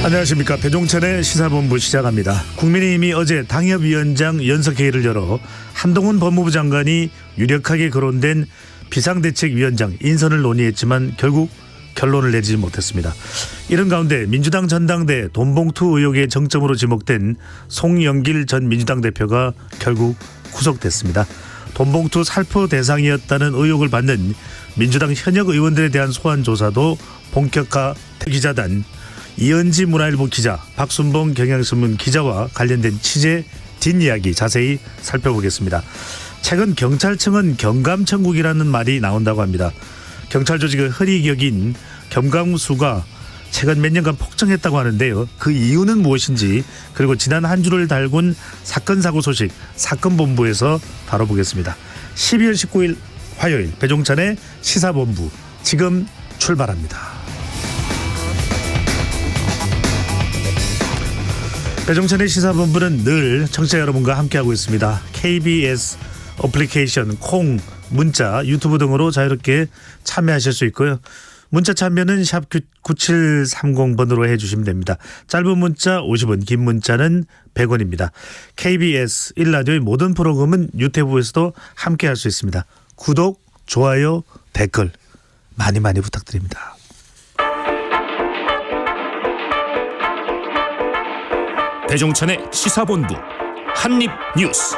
안녕하십니까. 배종찬의 시사본부 시작합니다. 국민의힘이 어제 당협위원장 연석회의를 열어 한동훈 법무부 장관이 유력하게 거론된 비상대책위원장 인선을 논의했지만 결국 결론을 내지 못했습니다. 이런 가운데 민주당 전당대 돈봉투 의혹의 정점으로 지목된 송영길 전 민주당 대표가 결국 구속됐습니다. 돈봉투 살포 대상이었다는 의혹을 받는 민주당 현역 의원들에 대한 소환 조사도 본격화. 기자단 이은지 문화일보 기자, 박순봉 경향신문 기자와 관련된 취재 뒷이야기 자세히 살펴보겠습니다. 최근 경찰청은 경감천국이라는 말이 나온다고 합니다. 경찰 조직의 흐리 격인 경감수가 최근 몇 년간 폭증했다고 하는데요. 그 이유는 무엇인지, 그리고 지난 한 주를 달군 사건 사고 소식 사건본부에서 다뤄보겠습니다. 12월 19일 화요일 배종찬의 시사본부 지금 출발합니다. 배종찬의 시사본부는 늘 청취자 여러분과 함께하고 있습니다. KBS 어플리케이션, 콩, 문자, 유튜브 등으로 자유롭게 참여하실 수 있고요. 문자 참여는 샵 9730번으로 해주시면 됩니다. 짧은 문자 50원, 긴 문자는 100원입니다. KBS 1라디오의 모든 프로그램은 유튜브에서도 함께할 수 있습니다. 구독, 좋아요, 댓글 많이 부탁드립니다. 배종찬의 시사본부 한입뉴스.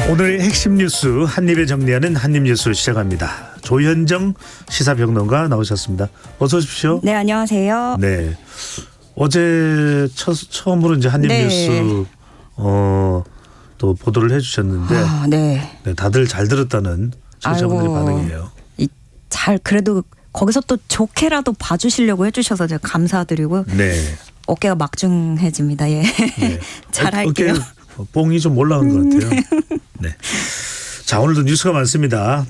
오늘의 핵심 뉴스 한입에 정리하는 한입뉴스 시작합니다. 조현정 시사평론가 나오셨습니다. 어서 오십시오. 네, 안녕하세요. 네, 어제 처음으로 이제 한입뉴스 또 보도를 해주셨는데 네, 다들 잘 들었다는 청취자분들의 반응이에요. 그래도 거기서 또 좋게라도 봐주시려고 해주셔서 제가 감사드리고. 네. 어깨가 막중해집니다. 예. 네. 잘할게요. 뽕이 좀 올라온 것 같아요. 네. 자, 오늘도 뉴스가 많습니다.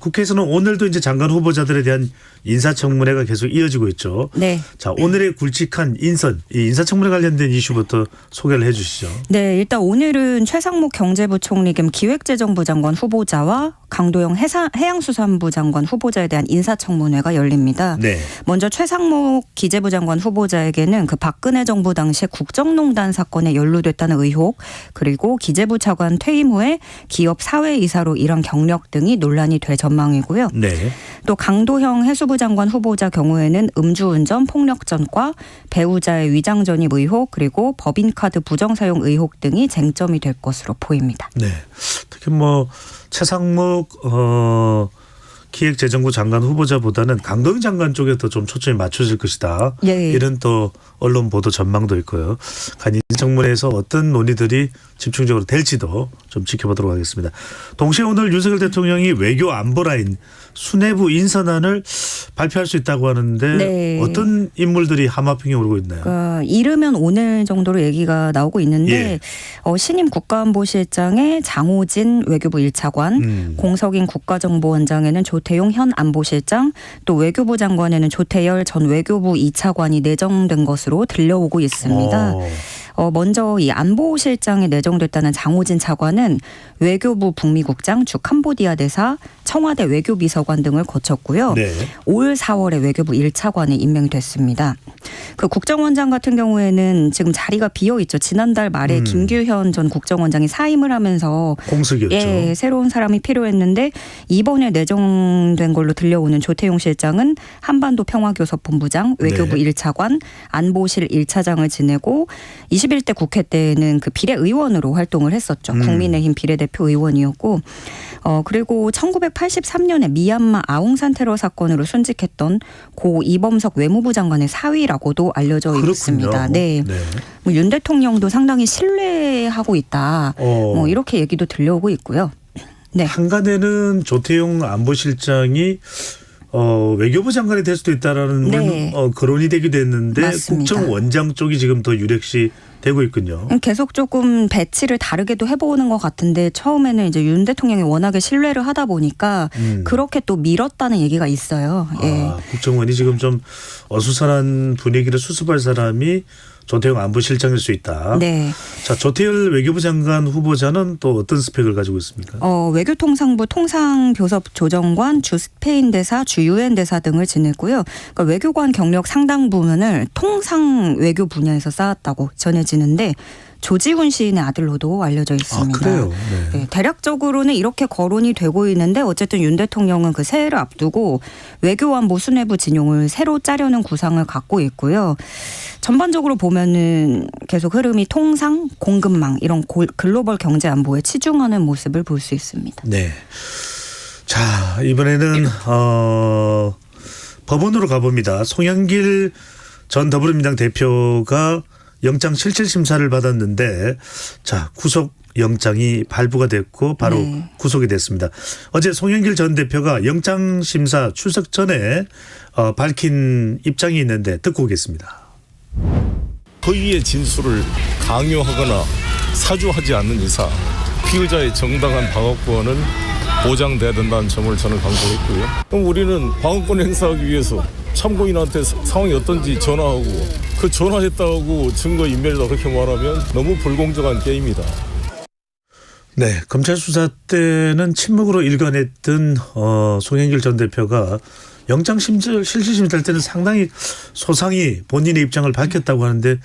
국회에서는 오늘도 이제 장관 후보자들에 대한 인사청문회가 계속 이어지고 있죠. 네. 자, 오늘의 굵직한 인선, 이 인사청문회 관련된 이슈부터 소개를 해 주시죠. 네, 일단 오늘은 최상목 경제부총리 겸 기획재정부 장관 후보자와 강도영 해양수산부 장관 후보자에 대한 인사청문회가 열립니다. 네. 먼저 최상목 기재부 장관 후보자에게는 그 박근혜 정부 당시에 국정농단 사건에 연루됐다는 의혹, 그리고 기재부 차관 퇴임 후에 기업 사회이사로 일한 경력 등이 논란이 될 전망이고요. 네. 또 강도형 해수부 장관 후보자 경우에는 음주운전 폭력전과 배우자의 위장 전입 의혹, 그리고 법인카드 부정사용 의혹 등이 쟁점이 될 것으로 보입니다. 네. 특히 최상목 기획재정부 장관 후보자보다는 강동영 장관 쪽에 더 좀 초점이 맞춰질 것이다. 예. 이런 또 언론 보도 전망도 있고요. 간 인사청문회에서 어떤 논의들이 집중적으로 될지도 좀 지켜보도록 하겠습니다. 동시에 오늘 윤석열 대통령이 외교 안보 라인 수뇌부 인선안을 발표할 수 있다고 하는데 네. 어떤 인물들이 하마평에 오르고 있나요? 이르면 오늘 정도로 얘기가 나오고 있는데 신임 국가안보실장에 장호진 외교부 1차관, 공석인 국가정보원장에는 조태용 현 안보실장, 또 외교부 장관에는 조태열 전 외교부 2차관이 내정된 것으로 들려오고 있습니다. 먼저 이 안보실장에 내정됐다는 장호진 차관은 외교부 북미국장, 주 캄보디아 대사, 청와대 외교비서관 등을 거쳤고요. 네. 올 4월에 외교부 1차관에 임명됐습니다. 그 국정원장 같은 경우에는 지금 자리가 비어 있죠. 지난달 말에 김규현 전 국정원장이 사임을 하면서 공석이었죠. 예, 새로운 사람이 필요했는데 이번에 내정된 걸로 들려오는 조태용 실장은 한반도 평화교섭본부장, 외교부 1차관, 안보실 1차장을 지내고 21대 국회 때는 그 비례의원으로 활동을 했었죠. 국민의힘 비례대표 의원이었고 그리고 1983년에 미얀마 아웅산 테러 사건으로 순직했던 고 이범석 외무부 장관의 사위라고도 알려져 그렇군요. 있습니다. 네. 네. 윤 대통령도 상당히 신뢰하고 있다. 이렇게 얘기도 들려오고 있고요. 네. 한간에는 조태용 안보실장이 외교부 장관이 될 수도 있다라는 네. 거론이 되기도 했는데 맞습니다. 국정원장 쪽이 지금 더 유력시 되고 있군요. 계속 조금 배치를 다르게도 해보는 것 같은데 처음에는 이제 윤 대통령이 워낙에 신뢰를 하다 보니까 그렇게 또 밀었다는 얘기가 있어요. 예. 국정원이 지금 좀 어수선한 분위기를 수습할 사람이 조태용 안보실장일 수 있다. 네. 자, 조태열 외교부 장관 후보자는 또 어떤 스펙을 가지고 있습니까? 외교통상부 통상교섭 조정관, 주 스페인 대사, 주 유엔 대사 등을 지냈고요. 그러니까 외교관 경력 상당 부분을 통상 외교 분야에서 쌓았다고 전해지는데 조지훈 시인의 아들로도 알려져 있습니다. 아, 그래요? 네. 네, 대략적으로는 이렇게 거론이 되고 있는데 어쨌든 윤 대통령은 그 새해를 앞두고 외교안보 수뇌부 진용을 새로 짜려는 구상을 갖고 있고요. 전반적으로 보면은 계속 흐름이 통상, 공급망 이런 글로벌 경제 안보에 치중하는 모습을 볼 수 있습니다. 네. 자, 이번에는 법원으로 가봅니다. 송영길 전 더불어민주당 대표가 영장 실질 심사를 받았는데 자, 구속 영장이 발부가 됐고 바로 네. 구속이 됐습니다. 어제 송영길 전 대표가 영장 심사 출석 전에 밝힌 입장이 있는데 듣고 오겠습니다. 허위의 진술을 강요하거나 사주하지 않는 이상 피의자의 정당한 방어권은 보장돼야 된다는 점을 저는 강조했고요. 그럼 우리는 방어권 행사하기 위해서 참고인한테 상황이 어떤지 전화하고 그 전화했다고 증거인멸이다 그렇게 말하면 너무 불공정한 게임이다. 네, 검찰 수사 때는 침묵으로 일관했던 송영길 전 대표가 영장 실질 심사할 때는 상당히 소상히 본인의 입장을 밝혔다고 하는데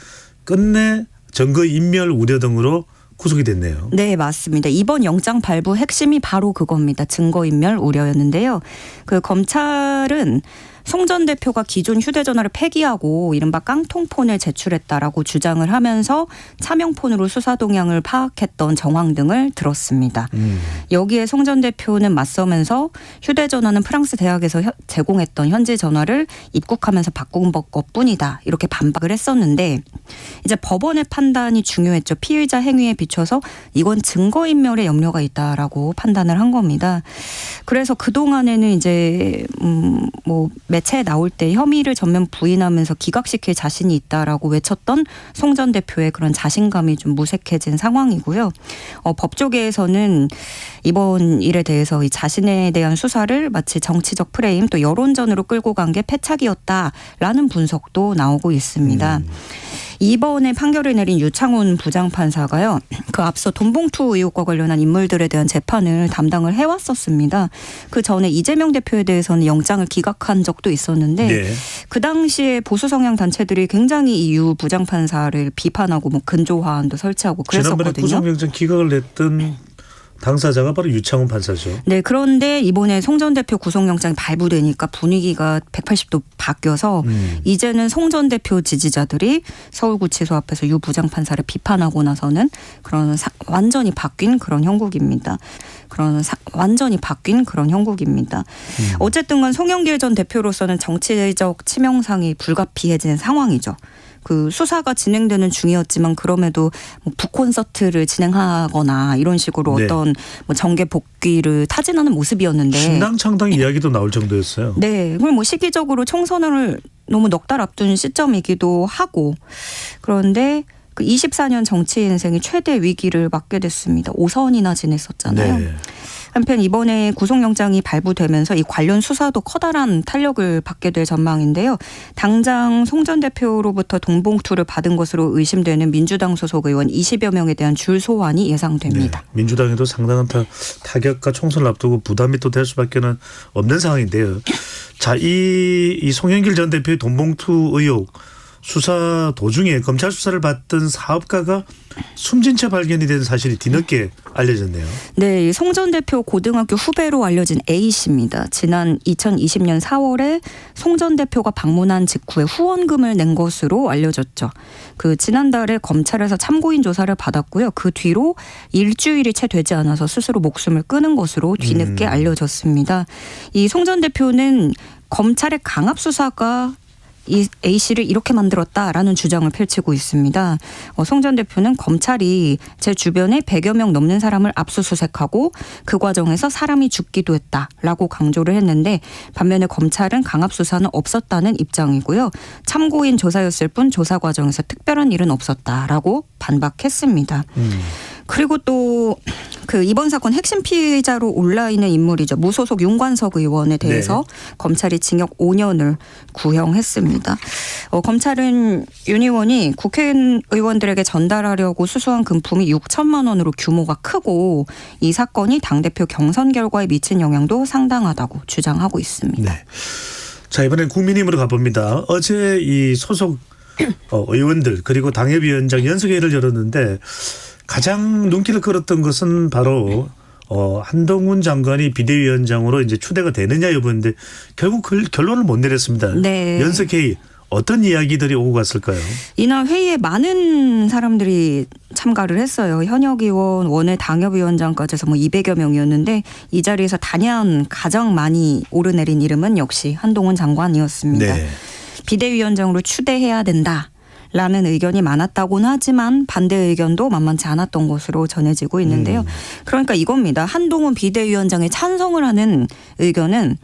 끝내 증거인멸 우려 등으로 구속이 됐네요. 네, 맞습니다. 이번 영장 발부 핵심이 바로 그겁니다. 증거인멸 우려였는데요. 그 검찰은 송 전 대표가 기존 휴대전화를 폐기하고 이른바 깡통폰을 제출했다라고 주장을 하면서 차명폰으로 수사 동향을 파악했던 정황 등을 들었습니다. 여기에 송 전 대표는 맞서면서 휴대전화는 프랑스 대학에서 제공했던 현지 전화를 입국하면서 바꾼 것뿐이다. 이렇게 반박을 했었는데 이제 법원의 판단이 중요했죠. 피의자 행위에 비춰서 이건 증거인멸의 염려가 있다라고 판단을 한 겁니다. 그래서 그동안에는 이제 매체에 나올 때 혐의를 전면 부인하면서 기각시킬 자신이 있다라고 외쳤던 송 전 대표의 그런 자신감이 좀 무색해진 상황이고요. 법조계에서는 이번 일에 대해서 이 자신에 대한 수사를 마치 정치적 프레임 또 여론전으로 끌고 간 게 패착이었다라는 분석도 나오고 있습니다. 이번에 판결을 내린 유창훈 부장판사가요. 그 앞서 돈봉투 의혹과 관련한 인물들에 대한 재판을 담당을 해왔었습니다. 그 전에 이재명 대표에 대해서는 영장을 기각한 적도 있었는데 네. 그 당시에 보수 성향 단체들이 굉장히 이 유 부장판사를 비판하고 근조화안도 설치하고 지난번에 그랬었거든요. 구속영장 기각을 냈던 당사자가 바로 유창훈 판사죠. 네, 그런데 이번에 송 전 대표 구속영장이 발부되니까 분위기가 180도 바뀌어서 이제는 송 전 대표 지지자들이 서울구치소 앞에서 유 부장판사를 비판하고 나서는 그런 완전히 바뀐 그런 형국입니다. 어쨌든 간 송영길 전 대표로서는 정치적 치명상이 불가피해진 상황이죠. 그 수사가 진행되는 중이었지만 그럼에도 북콘서트를 진행하거나 이런 식으로 네. 어떤 정계 복귀를 타진하는 모습이었는데 신당 창당 이야기도 나올 정도였어요. 네, 그럼 시기적으로 총선을 너무 넉 달 앞둔 시점이기도 하고 그런데 그 24년 정치 인생이 최대 위기를 맞게 됐습니다. 5선이나 지냈었잖아요. 네. 한편 이번에 구속영장이 발부되면서 이 관련 수사도 커다란 탄력을 받게 될 전망인데요. 당장 송 전 대표로부터 돈봉투를 받은 것으로 의심되는 민주당 소속 의원 20여 명에 대한 줄 소환이 예상됩니다. 네. 민주당에도 상당한 타격과 총선을 앞두고 부담이 또 될 수밖에 없는 상황인데요. 자, 이 송영길 전 대표의 돈봉투 의혹 수사 도중에 검찰 수사를 받던 사업가가 숨진 채 발견이 된 사실이 뒤늦게 알려졌네요. 네, 송 전 대표 고등학교 후배로 알려진 A씨입니다. 지난 2020년 4월에 송 전 대표가 방문한 직후에 후원금을 낸 것으로 알려졌죠. 그 지난달에 검찰에서 참고인 조사를 받았고요. 그 뒤로 일주일이 채 되지 않아서 스스로 목숨을 끊은 것으로 뒤늦게 알려졌습니다. 이 송 전 대표는 검찰의 강압 수사가 이 A씨를 이렇게 만들었다라는 주장을 펼치고 있습니다. 송 전 대표는 검찰이 제 주변에 100여 명 넘는 사람을 압수수색하고 그 과정에서 사람이 죽기도 했다라고 강조를 했는데 반면에 검찰은 강압 수사는 없었다는 입장이고요. 참고인 조사였을 뿐 조사 과정에서 특별한 일은 없었다라고 반박했습니다. 그리고 또 그 이번 사건 핵심 피의자로 올라 있는 인물이죠. 무소속 윤관석 의원에 대해서 검찰이 징역 5년을 구형했습니다. 검찰은 윤 의원이 국회의원들에게 전달하려고 수수한 금품이 6천만 원으로 규모가 크고 이 사건이 당대표 경선 결과에 미친 영향도 상당하다고 주장하고 있습니다. 네. 자, 이번엔 국민의힘으로 가봅니다. 어제 이 소속 의원들 그리고 당협위원장 연석회의를 열었는데 가장 눈길을 끌었던 것은 바로 한동훈 장관이 비대위원장으로 이제 추대가 되느냐 여부인데 결국 결론을 못 내렸습니다. 네. 연석회의 어떤 이야기들이 오고 갔을까요? 이날 회의에 많은 사람들이 참가를 했어요. 현역 의원, 원외 당협위원장까지 해서 200여 명이었는데 이 자리에서 단연 가장 많이 오르내린 이름은 역시 한동훈 장관이었습니다. 네. 비대위원장으로 추대해야 된다라는 의견이 많았다고는 하지만 반대 의견도 만만치 않았던 것으로 전해지고 있는데요. 그러니까 이겁니다. 한동훈 비대위원장에 찬성을 하는 의견은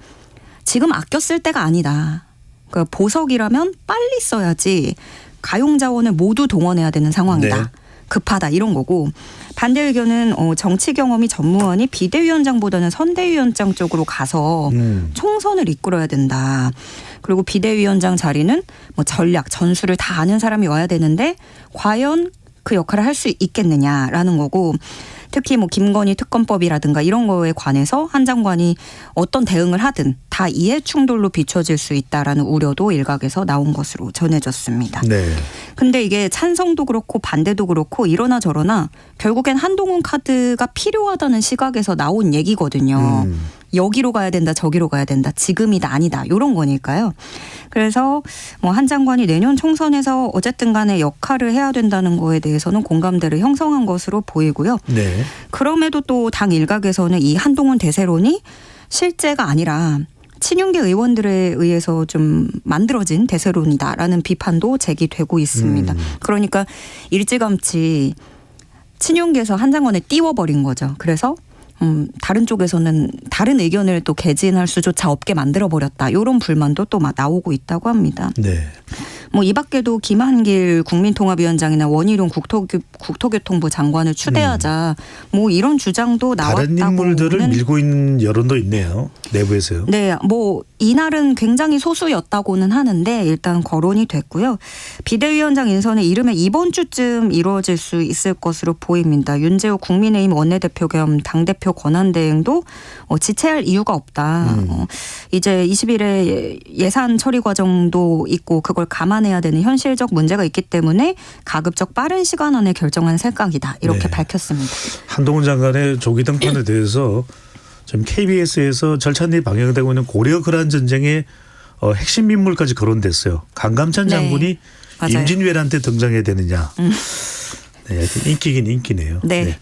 지금 아껴 쓸 때가 아니다. 그러니까 보석이라면 빨리 써야지 가용 자원을 모두 동원해야 되는 상황이다. 네. 급하다 이런 거고 반대 의견은 정치 경험이 전무하니 비대위원장보다는 선대위원장 쪽으로 가서 총선을 이끌어야 된다. 그리고 비대위원장 자리는 뭐 전략, 전술을 다 아는 사람이 와야 되는데 과연 그 역할을 할 수 있겠느냐라는 거고 특히 뭐 김건희 특검법이라든가 이런 거에 관해서 한 장관이 어떤 대응을 하든 다 이해 충돌로 비춰질 수 있다라는 우려도 일각에서 나온 것으로 전해졌습니다. 네. 근데 이게 찬성도 그렇고 반대도 그렇고 이러나 저러나 결국엔 한동훈 카드가 필요하다는 시각에서 나온 얘기거든요. 여기로 가야 된다 저기로 가야 된다 지금이다 아니다 이런 거니까요. 그래서 뭐 한 장관이 내년 총선에서 어쨌든 간에 역할을 해야 된다는 거에 대해서는 공감대를 형성한 것으로 보이고요. 네. 그럼에도 또 당 일각에서는 이 한동훈 대세론이 실제가 아니라 친윤계 의원들에 의해서 좀 만들어진 대세론이다라는 비판도 제기되고 있습니다. 그러니까 일찌감치 친윤계에서 한 장관을 띄워버린 거죠. 그래서 다른 쪽에서는 다른 의견을 또 개진할 수조차 없게 만들어버렸다. 이런 불만도 또 막 나오고 있다고 합니다. 네. 뭐 이 밖에도 김한길 국민통합위원장이나 원희룡 국토교통부 장관을 추대하자 뭐 이런 주장도 나왔다고는. 다른 인물들을 밀고 있는 여론도 있네요. 내부에서요. 네. 뭐 이날은 굉장히 소수였다고는 하는데 일단 거론이 됐고요. 비대위원장 인선은 이르면 이번 주쯤 이루어질 수 있을 것으로 보입니다. 윤재호 국민의힘 원내대표 겸 당대표 권한대행도 지체할 이유가 없다. 이제 20일에 예산 처리 과정도 있고 그걸 감안해야 되는 현실적 문제가 있기 때문에 가급적 빠른 시간 안에 결정한 생각이다. 이렇게 네. 밝혔습니다. 한동훈 장관의 조기 등판에 대해서 지금 KBS에서 절찬리 방영되고 있는 고려 거란 전쟁의 핵심 인물까지 거론됐어요. 강감찬 네. 장군이 맞아요. 임진왜란때 등장해야 되느냐. 네, 인기긴 인기네요. 네.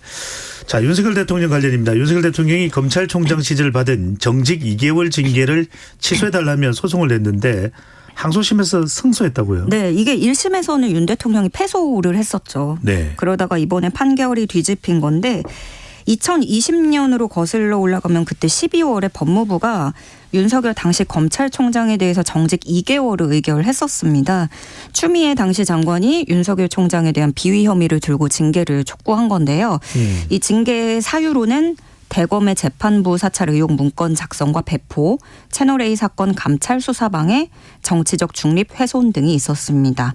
자, 윤석열 대통령 관련입니다. 윤석열 대통령이 검찰총장 시절을 받은 정직 2개월 징계를 취소해달라며 소송을 냈는데 항소심에서 승소했다고요? 네, 이게 1심에서는 윤 대통령이 패소를 했었죠. 네. 그러다가 이번에 판결이 뒤집힌 건데 2020년으로 거슬러 올라가면 그때 12월에 법무부가 윤석열 당시 검찰총장에 대해서 정직 2개월을 의결했었습니다. 추미애 당시 장관이 윤석열 총장에 대한 비위 혐의를 들고 징계를 촉구한 건데요. 이 징계 사유로는 대검의 재판부 사찰 의혹 문건 작성과 배포, 채널A 사건 감찰 수사방해, 정치적 중립 훼손 등이 있었습니다.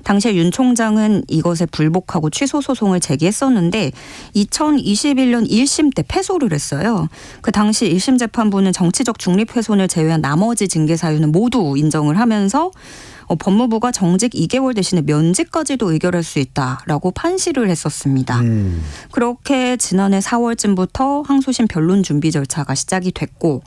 당시에 윤 총장은 이것에 불복하고 취소 소송을 제기했었는데 2021년 1심 때 패소를 했어요. 그 당시 1심 재판부는 정치적 중립 훼손을 제외한 나머지 징계 사유는 모두 인정을 하면서 법무부가 정직 2개월 대신에 면직까지도 의결할 수 있다라고 판시를 했었습니다. 그렇게 지난해 4월쯤부터 항소심 변론 준비 절차가 시작이 됐고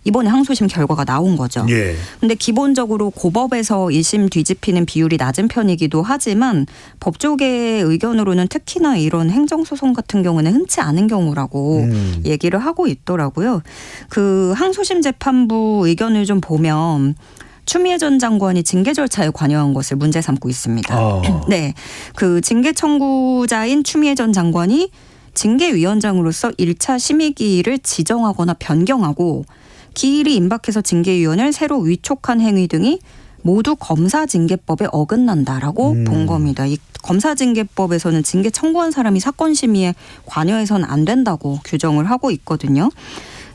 이번에 항소심 결과가 나온 거죠. 예. 근데 기본적으로 고법에서 1심 뒤집히는 비율이 낮은 편이기도 하지만 법조계의 의견으로는 특히나 이런 행정소송 같은 경우는 흔치 않은 경우라고 얘기를 하고 있더라고요. 그 항소심 재판부 의견을 좀 보면 추미애 전 장관이 징계 절차에 관여한 것을 문제 삼고 있습니다. 네, 그 징계 청구자인 추미애 전 장관이 징계위원장으로서 1차 심의기일을 지정하거나 변경하고 기일이 임박해서 징계위원을 새로 위촉한 행위 등이 모두 검사징계법에 어긋난다라고 본 겁니다. 이 검사징계법에서는 징계 청구한 사람이 사건 심의에 관여해서는 안 된다고 규정을 하고 있거든요.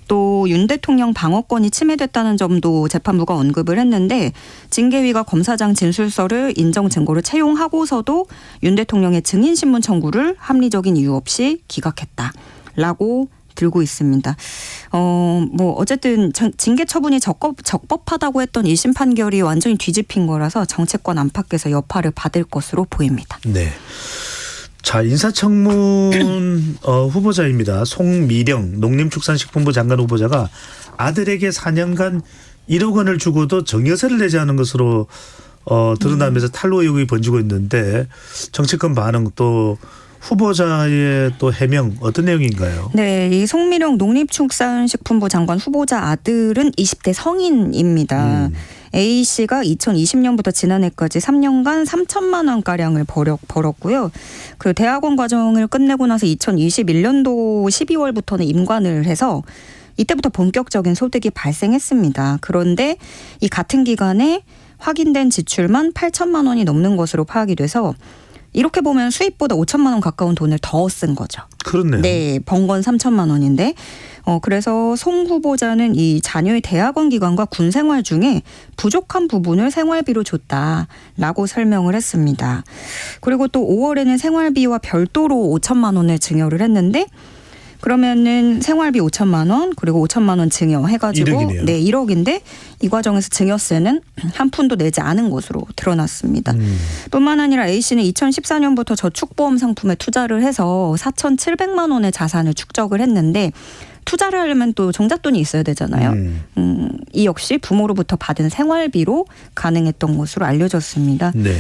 또 윤 대통령 방어권이 침해됐다는 점도 재판부가 언급을 했는데 징계위가 검사장 진술서를 인정 증거로 채용하고서도 윤 대통령의 증인신문 청구를 합리적인 이유 없이 기각했다라고 들고 있습니다. 뭐 어쨌든 징계 처분이 적법하다고 했던 1심 판결이 완전히 뒤집힌 거라서 정치권 안팎에서 여파를 받을 것으로 보입니다. 네. 자, 인사청문 후보자입니다. 송미령 농림축산식품부 장관 후보자가 아들에게 4년간 1억 원을 주고도 정여세를 내지 않은 것으로 드러나면서 탈루 의혹이 번지고 있는데 정치권 반응 또 후보자의 또 해명 어떤 내용인가요? 네, 이 송미령 농림축산식품부 장관 후보자 아들은 20대 성인입니다. A 씨가 2020년부터 지난해까지 3년간 3천만 원가량을 벌었고요. 그 대학원 과정을 끝내고 나서 2021년도 12월부터는 임관을 해서 이때부터 본격적인 소득이 발생했습니다. 그런데 이 같은 기간에 확인된 지출만 8천만 원이 넘는 것으로 파악이 돼서 이렇게 보면 수입보다 5천만 원 가까운 돈을 더 쓴 거죠. 그렇네요. 네, 번 건 3천만 원인데 그래서 송 후보자는 이 자녀의 대학원 기간과 군 생활 중에 부족한 부분을 생활비로 줬다라고 설명을 했습니다. 그리고 또 5월에는 생활비와 별도로 5천만 원을 증여를 했는데 그러면은 생활비 5천만 원 그리고 5천만 원 증여 해가지고 1억이네요. 네 1억인데 이 과정에서 증여세는 한 푼도 내지 않은 것으로 드러났습니다. 뿐만 아니라 A 씨는 2014년부터 저축보험 상품에 투자를 해서 4,700만 원의 자산을 축적을 했는데 투자를 하려면 또 종잣돈이 있어야 되잖아요. 이 역시 부모로부터 받은 생활비로 가능했던 것으로 알려졌습니다. 네.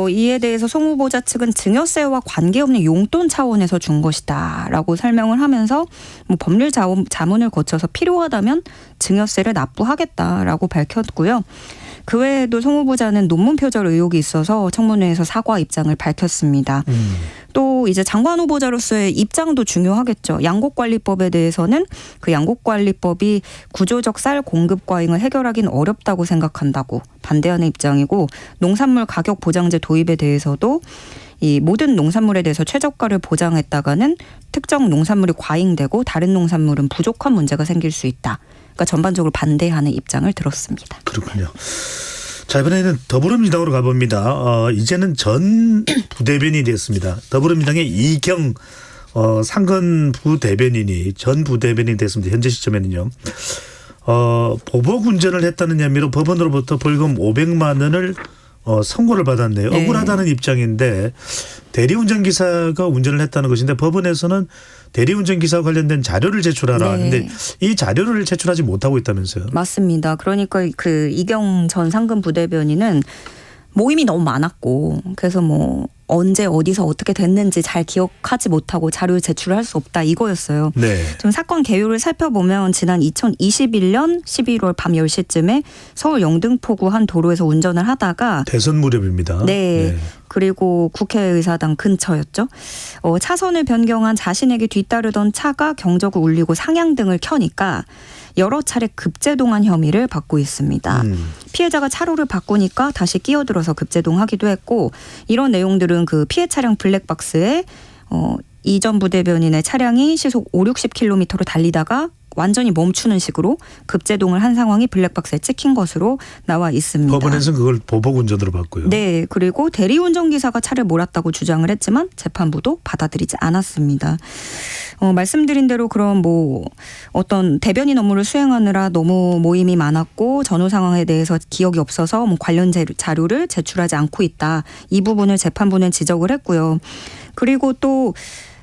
이에 대해서 송 후보자 측은 증여세와 관계없는 용돈 차원에서 준 것이다라고 설명을 하면서 뭐 법률 자문을 거쳐서 필요하다면 증여세를 납부하겠다라고 밝혔고요. 그 외에도 송 후보자는 논문 표절 의혹이 있어서 청문회에서 사과 입장을 밝혔습니다. 또 이제 장관 후보자로서의 입장도 중요하겠죠. 양곡관리법에 대해서는 그 양곡관리법이 구조적 쌀 공급 과잉을 해결하기는 어렵다고 생각한다고 반대하는 입장이고 농산물 가격 보장제 도입에 대해서도 이 모든 농산물에 대해서 최저가를 보장했다가는 특정 농산물이 과잉되고 다른 농산물은 부족한 문제가 생길 수 있다. 그러니까 전반적으로 반대하는 입장을 들었습니다. 그렇군요. 자, 이번에는 더불어민주당으로 가봅니다. 이제는 전 부대변인이 됐습니다. 더불어민주당의 이경 상근 부대변인이 전 부대변인이 됐습니다. 현재 시점에는요. 보복 운전을 했다는 혐의로 법원으로부터 벌금 500만 원을 선고를 받았네요. 네. 억울하다는 입장인데 대리운전 기사가 운전을 했다는 것인데 법원에서는 대리운전 기사와 관련된 자료를 제출하라 하는데 이 자료를 제출하지 못하고 있다면서요. 맞습니다. 그러니까 그 이경 전 상근 부대변인은 모임이 너무 많았고 그래서 뭐 언제 어디서 어떻게 됐는지 잘 기억하지 못하고 자료를 제출할 수 없다 이거였어요. 네. 좀 사건 개요를 살펴보면 지난 2021년 11월 밤 10시쯤에 서울 영등포구 한 도로에서 운전을 하다가 대선 무렵입니다. 네. 그리고 국회의사당 근처였죠. 차선을 변경한 자신에게 뒤따르던 차가 경적을 울리고 상향등을 켜니까 여러 차례 급제동한 혐의를 받고 있습니다. 피해자가 차로를 바꾸니까 다시 끼어들어서 급제동하기도 했고 이런 내용들은 그 피해 차량 블랙박스에 이전 부대변인의 차량이 시속 5, 60km로 달리다가 완전히 멈추는 식으로 급제동을 한 상황이 블랙박스에 찍힌 것으로 나와 있습니다. 법원에서는 그걸 보복 운전으로 봤고요. 네. 그리고 대리운전 기사가 차를 몰았다고 주장을 했지만 재판부도 받아들이지 않았습니다. 말씀드린 대로 그럼 뭐 어떤 대변인 업무를 수행하느라 너무 모임이 많았고 전후 상황에 대해서 기억이 없어서 뭐 관련 자료를 제출하지 않고 있다. 이 부분을 재판부는 지적을 했고요. 그리고 또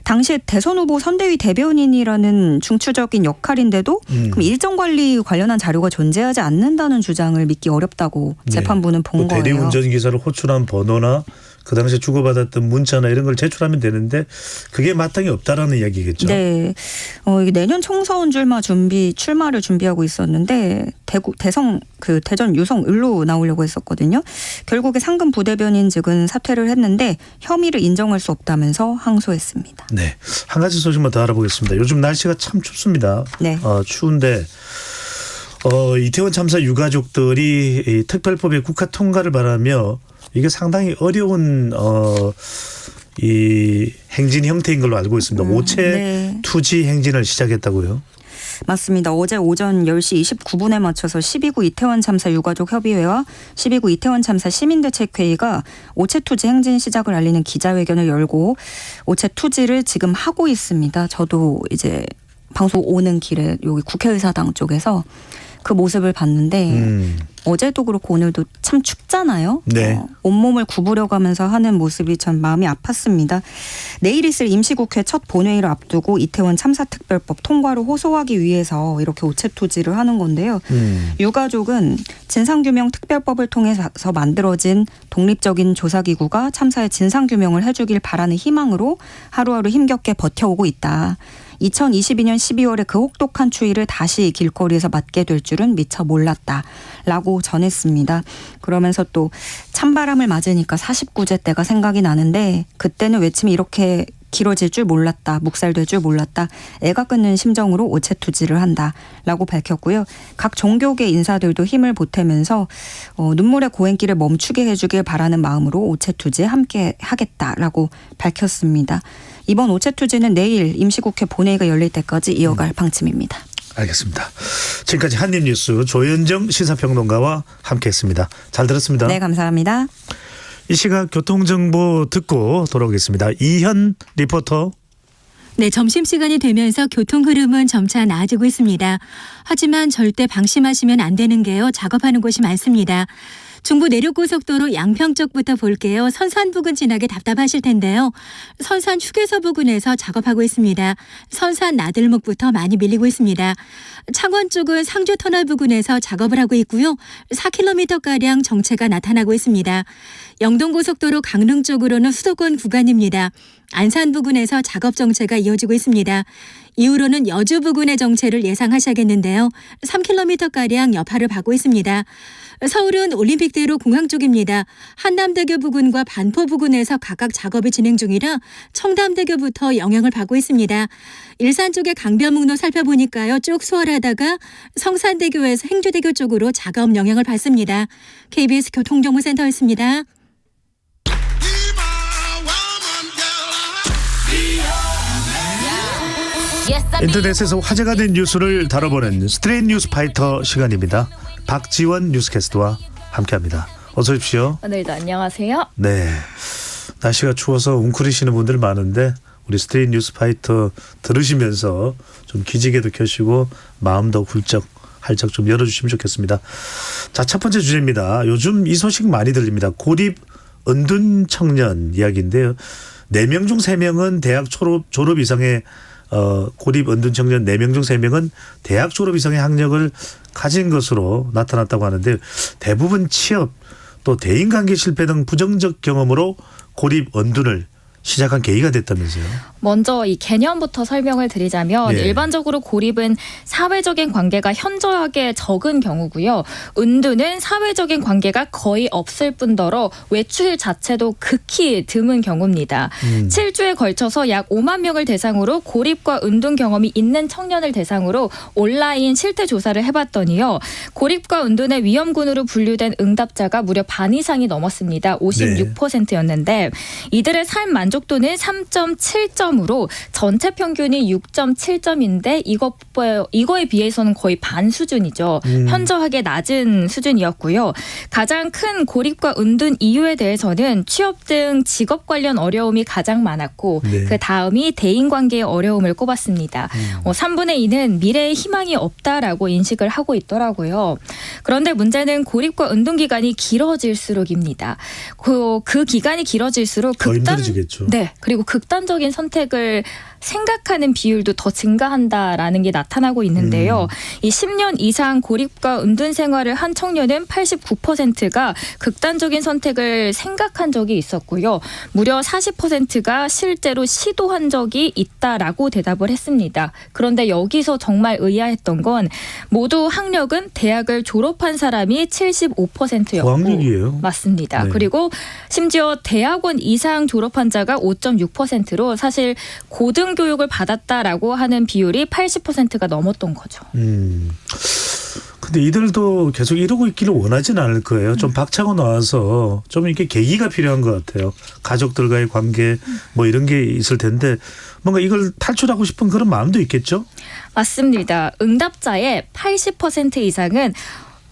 당시에 대선 후보 선대위 대변인이라는 중추적인 역할인데도 그럼 일정 관리 관련한 자료가 존재하지 않는다는 주장을 믿기 어렵다고 재판부는 본 거예요. 대리운전 기사를 호출한 번호나 그 당시에 주고받았던 문자나 이런 걸 제출하면 되는데 그게 마땅히 없다라는 이야기겠죠. 네. 이게 내년 총선 출마를 준비하고 있었는데 대전 유성 을로 나오려고 했었거든요. 결국에 상근 부대변인 측은 사퇴를 했는데 혐의를 인정할 수 없다면서 항소했습니다. 네. 한 가지 소식만 더 알아보겠습니다. 요즘 날씨가 참 춥습니다. 네. 추운데 이태원 참사 유가족들이 이 특별법의 국회 통과를 바라며 이게 상당히 어려운 이 행진 형태인 걸로 알고 있습니다. 오체 네. 투지 행진을 시작했다고요. 맞습니다. 어제 오전 10시 29분에 맞춰서 12구 이태원 참사 유가족 협의회와 12구 이태원 참사 시민대책회의가 오체 투지 행진 시작을 알리는 기자회견을 열고 오체 투지를 지금 하고 있습니다. 저도 이제 방송 오는 길에 여기 국회의사당 쪽에서 그 모습을 봤는데 어제도 그렇고 오늘도 참 춥잖아요. 네. 온몸을 구부려가면서 하는 모습이 참 마음이 아팠습니다. 내일 있을 임시국회 첫 본회의를 앞두고 이태원 참사특별법 통과를 호소하기 위해서 이렇게 오체투지를 하는 건데요. 유가족은 진상규명 특별법을 통해서 만들어진 독립적인 조사기구가 참사의 진상규명을 해주길 바라는 희망으로 하루하루 힘겹게 버텨오고 있다. 2022년 12월에 그 혹독한 추위를 다시 길거리에서 맞게 될 줄은 미처 몰랐다라고 전했습니다. 그러면서 또 찬바람을 맞으니까 49제 때가 생각이 나는데 그때는 외침이 이렇게 길어질 줄 몰랐다. 묵살될 줄 몰랐다. 애가 끊는 심정으로 오체투지를 한다라고 밝혔고요. 각 종교계 인사들도 힘을 보태면서 눈물의 고행길을 멈추게 해주길 바라는 마음으로 오체투지에 함께 하겠다라고 밝혔습니다. 이번 오체투지는 내일 임시국회 본회의가 열릴 때까지 이어갈 방침입니다. 알겠습니다. 지금까지 한입뉴스 조현정 시사평론가와 함께했습니다. 잘 들었습니다. 네, 감사합니다. 이 시각 교통정보 듣고 돌아오겠습니다. 이현 리포터. 네, 점심시간이 되면서 교통 흐름은 점차 나아지고 있습니다. 하지만 절대 방심하시면 안 되는 게요. 작업하는 곳이 많습니다. 중부 내륙고속도로 양평 쪽부터 볼게요. 선산 부근 지나기 답답하실 텐데요. 선산 휴게소 부근에서 작업하고 있습니다. 선산 나들목부터 많이 밀리고 있습니다. 창원 쪽은 상주터널 부근에서 작업을 하고 있고요. 4km가량 정체가 나타나고 있습니다. 영동고속도로 강릉 쪽으로는 수도권 구간입니다. 안산 부근에서 작업 정체가 이어지고 있습니다. 이후로는 여주 부근의 정체를 예상하셔야겠는데요. 3km가량 여파를 받고 있습니다. 서울은 올림픽대로 공항 쪽입니다. 한남대교 부근과 반포 부근에서 각각 작업이 진행 중이라 청담대교부터 영향을 받고 있습니다. 일산 쪽의 강변북로 살펴보니까요. 쭉 수월하다가 성산대교에서 행주대교 쪽으로 작업 영향을 받습니다. KBS 교통정보센터였습니다. 인터넷에서 화제가 된 뉴스를 다뤄보는 스트레이트 뉴스 파이터 시간입니다. 박지원 뉴스캐스터와 함께합니다. 어서 오십시오. 오늘도 안녕하세요. 네, 날씨가 추워서 웅크리시는 분들 많은데 우리 스트레이트 뉴스 파이터 들으시면서 좀 기지개도 켜시고 마음도 활짝 좀 열어주시면 좋겠습니다. 자, 첫 번째 주제입니다. 요즘 이 소식 많이 들립니다. 고립 은둔 청년 이야기인데요. 4명 중 3명은 대학 졸업 이상의 고립 은둔 청년 4명 중 3명은 대학 졸업 이상의 학력을 가진 것으로 나타났다고 하는데 대부분 취업 또 대인관계 실패 등 부정적 경험으로 고립 은둔을 시작한 계기가 됐다면서요. 먼저 이 개념부터 설명을 드리자면 네. 일반적으로 고립은 사회적인 관계가 현저하게 적은 경우고요. 은둔은 사회적인 관계가 거의 없을 뿐더러 외출 자체도 극히 드문 경우입니다. 7주에 걸쳐서 약 5만 명을 대상으로 고립과 은둔 경험이 있는 청년을 대상으로 온라인 실태 조사를 해봤더니요. 고립과 은둔의 위험군으로 분류된 응답자가 무려 반 이상이 넘었습니다. 56%였는데 이들의 삶 만족도는 3.7점으로 전체 평균이 6.7점인데 이거에 비해서는 거의 반 수준이죠. 현저하게 낮은 수준이었고요. 가장 큰 고립과 은둔 이유에 대해서는 취업 등 직업 관련 어려움이 가장 많았고 네. 그 다음이 대인관계의 어려움을 꼽았습니다. 3분의 2는 미래에 희망이 없다라고 인식을 하고 있더라고요. 그런데 문제는 고립과 은둔 기간이 길어질수록입니다. 그 기간이 길어질수록 더 힘들어지겠죠. 네, 그리고 극단적인 선택을 생각하는 비율도 더 증가한다라는 게 나타나고 있는데요. 이 10년 이상 고립과 은둔 생활을 한 청년은 89%가 극단적인 선택을 생각한 적이 있었고요. 무려 40%가 실제로 시도한 적이 있다라고 대답을 했습니다. 그런데 여기서 정말 의아했던 건 모두 학력은 대학을 졸업한 사람이 75%였고 고학력이에요. 맞습니다. 네. 그리고 심지어 대학원 이상 졸업한 자가 5.6%로 사실 고등교육을 받았다라고 하는 비율이 80%가 넘었던 거죠. 근데 이들도 계속 이러고 있기를 원하진 않을 거예요. 좀 박차고 나와서 좀 이렇게 계기가 필요한 것 같아요. 가족들과의 관계 뭐 이런 게 있을 텐데 뭔가 이걸 탈출하고 싶은 그런 마음도 있겠죠? 맞습니다. 응답자의 80% 이상은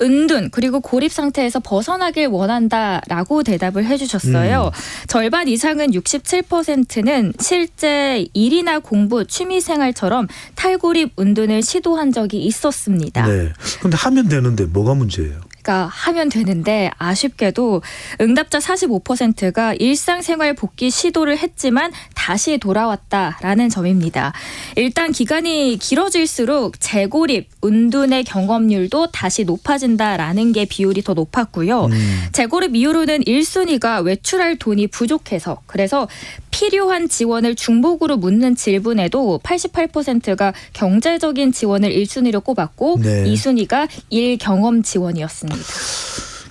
은둔 그리고 고립 상태에서 벗어나길 원한다라고 대답을 해주셨어요. 절반 이상은 67%는 실제 일이나 공부, 취미생활처럼 탈고립 은둔을 시도한 적이 있었습니다. 네. 근데 하면 되는데 뭐가 문제예요? 그러니까 하면 되는데 아쉽게도 응답자 45%가 일상생활 복귀 시도를 했지만 다시 돌아왔다라는 점입니다. 일단 기간이 길어질수록 재고립, 은둔의 경험률도 다시 높아진다라는 게 비율이 더 높았고요. 재고립 이후로는 1순위가 외출할 돈이 부족해서 그래서 필요한 지원을 중복으로 묻는 질문에도 88%가 경제적인 지원을 1순위로 꼽았고 네. 2순위가 일 경험 지원이었습니다.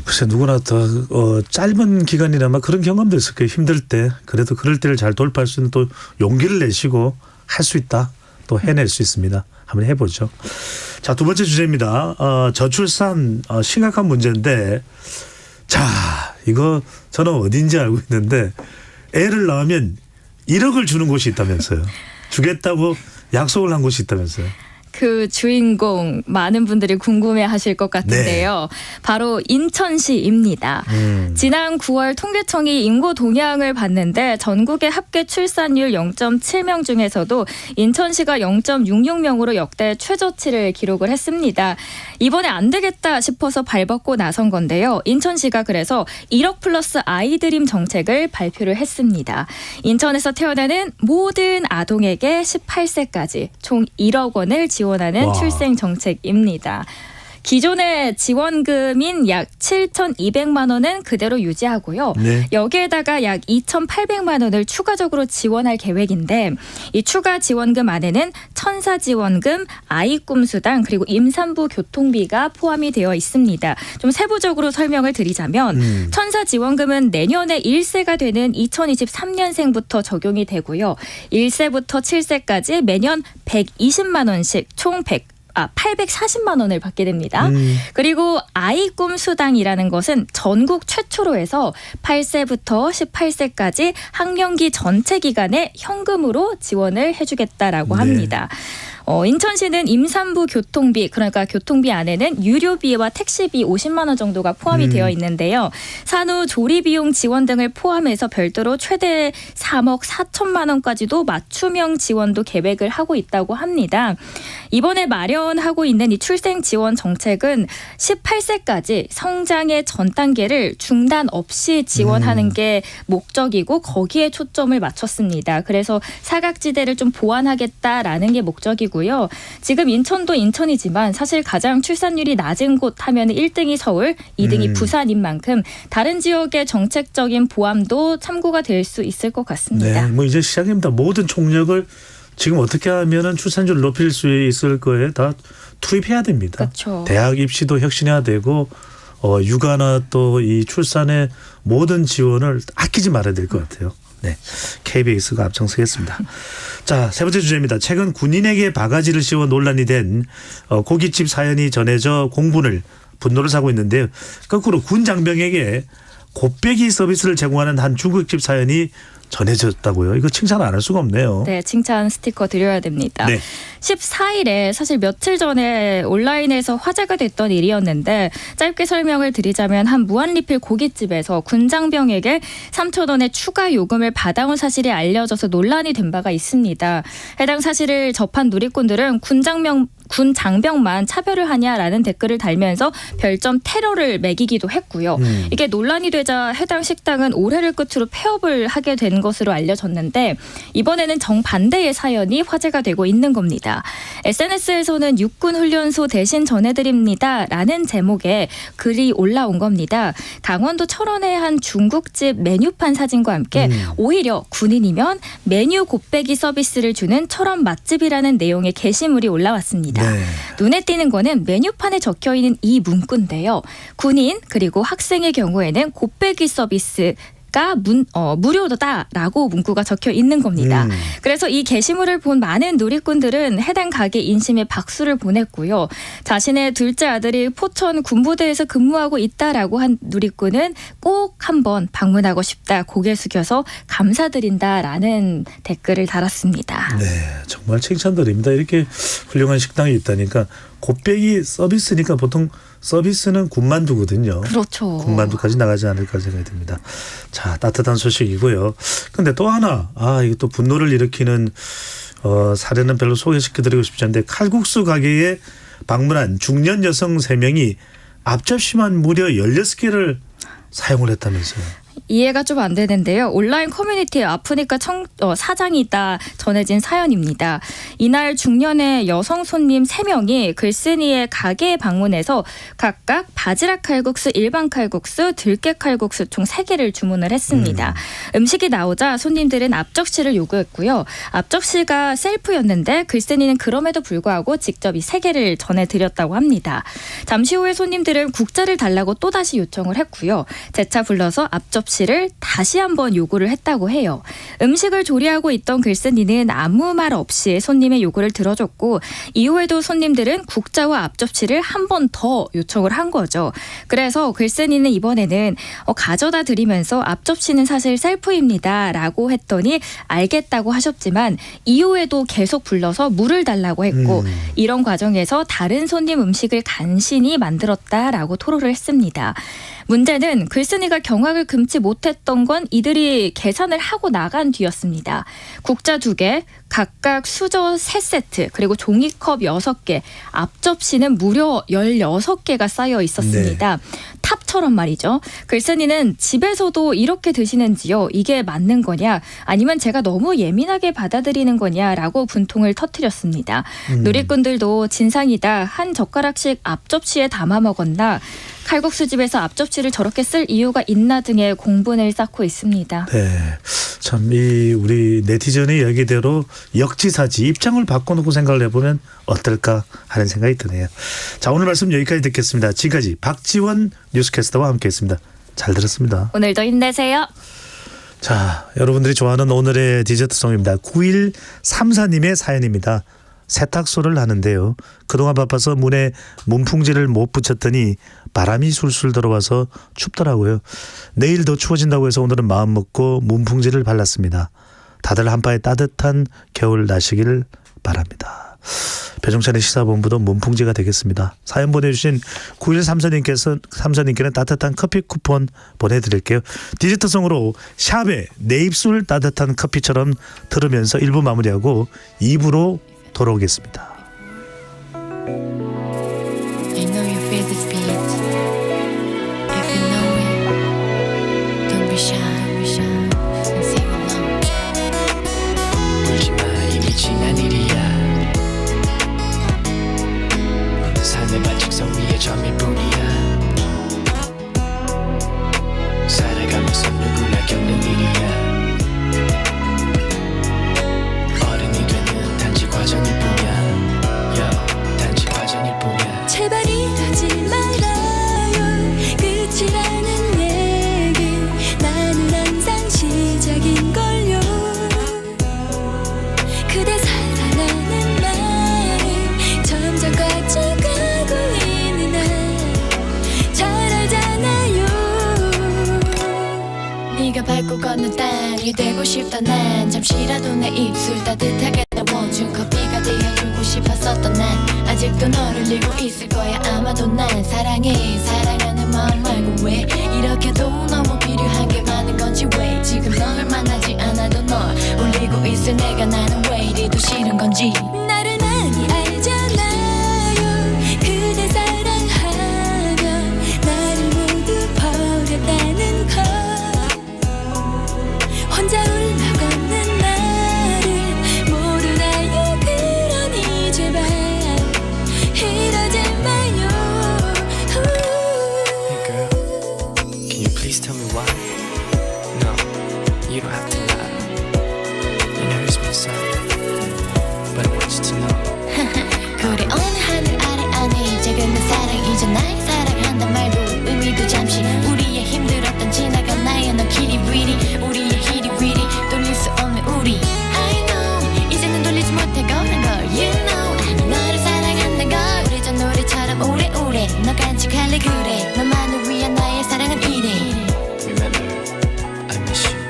글쎄 누구나 더 짧은 기간이나마 그런 경험도 있을 거예요. 힘들 때 그래도 그럴 때를 잘 돌파할 수 있는 또 용기를 내시고 할 수 있다. 또 해낼 수 있습니다. 한번 해보죠. 자, 두 번째 주제입니다. 저출산 심각한 문제인데 자 이거 저는 어딘지 알고 있는데 애를 낳으면 1억을 주는 곳이 있다면서요. 주겠다고 약속을 한 곳이 있다면서요. 그 주인공 많은 분들이 궁금해하실 것 같은데요. 바로 인천시입니다. 지난 9월 통계청이 인구 동향을 봤는데 전국의 합계 출산율 0.7명 중에서도 인천시가 0.66명으로 역대 최저치를 기록을 했습니다. 이번에 안 되겠다 싶어서 발벗고 나선 건데요. 인천시가 그래서 1억 플러스 아이드림 정책을 발표를 했습니다. 인천에서 태어나는 모든 아동에게 18세까지 총 1억 원을 지원하는 와. 출생 정책입니다. 기존의 지원금인 약 7,200만 원은 그대로 유지하고요. 네. 여기에다가 약 2,800만 원을 추가적으로 지원할 계획인데 이 추가 지원금 안에는 천사 지원금, 아이 꿈 수당 그리고 임산부 교통비가 포함이 되어 있습니다. 좀 세부적으로 설명을 드리자면 천사 지원금은 내년에 1세가 되는 2023년생부터 적용이 되고요. 1세부터 7세까지 매년 120만 원씩 총 840만 원을 받게 됩니다. 그리고 아이 꿈 수당이라는 것은 전국 최초로 해서 8세부터 18세까지 학령기 전체 기간에 현금으로 지원을 해주겠다라고 합니다. 인천시는 임산부 교통비 그러니까 교통비 안에는 유료비와 택시비 50만 원 정도가 포함이 되어 있는데요. 산후 조리비용 지원 등을 포함해서 별도로 최대 3억 4천만 원까지도 맞춤형 지원도 계획을 하고 있다고 합니다. 이번에 마련하고 있는 이 출생 지원 정책은 18세까지 성장의 전 단계를 중단 없이 지원하는 게 목적이고 거기에 초점을 맞췄습니다. 그래서 사각지대를 좀 보완하겠다라는 게 목적이고요. 지금 인천도 인천이지만 사실 가장 출산율이 낮은 곳 하면 1등이 서울, 2등이 부산인 만큼 다른 지역의 정책적인 보완도 참고가 될 수 있을 것 같습니다. 네, 뭐 이제 시작입니다. 모든 총력을 지금 어떻게 하면은 출산율을 높일 수 있을 거에 다 투입해야 됩니다. 그렇죠. 대학 입시도 혁신해야 되고 육아나 또 이 출산의 모든 지원을 아끼지 말아야 될 것 같아요. 네, KBS가 앞장서겠습니다. 자, 세 번째 주제입니다. 최근 군인에게 바가지를 씌워 논란이 된 고깃집 사연이 전해져 분노를 사고 있는데요. 거꾸로 군 장병에게 곱빼기 서비스를 제공하는 한 중국집 사연이 전해졌다고요. 이거 칭찬 안 할 수가 없네요. 네, 칭찬 스티커 드려야 됩니다. 네. 14일에 사실 며칠 전에 온라인에서 화제가 됐던 일이었는데 짧게 설명을 드리자면 한 무한리필 고깃집에서 군장병에게 3천 원의 추가 요금을 받아온 사실이 알려져서 논란이 된 바가 있습니다. 해당 사실을 접한 누리꾼들은 군 장병만 차별을 하냐라는 댓글을 달면서 별점 테러를 매기기도 했고요. 이게 논란이 되자 해당 식당은 올해를 끝으로 폐업을 하게 된 것으로 알려졌는데 이번에는 정반대의 사연이 화제가 되고 있는 겁니다. SNS에서는 육군훈련소 대신 전해드립니다 라는 제목의 글이 올라온 겁니다. 강원도 철원의 한 중국집 메뉴판 사진과 함께 오히려 군인이면 메뉴 곱빼기 서비스를 주는 철원 맛집이라는 내용의 게시물이 올라왔습니다. 네. 눈에 띄는 거는 메뉴판에 적혀있는 이 문구인데요. 군인 그리고 학생의 경우에는 곱빼기 서비스 무료다라고 문구가 적혀 있는 겁니다. 그래서 이 게시물을 본 많은 누리꾼들은 해당 가게 인심에 박수를 보냈고요. 자신의 둘째 아들이 포천 군부대에서 근무하고 있다라고 한 누리꾼은 꼭 한번 방문하고 싶다, 고개 숙여서 감사드린다라는 댓글을 달았습니다. 네, 정말 칭찬드립니다. 이렇게 훌륭한 식당이 있다니까. 곱빼기 서비스니까 보통 서비스는 군만두거든요. 그렇죠. 군만두까지 나가지 않을까 생각이 듭니다. 자, 따뜻한 소식이고요. 근데 또 하나, 이게 또 분노를 일으키는 사례는 별로 소개시켜드리고 싶지 않은데, 칼국수 가게에 방문한 중년 여성 3명이 앞접시만 무려 16개를 사용을 했다면서요. 이해가 좀 안 되는데요. 온라인 커뮤니티에 아프니까 사장이 있다 전해진 사연입니다. 이날 중년의 여성 손님 3명이 글쓴이의 가게에 방문해서 각각 바지락 칼국수, 일반 칼국수, 들깨 칼국수 총 3개를 주문을 했습니다. 음식이 나오자 손님들은 앞접시를 요구했고요. 앞접시가 셀프였는데 글쓴이는 그럼에도 불구하고 직접 이 3개를 전해드렸다고 합니다. 잠시 후에 손님들은 국자를 달라고 또다시 요청을 했고요. 재차 불러서 앞접시를 다시 한번 요구를 했다고 해요. 음식을 조리하고 있던 글쓴이는 아무 말 없이 손님의 요구를 들어줬고, 이후에도 손님들은 국자와 앞접시를 한 번 더 요청을 한 거죠. 그래서 글쓴이는 이번에는 가져다 드리면서 앞접시는 사실 셀프입니다 라고 했더니 알겠다고 하셨지만, 이후에도 계속 불러서 물을 달라고 했고, 이런 과정에서 다른 손님 음식을 간신히 만들었다라고 토로를 했습니다. 문제는 글쓴이가 경악을 금치 못했던 건 이들이 계산을 하고 나간 뒤였습니다. 국자 2개, 각각 수저 3세트, 그리고 종이컵 6개, 앞접시는 무려 16개가 쌓여 있었습니다. 네. 탑처럼 말이죠. 글쓴이는 집에서도 이렇게 드시는지요? 이게 맞는 거냐? 아니면 제가 너무 예민하게 받아들이는 거냐라고 분통을 터뜨렸습니다. 누리꾼들도 진상이다, 한 젓가락씩 앞접시에 담아 먹었나, 칼국수집에서 앞접시를 저렇게 쓸 이유가 있나 등의 공분을 쌓고 있습니다. 네, 참 우리 네티즌의 이야기대로 역지사지, 입장을 바꿔놓고 생각을 해보면 어떨까 하는 생각이 드네요. 자, 오늘 말씀 여기까지 듣겠습니다. 지금까지 박지원 뉴스캐스터와 함께했습니다. 잘 들었습니다. 오늘도 힘내세요. 자, 여러분들이 좋아하는 오늘의 디저트송입니다. 9134님의 사연입니다. 세탁소를 하는데요. 그동안 바빠서 문에 문풍지를 못 붙였더니 바람이 술술 들어와서 춥더라고요. 내일 더 추워진다고 해서 오늘은 마음 먹고 문풍지를 발랐습니다. 다들 한파에 따뜻한 겨울 나시기를 바랍니다. 배종찬의 시사본부도 문풍지가 되겠습니다. 사연 보내주신 9134님께는 따뜻한 커피 쿠폰 보내드릴게요. 디저트송으로 샵의 내 입술 따뜻한 커피처럼 들으면서 1부 마무리하고 2부로 돌아오겠습니다. I know you feel this beat. If you know it, don't be shy. And sing along. 울지마, 이미 지난 일이야. 삶의 반칙선 위에 점일 뿐이야. 살아가면서 누구나 겪는 일이야. 과정일 뿐이야. 단지 과정일 뿐이야. 제발 이러지 말아요. 끝이라는 얘기. 나는 항상 시작인걸요. 그대 살아나는 마음 점점 커져가고 있는 날 잘 알잖아요. 네가 밟고 걷는 땅이 되고 싶다. 난 잠시라도 내 입술 따뜻하게 준 커피가 되어주고 싶었었던 난 아직도 너를 잃고 있을 거야. 아마도 난 사랑하는 마음 말고 왜 이렇게도 너무 필요한 게 많은 건지, 왜 지금 너를 만나지 않아도 널 울리고 있을 내가 나는 왜 이리도 싫은 건지. 나를 많이 알잖아요. 그대 사랑하면 나를 모두 버렸다는 걸. 혼자 울며 걷는 나를 모르나요? 그러니 제발 이러지 마요. Hey girl, can you please tell me why? No, you don't have to lie. It hurts me inside, but I want you to know. 그래 어느 하늘 아래 안에 작은 사랑이죠. 날 사랑한단 말도 의미도 잠시 우리의 힘들었던 지나간 나의 넌 길이 위리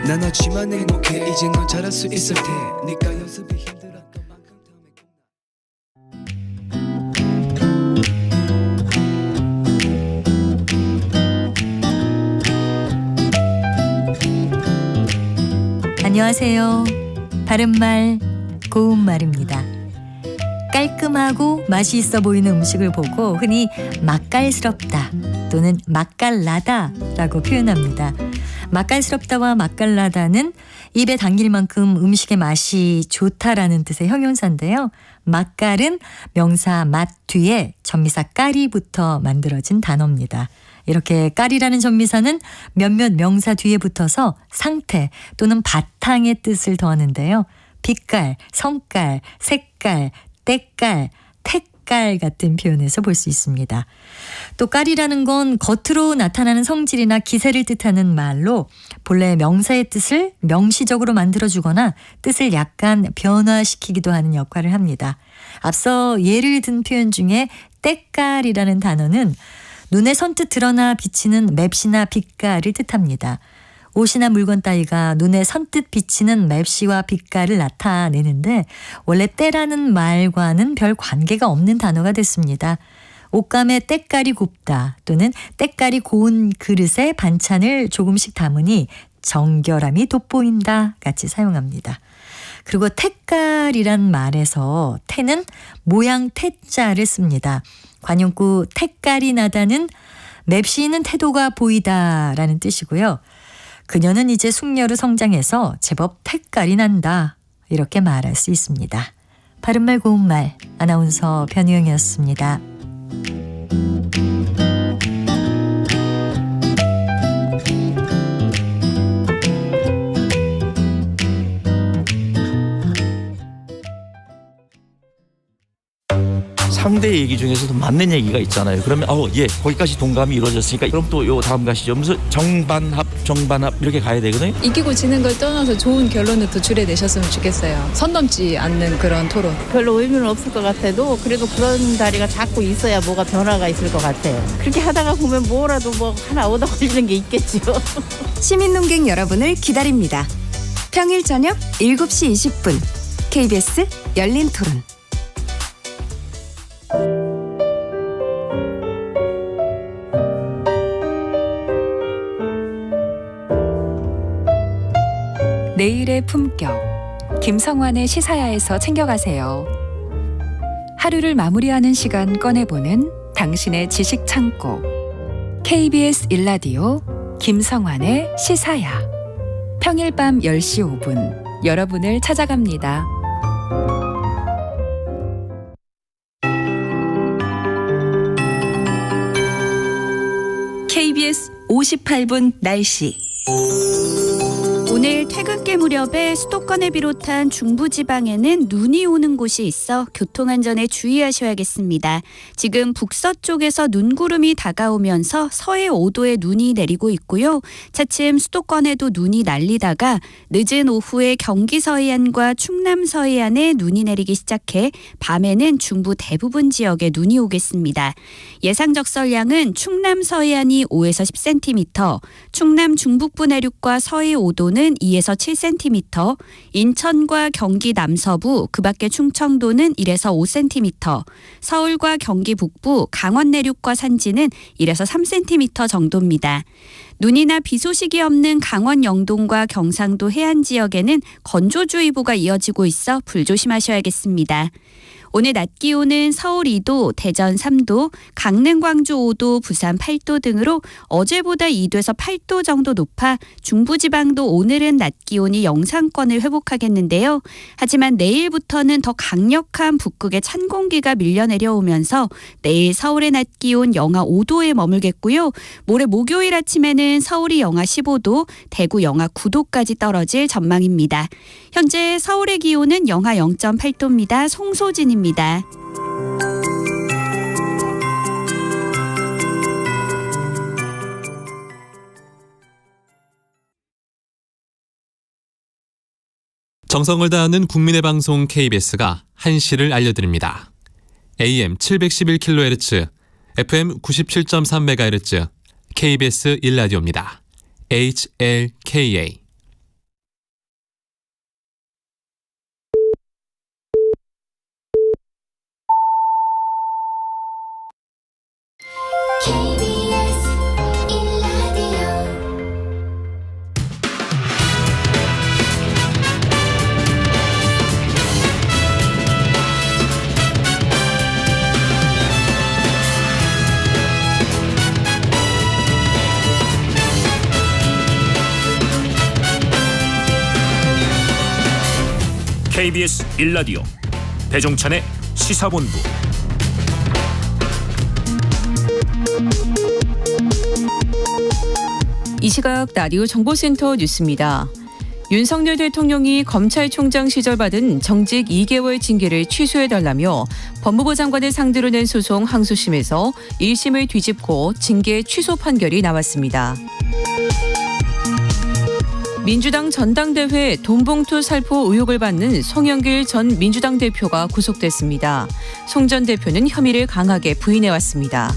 난 하지만 행복해 이제 넌 잘할 수 있을 테니까 연습이 힘들었던 만큼 안녕하세요. 바른말 고운말입니다. 깔끔하고 맛이 있어 보이는 음식을 보고 흔히 맛깔스럽다 또는 맛깔나다라고 표현합니다. 맛깔스럽다와 맛깔나다는 입에 당길 만큼 음식의 맛이 좋다라는 뜻의 형용사인데요. 맛깔은 명사 맛 뒤에 전미사 깔이부터 만들어진 단어입니다. 이렇게 깔이라는 전미사는 몇몇 명사 뒤에 붙어서 상태 또는 바탕의 뜻을 더하는데요. 빛깔, 성깔, 색깔, 때깔, 택깔 같은 표현에서 볼 수 있습니다. 또 깔이라는 건 겉으로 나타나는 성질이나 기세를 뜻하는 말로 본래 명사의 뜻을 명시적으로 만들어주거나 뜻을 약간 변화시키기도 하는 역할을 합니다. 앞서 예를 든 표현 중에 때깔이라는 단어는 눈에 선뜻 드러나 비치는 맵시나 빛깔을 뜻합니다. 옷이나 물건 따위가 눈에 선뜻 비치는 맵시와 빛깔을 나타내는데 원래 때라는 말과는 별 관계가 없는 단어가 됐습니다. 옷감에 때깔이 곱다 또는 때깔이 고운 그릇에 반찬을 조금씩 담으니 정결함이 돋보인다 같이 사용합니다. 그리고 택깔이란 말에서 태는 모양 태자를 씁니다. 관용구 택깔이 나다는 맵시 있는 태도가 보이다라는 뜻이고요. 그녀는 이제 숙녀로 성장해서 제법 택깔이 난다 이렇게 말할 수 있습니다. 바른말 고운말 아나운서 변희영이었습니다. 상대 얘기 중에서도 맞는 얘기가 있잖아요. 그러면 예, 거기까지 동감이 이루어졌으니까 그럼 또 요 다음 가시죠. 무슨 정반합 이렇게 가야 되거든요. 이기고 지는 걸 떠나서 좋은 결론을 도출해내셨으면 좋겠어요. 선 넘지 않는 그런 토론. 별로 의미는 없을 것 같아도 그래도 그런 자리가 자꾸 있어야 뭐가 변화가 있을 것 같아요. 그렇게 하다가 보면 뭐라도 뭐 하나 얻어 걸리는 게 있겠죠. 시민논객 여러분을 기다립니다. 평일 저녁 7시 20분 KBS 열린 토론. 내일의 품격 김성환의 시사야에서 챙겨가세요. 하루를 마무리하는 시간 꺼내보는 당신의 지식 창고 KBS 일라디오 김성환의 시사야. 평일 밤 10시 5분 여러분을 찾아갑니다. KBS 58분 날씨. 오늘 퇴근길 무렵에 수도권을 비롯한 중부지방에는 눈이 오는 곳이 있어 교통안전에 주의하셔야겠습니다. 지금 북서쪽에서 눈구름이 다가오면서 서해 5도에 눈이 내리고 있고요. 차츰 수도권에도 눈이 날리다가 늦은 오후에 경기 서해안과 충남 서해안에 눈이 내리기 시작해 밤에는 중부 대부분 지역에 눈이 오겠습니다. 예상 적설량은 충남 서해안이 5에서 10cm, 충남 중북부 내륙과 서해 5도는 2에서 7cm, 인천과 경기 남서부, 그 밖에 충청도는 1에서 5cm, 서울과 경기 북부, 강원 내륙과 산지는 1에서 3cm 정도입니다. 눈이나 비 소식이 없는 강원 영동과 경상도 해안 지역에는 건조주의보가 이어지고 있어 불조심하셔야겠습니다. 오늘 낮 기온은 서울 2도, 대전 3도, 강릉, 광주 5도, 부산 8도 등으로 어제보다 2도에서 8도 정도 높아 중부지방도 오늘은 낮 기온이 영상권을 회복하겠는데요. 하지만 내일부터는 더 강력한 북극의 찬 공기가 밀려 내려오면서 내일 서울의 낮 기온 영하 5도에 머물겠고요. 모레 목요일 아침에는 서울이 영하 15도, 대구 영하 9도까지 떨어질 전망입니다. 현재 서울의 기온은 영하 0.8도입니다. 송소진입니다. 정성을 다하는 국민의 방송 KBS가 한시를 알려드립니다. AM 711kHz, FM 97.3MHz, KBS 일라디오입니다. HLKA KBS 1라디오 배종찬의 시사본부. 이 시각 라디오 정보센터 뉴스입니다. 윤석열 대통령이 검찰총장 시절 받은 정직 2개월 징계를 취소해달라며 법무부 장관을 상대로 낸 소송 항소심에서 1심을 뒤집고 징계 취소 판결이 나왔습니다. 민주당 전당대회 돈봉투 살포 의혹을 받는 송영길 전 민주당 대표가 구속됐습니다. 송 전 대표는 혐의를 강하게 부인해왔습니다.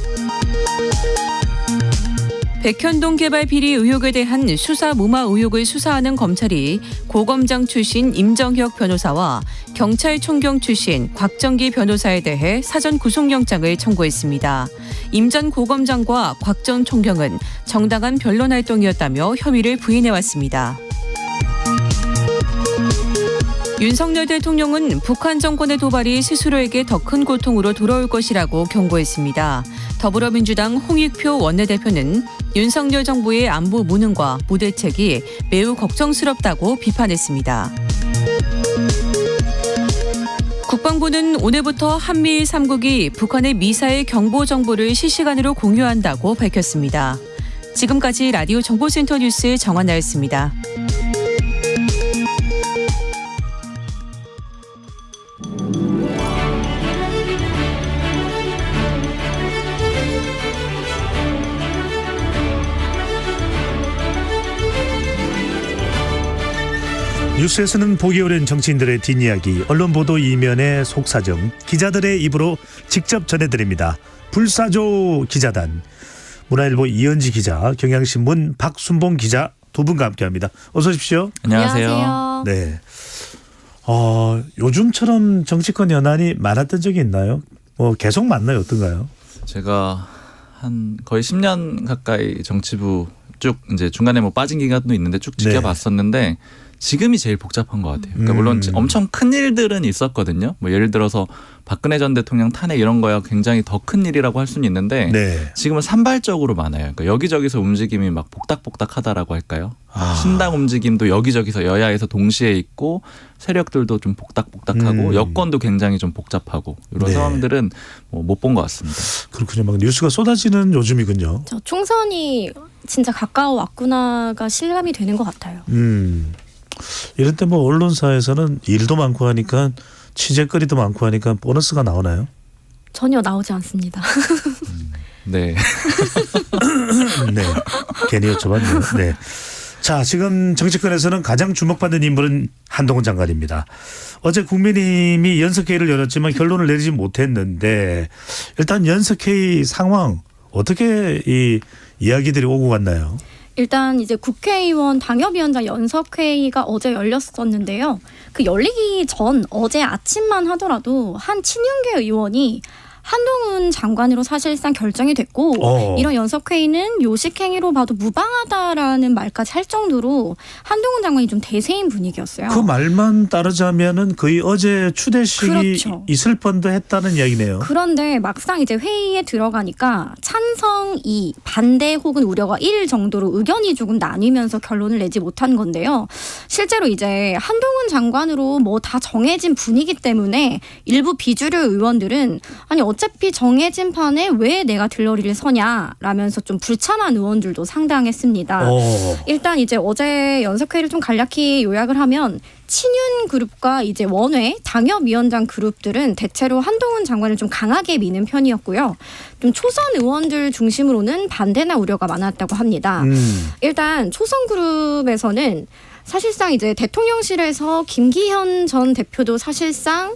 백현동 개발 비리 의혹에 대한 수사 무마 의혹을 수사하는 검찰이 고검장 출신 임정혁 변호사와 경찰총경 출신 곽정기 변호사에 대해 사전 구속영장을 청구했습니다. 임 전 고검장과 곽 전 총경은 정당한 변론 활동이었다며 혐의를 부인해왔습니다. 윤석열 대통령은 북한 정권의 도발이 스스로에게 더 큰 고통으로 돌아올 것이라고 경고했습니다. 더불어민주당 홍익표 원내대표는 윤석열 정부의 안보 무능과 무대책이 매우 걱정스럽다고 비판했습니다. 국방부는 오늘부터 한미일 3국이 북한의 미사일 경보 정보를 실시간으로 공유한다고 밝혔습니다. 지금까지 라디오 정보센터 뉴스 정한나였습니다. 뉴스에서는 보기 어려운 정치인들의 뒷이야기, 언론 보도 이면의 속사정, 기자들의 입으로 직접 전해드립니다. 불사조 기자단, 문화일보 이현지 기자, 경향신문 박순봉 기자 두 분과 함께합니다. 어서 오십시오. 안녕하세요. 네. 요즘처럼 정치권 연한이 많았던 적이 있나요? 계속 많나요? 어떤가요? 제가 한 거의 10년 가까이 정치부 쭉 이제 중간에 뭐 빠진 기간도 있는데 쭉 지켜봤었는데 지금이 제일 복잡한 것 같아요. 그러니까 물론 엄청 큰 일들은 있었거든요. 뭐 예를 들어서 박근혜 전 대통령 탄핵 이런 거야 굉장히 더 큰 일이라고 할 수는 있는데 지금은 산발적으로 많아요. 그러니까 여기저기서 움직임이 막 복닥복닥하다라고 할까요? 신당 움직임도 여기저기서 여야에서 동시에 있고 세력들도 좀 복닥복닥하고 여권도 굉장히 좀 복잡하고 이런 상황들은 못 본 것 같습니다. 그렇군요. 막 뉴스가 쏟아지는 요즘이군요. 총선이 진짜 가까워 왔구나가 실감이 되는 것 같아요. 이럴 때 뭐 언론사에서는 일도 많고 하니까 취재거리도 많고 하니까 보너스가 나오나요? 전혀 나오지 않습니다. 네. 네. 괜히 여쭤봤네요. 네. 자, 지금 정치권에서는 가장 주목받는 인물은 한동훈 장관입니다. 어제 국민의힘이 연석회의를 열었지만 결론을 내리지 못했는데 일단 연석회의 상황 어떻게 이 이야기들이 오고 갔나요? 일단 이제 국회의원 당협위원장 연석회의가 어제 열렸었는데요. 그 열리기 전 어제 아침만 하더라도 한 친윤계 의원이 한동훈 장관으로 사실상 결정이 됐고 이런 연석회의는 요식행위로 봐도 무방하다라는 말까지 할 정도로 한동훈 장관이 좀 대세인 분위기였어요. 그 말만 따르자면은 거의 어제 추대식이 있을 뻔도 했다는 이야기네요. 그런데 막상 이제 회의에 들어가니까 찬성 2, 반대 혹은 우려가 1 정도로 의견이 조금 나뉘면서 결론을 내지 못한 건데요. 실제로 이제 한동훈 장관으로 뭐 다 정해진 분위기 때문에 일부 비주류 의원들은 아니 어차피 정해진 판에 왜 내가 들러리를 서냐라면서 좀 불참한 의원들도 상당했습니다. 일단 이제 어제 연석회의를 좀 간략히 요약을 하면 친윤 그룹과 이제 원외 당협위원장 그룹들은 대체로 한동훈 장관을 좀 강하게 미는 편이었고요. 좀 초선 의원들 중심으로는 반대나 우려가 많았다고 합니다. 일단 초선 그룹에서는 사실상 이제 대통령실에서 김기현 전 대표도 사실상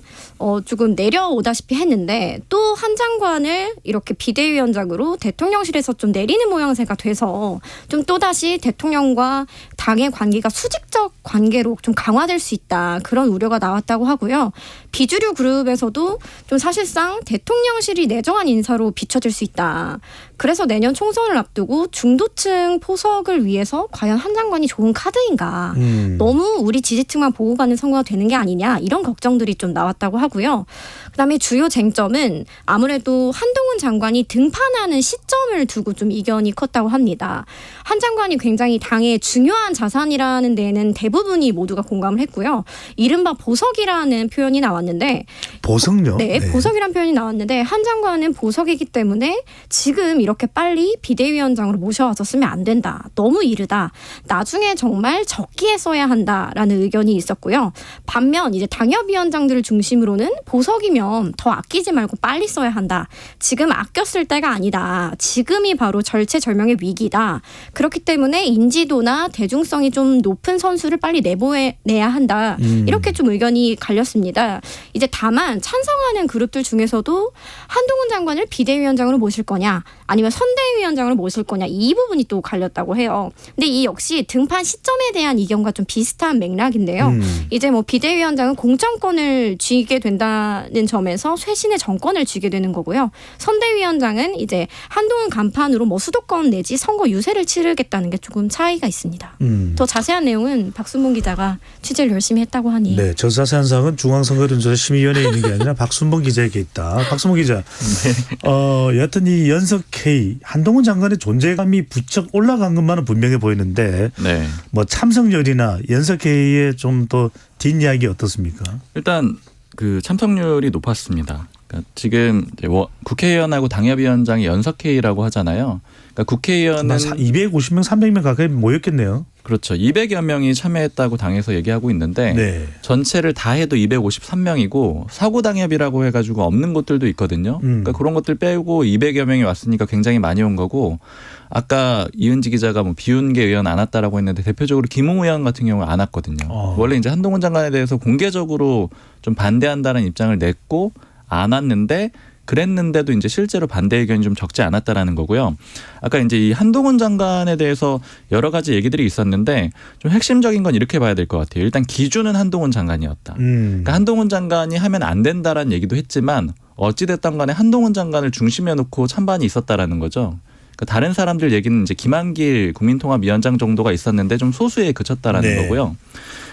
조금 내려오다시피 했는데 또 한 장관을 이렇게 비대위원장으로 대통령실에서 좀 내리는 모양새가 돼서 좀 또다시 대통령과 당의 관계가 수직적 관계로 좀 강화될 수 있다. 그런 우려가 나왔다고 하고요. 비주류 그룹에서도 좀 사실상 대통령실이 내정한 인사로 비춰질 수 있다. 그래서 내년 총선을 앞두고 중도층 포석을 위해서 과연 한 장관이 좋은 카드인가. 너무 우리 지지층만 보고 가는 선거가 되는 게 아니냐 이런 걱정들이 좀 나왔다고 하고요. 그다음에 주요 쟁점은 아무래도 한동훈 장관이 등판하는 시점을 두고 좀 이견이 컸다고 합니다. 한 장관이 굉장히 당의 중요한 자산이라는 데에는 대부분이 모두가 공감을 했고요. 이른바 보석이라는 표현이 나왔는데 보석요? 네, 보석이라는 표현이 나왔는데 한 장관은 보석이기 때문에 지금 이렇게 빨리 비대위원장으로 모셔왔었으면 안 된다. 너무 이르다. 나중에 정말 적기에 써야 한다라는 의견이 있었고요. 반면 이제 당협위원장들을 중심으로는 보석이면 더 아끼지 말고 빨리 써야 한다. 지금 아껴 쓸 때가 아니다. 지금이 바로 절체절명의 위기다. 그렇기 때문에 인지도나 대중성이 좀 높은 선수를 빨리 내보내야 한다. 이렇게 좀 의견이 갈렸습니다. 이제 다만 찬성하는 그룹들 중에서도 한동훈 장관을 비대위원장으로 모실 거냐 아니면 선대위원장으로 모실 거냐 이 부분이 또 갈렸다고 해요. 근데 이 역시 등판 시점에 대한 이견과 좀 비슷한 맥락인데요. 이제 뭐 비대위원장은 공천권을 쥐게 된다는 점에서 쇄신의 정권을 쥐게 되는 거고요. 선대위원장은 이제 한동훈 간판으로 뭐 수도권 내지 선거 유세를 치르겠다는 게 조금 차이가 있습니다. 더 자세한 내용은 박순봉 기자가 취재를 열심히 했다고 하니. 네, 저 자세한 사항은 중앙선거론조사심의위원회에 있는 게 아니라 박순봉 기자에게 있다. 박순봉 기자. 여하튼 이 연석회의 한동훈 장관의 존재감이 부쩍 올라간 것만은 분명해 보이는데 네. 뭐 참석률이나 연석회의의 좀 더 뒷이야기 어떻습니까? 일단 그 참석률이 높았습니다. 그러니까 지금 이제 국회의원하고 당협위원장이 연석회의라고 하잖아요. 그러니까 국회의원은 250명, 300명 가까이 모였겠네요. 그렇죠. 200여 명이 참여했다고 당에서 얘기하고 있는데 네. 전체를 다 해도 253명이고 사고당협이라고 해가지고 없는 곳들도 있거든요. 그러니까 그런 것들 빼고 200여 명이 왔으니까 굉장히 많이 온 거고 아까 이은지 기자가 뭐 비운계 의원 안 왔다라고 했는데 대표적으로 김웅 의원 같은 경우는 안 왔거든요. 원래 이제 한동훈 장관에 대해서 공개적으로 좀 반대한다는 입장을 냈고 안 왔는데 그랬는데도 이제 실제로 반대 의견이 좀 적지 않았다라는 거고요. 아까 이제 이 한동훈 장관에 대해서 여러 가지 얘기들이 있었는데 좀 핵심적인 건 이렇게 봐야 될 것 같아요. 일단 기준은 한동훈 장관이었다. 그러니까 한동훈 장관이 하면 안 된다라는 얘기도 했지만 어찌됐든 간에 한동훈 장관을 중심에 놓고 찬반이 있었다라는 거죠. 그러니까 다른 사람들 얘기는 이제 김한길 국민통합위원장 정도가 있었는데 좀 소수에 그쳤다라는 거고요.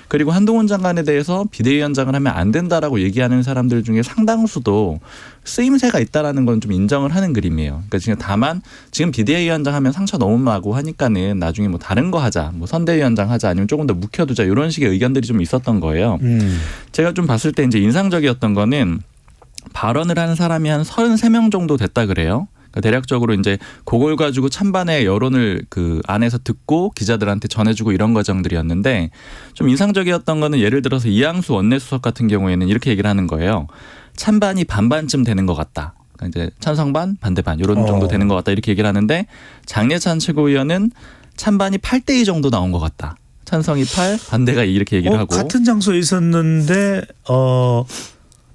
그리고 한동훈 장관에 대해서 비대위원장을 하면 안 된다라고 얘기하는 사람들 중에 상당수도 쓰임새가 있다라는 건 좀 인정을 하는 그림이에요. 그러니까 지금 다만 지금 비대위원장 하면 상처 너무 나고 하니까는 나중에 뭐 다른 거 하자, 뭐 선대위원장 하자, 아니면 조금 더 묵혀두자 이런 식의 의견들이 좀 있었던 거예요. 제가 좀 봤을 때 이제 인상적이었던 거는 발언을 하는 사람이 한 33명 정도 됐다 그래요. 대략적으로 이제 그걸 가지고 찬반의 여론을 그 안에서 듣고 기자들한테 전해주고 이런 과정들이었는데 좀 인상적이었던 거는 예를 들어서 이항수 원내수석 같은 경우에는 이렇게 얘기를 하는 거예요. 찬반이 반반쯤 되는 것 같다. 그러니까 이제 찬성 반, 반대 반 이런 정도 되는 것 같다 이렇게 얘기를 하는데 장례찬 최고위원은 찬반이 8대2 정도 나온 것 같다. 찬성이 8, 반대가 2 이렇게 얘기를 하고. 같은 장소에 있었는데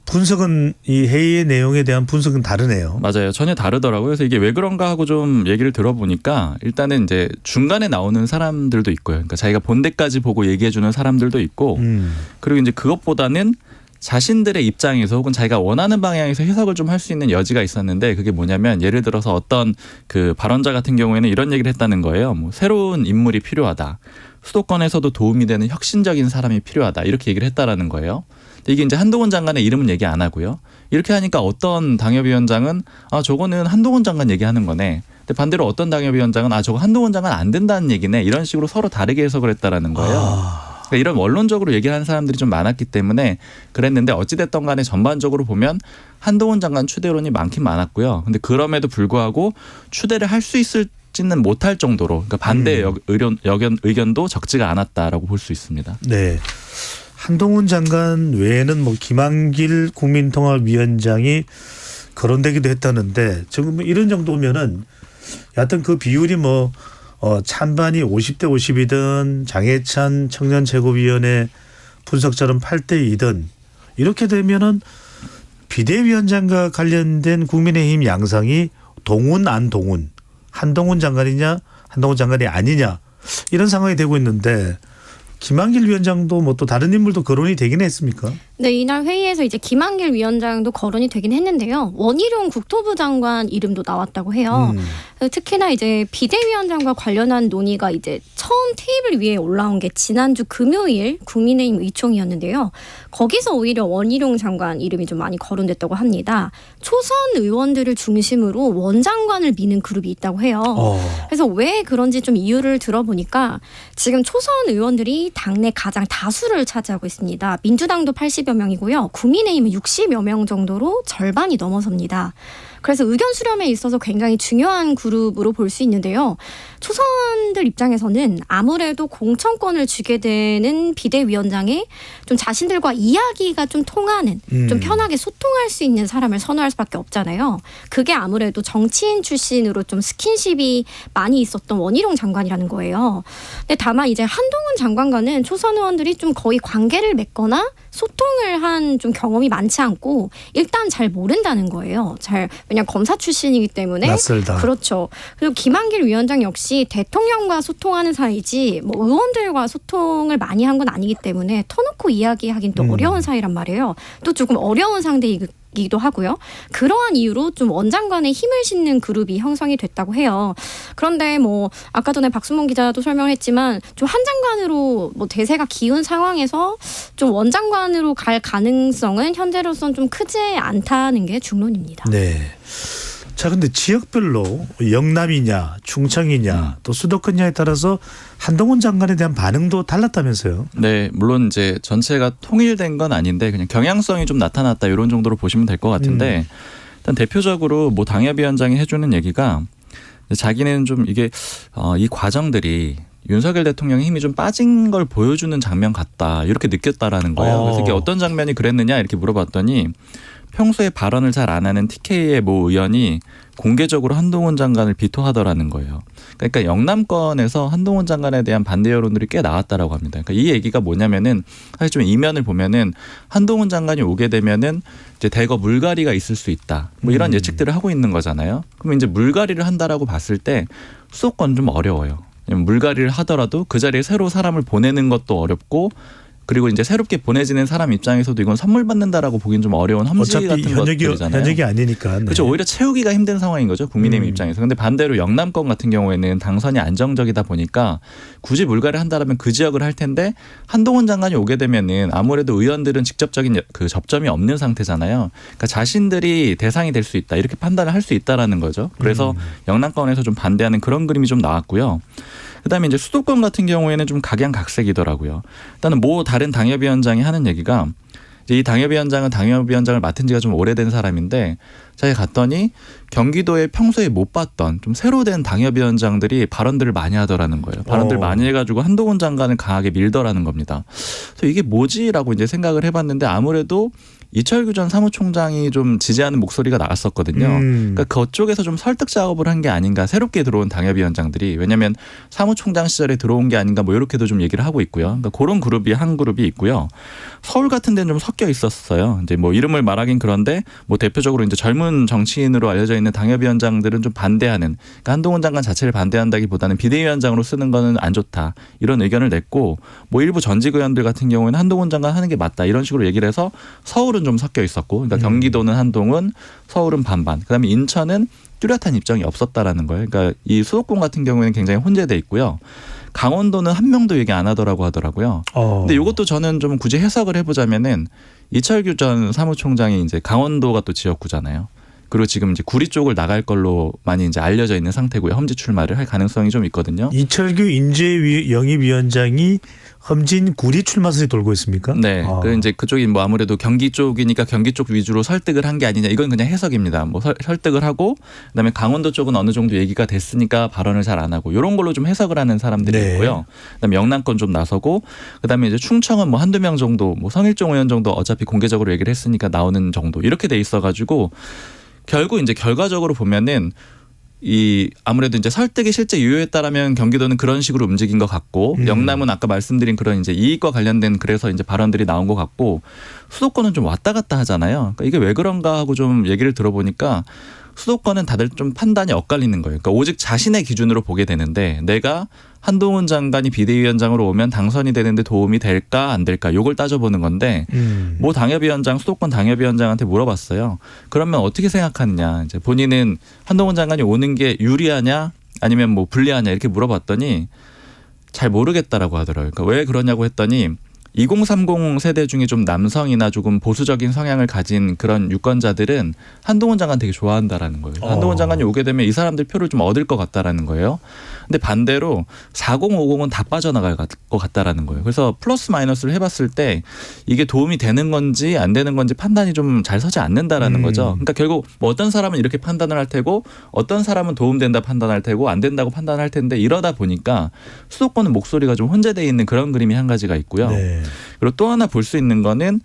분석은 이 회의의 내용에 대한 분석은 다르네요. 맞아요. 전혀 다르더라고요. 그래서 이게 왜 그런가 하고 좀 얘기를 들어보니까 일단은 이제 중간에 나오는 사람들도 있고요. 그러니까 자기가 본 데까지 보고 얘기해 주는 사람들도 있고 그리고 이제 그것보다는 자신들의 입장에서 혹은 자기가 원하는 방향에서 해석을 좀 할 수 있는 여지가 있었는데 그게 뭐냐면 예를 들어서 어떤 그 발언자 같은 경우에는 이런 얘기를 했다는 거예요. 뭐 새로운 인물이 필요하다. 수도권에서도 도움이 되는 혁신적인 사람이 필요하다. 이렇게 얘기를 했다라는 거예요. 이게 이제 한동훈 장관의 이름은 얘기 안 하고요. 이렇게 하니까 어떤 당협위원장은 저거는 한동훈 장관 얘기하는 거네. 근데 반대로 어떤 당협위원장은 저거 한동훈 장관 안 된다는 얘기네. 이런 식으로 서로 다르게 해석을 했다라는 거예요. 그러니까 이런 원론적으로 얘기하는 사람들이 좀 많았기 때문에 그랬는데 어찌됐든 간에 전반적으로 보면 한동훈 장관 추대론이 많긴 많았고요. 근데 그럼에도 불구하고 추대를 할 수 있을지는 못할 정도로 그러니까 반대 의견도 적지가 않았다라고 볼 수 있습니다. 네. 한동훈 장관 외에는 뭐 김한길 국민통합위원장이 거론되기도 했다는데 지금 이런 정도면은 여하튼 그 비율이 뭐 찬반이 50대 50이든 장해찬 청년 최고위원회 분석처럼 8대 2든 이렇게 되면은 비대위원장과 관련된 국민의힘 양상이 동훈 안동훈 한동훈 장관이냐 한동훈 장관이 아니냐 이런 상황이 되고 있는데 김한길 위원장도 뭐 또 다른 인물도 거론이 되긴 했습니까? 네, 이날 회의에서 이제 김한길 위원장도 거론이 되긴 했는데요. 원희룡 국토부 장관 이름도 나왔다고 해요. 특히나 이제 비대위원장과 관련한 논의가 이제 처음 테이블 위에 올라온 게 지난주 금요일 국민의힘 의총이었는데요. 거기서 오히려 원희룡 장관 이름이 좀 많이 거론됐다고 합니다. 초선 의원들을 중심으로 원장관을 미는 그룹이 있다고 해요. 그래서 왜 그런지 좀 이유를 들어보니까 지금 초선 의원들이 당내 가장 다수를 차지하고 있습니다. 민주당도 80여 명이고요. 국민의힘은 60여 명 정도로 절반이 넘어섭니다. 그래서 의견 수렴에 있어서 굉장히 중요한 그룹으로 볼 수 있는데요. 초선들 입장에서는 아무래도 공천권을 주게 되는 비대위원장에 좀 자신들과 이야기가 좀 통하는 좀 편하게 소통할 수 있는 사람을 선호할 수밖에 없잖아요. 그게 아무래도 정치인 출신으로 좀 스킨십이 많이 있었던 원희룡 장관이라는 거예요. 근데 다만 이제 한동훈 장관과는 초선 의원들이 좀 거의 관계를 맺거나 소통을 한 좀 경험이 많지 않고 일단 잘 모른다는 거예요. 왜냐 검사 출신이기 때문에 낯설다. 그렇죠. 그리고 김한길 위원장 역시 대통령과 소통하는 사이지 뭐 의원들과 소통을 많이 한 건 아니기 때문에 터놓고 이야기하긴 또 어려운 사이란 말이에요. 또 조금 어려운 상대이기도 하고요. 그러한 이유로 좀 원장관의 힘을 싣는 그룹이 형성이 됐다고 해요. 그런데 뭐 아까 전에 박순봉 기자도 설명을 했지만 좀 한 장관으로 뭐 대세가 기운 상황에서 좀 원장관으로 갈 가능성은 현재로서는 좀 크지 않다는 게 중론입니다. 네. 자, 근데 지역별로 영남이냐, 충청이냐, 또 수도권냐에 따라서 한동훈 장관에 대한 반응도 달랐다면서요? 네, 물론 이제 전체가 통일된 건 아닌데 그냥 경향성이 좀 나타났다 이런 정도로 보시면 될 것 같은데 일단 대표적으로 뭐 당협위원장이 해주는 얘기가 자기는 좀 이게 이 과정들이 윤석열 대통령의 힘이 좀 빠진 걸 보여주는 장면 같다 이렇게 느꼈다라는 거예요. 그래서 이게 어떤 장면이 그랬느냐 이렇게 물어봤더니 평소에 발언을 잘 안 하는 TK의 모 의원이 공개적으로 한동훈 장관을 비토하더라는 거예요. 그러니까 영남권에서 한동훈 장관에 대한 반대 여론들이 꽤 나왔다라고 합니다. 그러니까 이 얘기가 뭐냐면은 사실 좀 이면을 보면은 한동훈 장관이 오게 되면은 이제 대거 물갈이가 있을 수 있다. 뭐 이런 예측들을 하고 있는 거잖아요. 그러면 이제 물갈이를 한다라고 봤을 때 수도권 좀 어려워요. 물갈이를 하더라도 그 자리에 새로 사람을 보내는 것도 어렵고 그리고 이제 새롭게 보내지는 사람 입장에서도 이건 선물 받는다라고 보기엔 좀 어려운 험지 같은 것들이잖아요. 현역이 아니니까. 네. 그렇죠. 오히려 채우기가 힘든 상황인 거죠. 국민의힘 입장에서. 그런데 반대로 영남권 같은 경우에는 당선이 안정적이다 보니까 굳이 물갈이를 한다라면 그 지역을 할 텐데 한동훈 장관이 오게 되면은 아무래도 의원들은 직접적인 그 접점이 없는 상태잖아요. 그러니까 자신들이 대상이 될 수 있다. 이렇게 판단을 할 수 있다라는 거죠. 그래서 영남권에서 좀 반대하는 그런 그림이 좀 나왔고요. 그다음에 이제 수도권 같은 경우에는 좀 각양각색이더라고요. 일단은 모 다른 당협위원장이 하는 얘기가 이제 이 당협위원장은 당협위원장을 맡은 지가 좀 오래된 사람인데 자기가 갔더니 경기도에 평소에 못 봤던 좀 새로 된 당협위원장들이 발언들을 많이 하더라는 거예요. 발언들 많이 해가지고 한동훈 장관을 강하게 밀더라는 겁니다. 그래서 이게 뭐지라고 이제 생각을 해봤는데 아무래도 이철규 전 사무총장이 좀 지지하는 목소리가 나왔었거든요. 그러니까 그쪽에서 좀 설득 작업을 한 게 아닌가 새롭게 들어온 당협위원장들이 왜냐하면 사무총장 시절에 들어온 게 아닌가 뭐 이렇게도 좀 얘기를 하고 있고요. 그러니까 그런 그룹이 한 그룹이 있고요. 서울 같은 데는 좀 섞여 있었어요. 이제 뭐 이름을 말하긴 그런데 뭐 대표적으로 이제 젊은 정치인으로 알려져 있는 당협위원장들은 좀 반대하는 그러니까 한동훈 장관 자체를 반대한다기보다는 비대위원장으로 쓰는 거는 안 좋다 이런 의견을 냈고 뭐 일부 전직 의원들 같은 경우에는 한동훈 장관 하는 게 맞다 이런 식으로 얘기를 해서 서울은 좀 섞여 있었고 그러니까 경기도는 한동훈, 서울은 반반. 그다음에 인천은 뚜렷한 입장이 없었다라는 거예요. 그러니까 이 수도권 같은 경우에는 굉장히 혼재돼 있고요. 강원도는 한 명도 얘기 안 하더라고 하더라고요. 근데 이것도 저는 좀 굳이 해석을 해보자면은 이철규 전 사무총장이 이제 강원도가 또 지역구잖아요. 그리고 지금 이제 구리 쪽을 나갈 걸로 많이 이제 알려져 있는 상태고요. 험지 출마를 할 가능성이 좀 있거든요. 이철규 인재영입위원장이 험진 구리 출마설이 돌고 있습니까? 네. 그리고 이제 그쪽이 뭐 아무래도 경기 쪽이니까 경기 쪽 위주로 설득을 한 게 아니냐. 이건 그냥 해석입니다. 뭐 설득을 하고 그다음에 강원도 쪽은 어느 정도 얘기가 됐으니까 발언을 잘 안 하고 이런 걸로 좀 해석을 하는 사람들이 있고요. 그다음에 영남권 좀 나서고 그다음에 이제 충청은 뭐 한두 명 정도 뭐 성일종 의원 정도 어차피 공개적으로 얘기를 했으니까 나오는 정도 이렇게 돼 있어가지고 결국 이제 결과적으로 보면은 이 아무래도 이제 설득이 실제 유효했다라면 경기도는 그런 식으로 움직인 것 같고 영남은 아까 말씀드린 그런 이제 이익과 관련된 그래서 이제 발언들이 나온 것 같고 수도권은 좀 왔다 갔다 하잖아요. 그러니까 이게 왜 그런가 하고 좀 얘기를 들어보니까 수도권은 다들 좀 판단이 엇갈리는 거예요. 그러니까 오직 자신의 기준으로 보게 되는데 내가 한동훈 장관이 비대위원장으로 오면 당선이 되는데 도움이 될까 안 될까 요걸 따져보는 건데 모 당협위원장 수도권 당협위원장한테 물어봤어요. 그러면 어떻게 생각하느냐. 이제 본인은 한동훈 장관이 오는 게 유리하냐 아니면 뭐 불리하냐 이렇게 물어봤더니 잘 모르겠다라고 하더라고요. 그러니까 왜 그러냐고 했더니 2030 세대 중에 좀 남성이나 조금 보수적인 성향을 가진 그런 유권자들은 한동훈 장관 되게 좋아한다라는 거예요. 한동훈 장관이 오게 되면 이 사람들 표를 좀 얻을 것 같다라는 거예요. 근데 반대로 4050은 다 빠져나갈 것 같다라는 거예요. 그래서 플러스 마이너스를 해봤을 때 이게 도움이 되는 건지 안 되는 건지 판단이 좀 잘 서지 않는다라는 거죠. 그러니까 결국 뭐 어떤 사람은 이렇게 판단을 할 테고 어떤 사람은 도움된다 판단할 테고 안 된다고 판단할 텐데 이러다 보니까 수도권은 목소리가 좀 혼재되어 있는 그런 그림이 한 가지가 있고요. 네. 그리고 또 하나 볼 수 있는 거는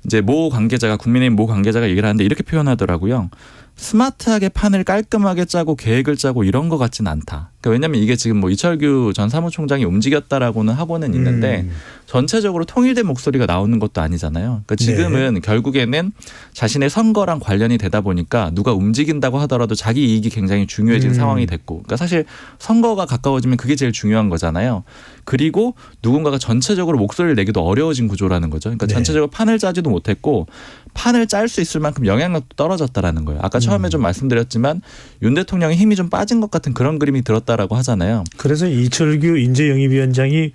이제 모 관계자가 국민의힘 모 관계자가 얘기를 하는데 이렇게 표현하더라고요. 스마트하게 판을 깔끔하게 짜고 계획을 짜고 이런 것 같진 않다. 그러니까 왜냐하면 이게 지금 뭐 이철규 전 사무총장이 움직였다라고는 하고는 있는데 전체적으로 통일된 목소리가 나오는 것도 아니잖아요. 그러니까 지금은 결국에는 자신의 선거랑 관련이 되다 보니까 누가 움직인다고 하더라도 자기 이익이 굉장히 중요해진 상황이 됐고 그러니까 사실 선거가 가까워지면 그게 제일 중요한 거잖아요. 그리고 누군가가 전체적으로 목소리를 내기도 어려워진 구조라는 거죠. 그러니까 전체적으로 판을 짜지도 못했고 판을 짤 수 있을 만큼 영향력도 떨어졌다라는 거예요. 아까 처음에 좀 말씀드렸지만 윤 대통령의 힘이 좀 빠진 것 같은 그런 그림이 들었다라고 하잖아요. 그래서 이철규 인재영입위원장이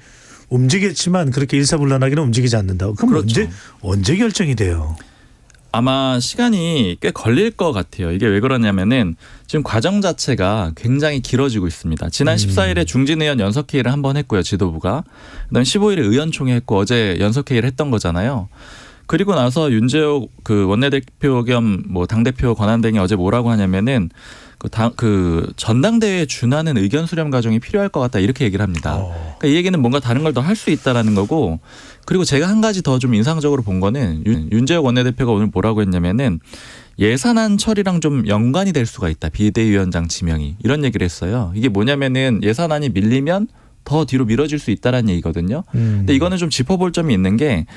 움직였지만 그렇게 일사불란하게는 움직이지 않는다고. 그럼 그렇죠. 언제 결정이 돼요? 아마 시간이 꽤 걸릴 것 같아요. 이게 왜 그러냐면은 지금 과정 자체가 굉장히 길어지고 있습니다. 지난 14일에 중진의원 연석회의를 한번 했고요. 지도부가. 그다음에 15일에 의원총회 했고 어제 연석회의를 했던 거잖아요. 그리고 나서 윤재옥 그 원내대표 겸 뭐 당대표 권한대행이 어제 뭐라고 하냐면은 그 전당대회에 준하는 의견 수렴 과정이 필요할 것 같다 이렇게 얘기를 합니다. 그러니까 이 얘기는 뭔가 다른 걸 더 할 수 있다라는 거고 그리고 제가 한 가지 더 좀 인상적으로 본 거는 윤재옥 원내대표가 오늘 뭐라고 했냐면은 예산안 처리랑 좀 연관이 될 수가 있다. 비대위원장 지명이 이런 얘기를 했어요. 이게 뭐냐면은 예산안이 밀리면 더 뒤로 미뤄질 수 있다라는 얘기거든요. 근데 이거는 좀 짚어볼 점이 있는 게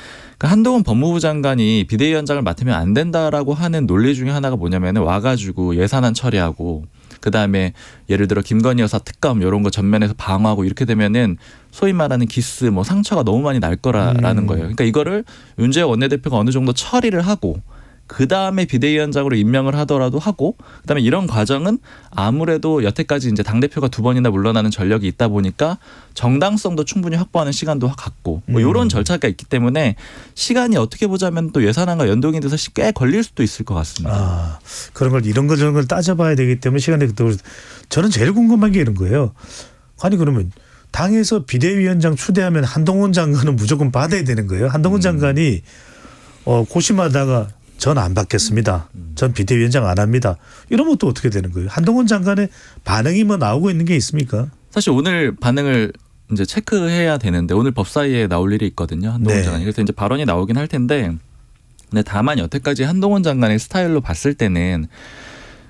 한동훈 법무부 장관이 비대위원장을 맡으면 안 된다라고 하는 논리 중에 하나가 뭐냐면은 와가지고 예산안 처리하고 그다음에 예를 들어 김건희 여사 특검 이런 거 전면에서 방어하고 이렇게 되면은 소위 말하는 기스 뭐 상처가 너무 많이 날 거라는 거예요. 그러니까 이거를 윤재호 원내대표가 어느 정도 처리를 하고 그다음에 비대위원장으로 임명을 하더라도 하고 그다음에 이런 과정은 아무래도 여태까지 이제 당대표가 2번이나 물러나는 전력이 있다 보니까 정당성도 충분히 확보하는 시간도 갖고 뭐 이런 절차가 있기 때문에 시간이 어떻게 보자면 또 예산안과 연동이 돼서 꽤 걸릴 수도 있을 것 같습니다. 아, 그런 걸 이런 거 저런 걸 따져봐야 되기 때문에 시간이 또 저는 제일 궁금한 게 이런 거예요. 아니 그러면 당에서 비대위원장 추대하면 한동훈 장관은 무조건 받아야 되는 거예요. 한동훈 장관이 고심하다가 전 안 받겠습니다. 전 비대위원장 안 합니다. 이러면 또 어떻게 되는 거예요? 한동훈 장관의 반응이 뭐 나오고 있는 게 있습니까? 사실 오늘 반응을 이제 체크해야 되는데 오늘 법사위에 나올 일이 있거든요. 한동훈 장관이. 그래서 이제 발언이 나오긴 할 텐데 근데 다만 여태까지 한동훈 장관의 스타일로 봤을 때는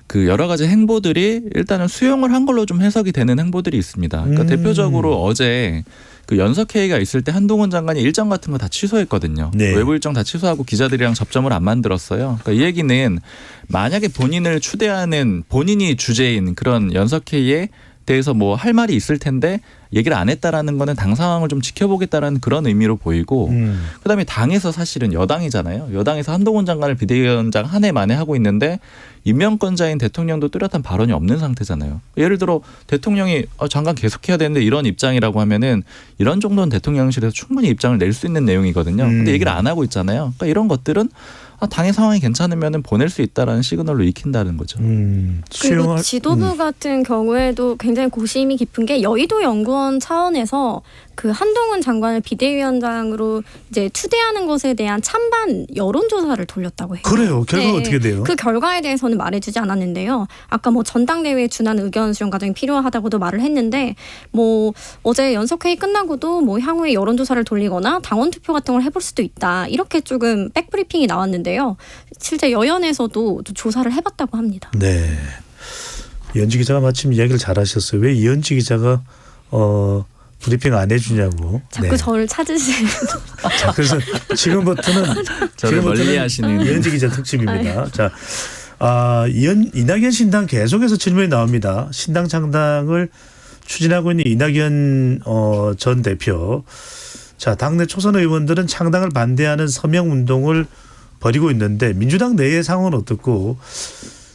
그 여러 가지 행보들이 일단은 수용을 한 걸로 좀 해석이 되는 행보들이 있습니다. 그러니까 대표적으로 어제 그 연석회의가 있을 때 한동훈 장관이 일정 같은 거 다 취소했거든요. 네. 외부 일정 다 취소하고 기자들이랑 접점을 안 만들었어요. 그러니까 이 얘기는 만약에 본인을 추대하는 본인이 주제인 그런 연석회의에 대해서 뭐 할 말이 있을 텐데 얘기를 안 했다라는 거는 당 상황을 좀 지켜보겠다라는 그런 의미로 보이고 그다음에 당에서 사실은 여당이잖아요. 여당에서 한동훈 장관을 비대위원장 한 해 만에 하고 있는데 임명권자인 대통령도 뚜렷한 발언이 없는 상태잖아요. 예를 들어 대통령이 장관 계속해야 되는데 이런 입장이라고 하면은 이런 정도는 대통령실에서 충분히 입장을 낼 수 있는 내용이거든요. 근데 얘기를 안 하고 있잖아요. 그러니까 이런 것들은 당의 상황이 괜찮으면 보낼 수 있다라는 시그널로 익힌다는 거죠. 그리고 지도부 같은 경우에도 굉장히 고심이 깊은 게 여의도 연구원 차원에서 그 한동훈 장관을 비대위원장으로 이제 추대하는 것에 대한 찬반 여론조사를 돌렸다고 해요. 그래요. 결과가 어떻게 돼요? 그 결과에 대해서는 말해주지 않았는데요. 아까 뭐 전당대회에 준하는 의견 수렴 과정이 필요하다고도 말을 했는데 뭐 어제 연석회의 끝나고도 뭐 향후에 여론조사를 돌리거나 당원 투표 같은 걸 해볼 수도 있다. 이렇게 조금 백브리핑이 나왔는데요. 실제 여연에서도 조사를 해봤다고 합니다. 네. 이현지 기자가 마침 이야기를 잘하셨어요. 왜 이현지 기자가 브리핑 안 해주냐고. 자꾸 저를 찾으시는. 자, 그래서 지금부터는 저를 멀리하시는 이현지 기자 특집입니다. 자, 이낙연 신당 계속해서 질문이 나옵니다. 신당 창당을 추진하고 있는 이낙연 전 대표. 자, 당내 초선 의원들은 창당을 반대하는 서명 운동을 벌이고 있는데 민주당 내의 상황은 어떻고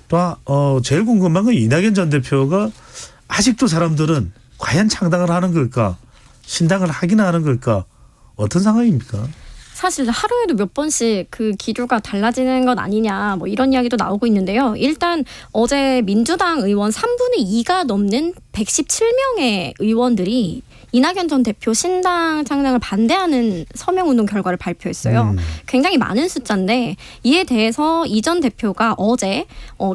또 제일 궁금한 건 이낙연 전 대표가 아직도 사람들은 과연 창당을 하는 걸까? 신당을 하긴 하는 걸까? 어떤 상황입니까? 사실 하루에도 몇 번씩 그 기류가 달라지는 것 아니냐 뭐 이런 이야기도 나오고 있는데요. 일단 어제 민주당 의원 3분의 2가 넘는 117명의 의원들이 이낙연 전 대표 신당 창당을 반대하는 서명운동 결과를 발표했어요. 굉장히 많은 숫자인데 이에 대해서 이 전 대표가 어제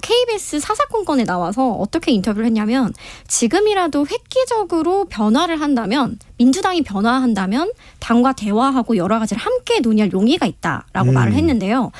KBS 사사건건에 나와서 어떻게 인터뷰를 했냐면 지금이라도 획기적으로 변화를 한다면 민주당이 변화한다면 당과 대화하고 여러 가지를 함께 논의할 용의가 있다라고 말을 했는데요.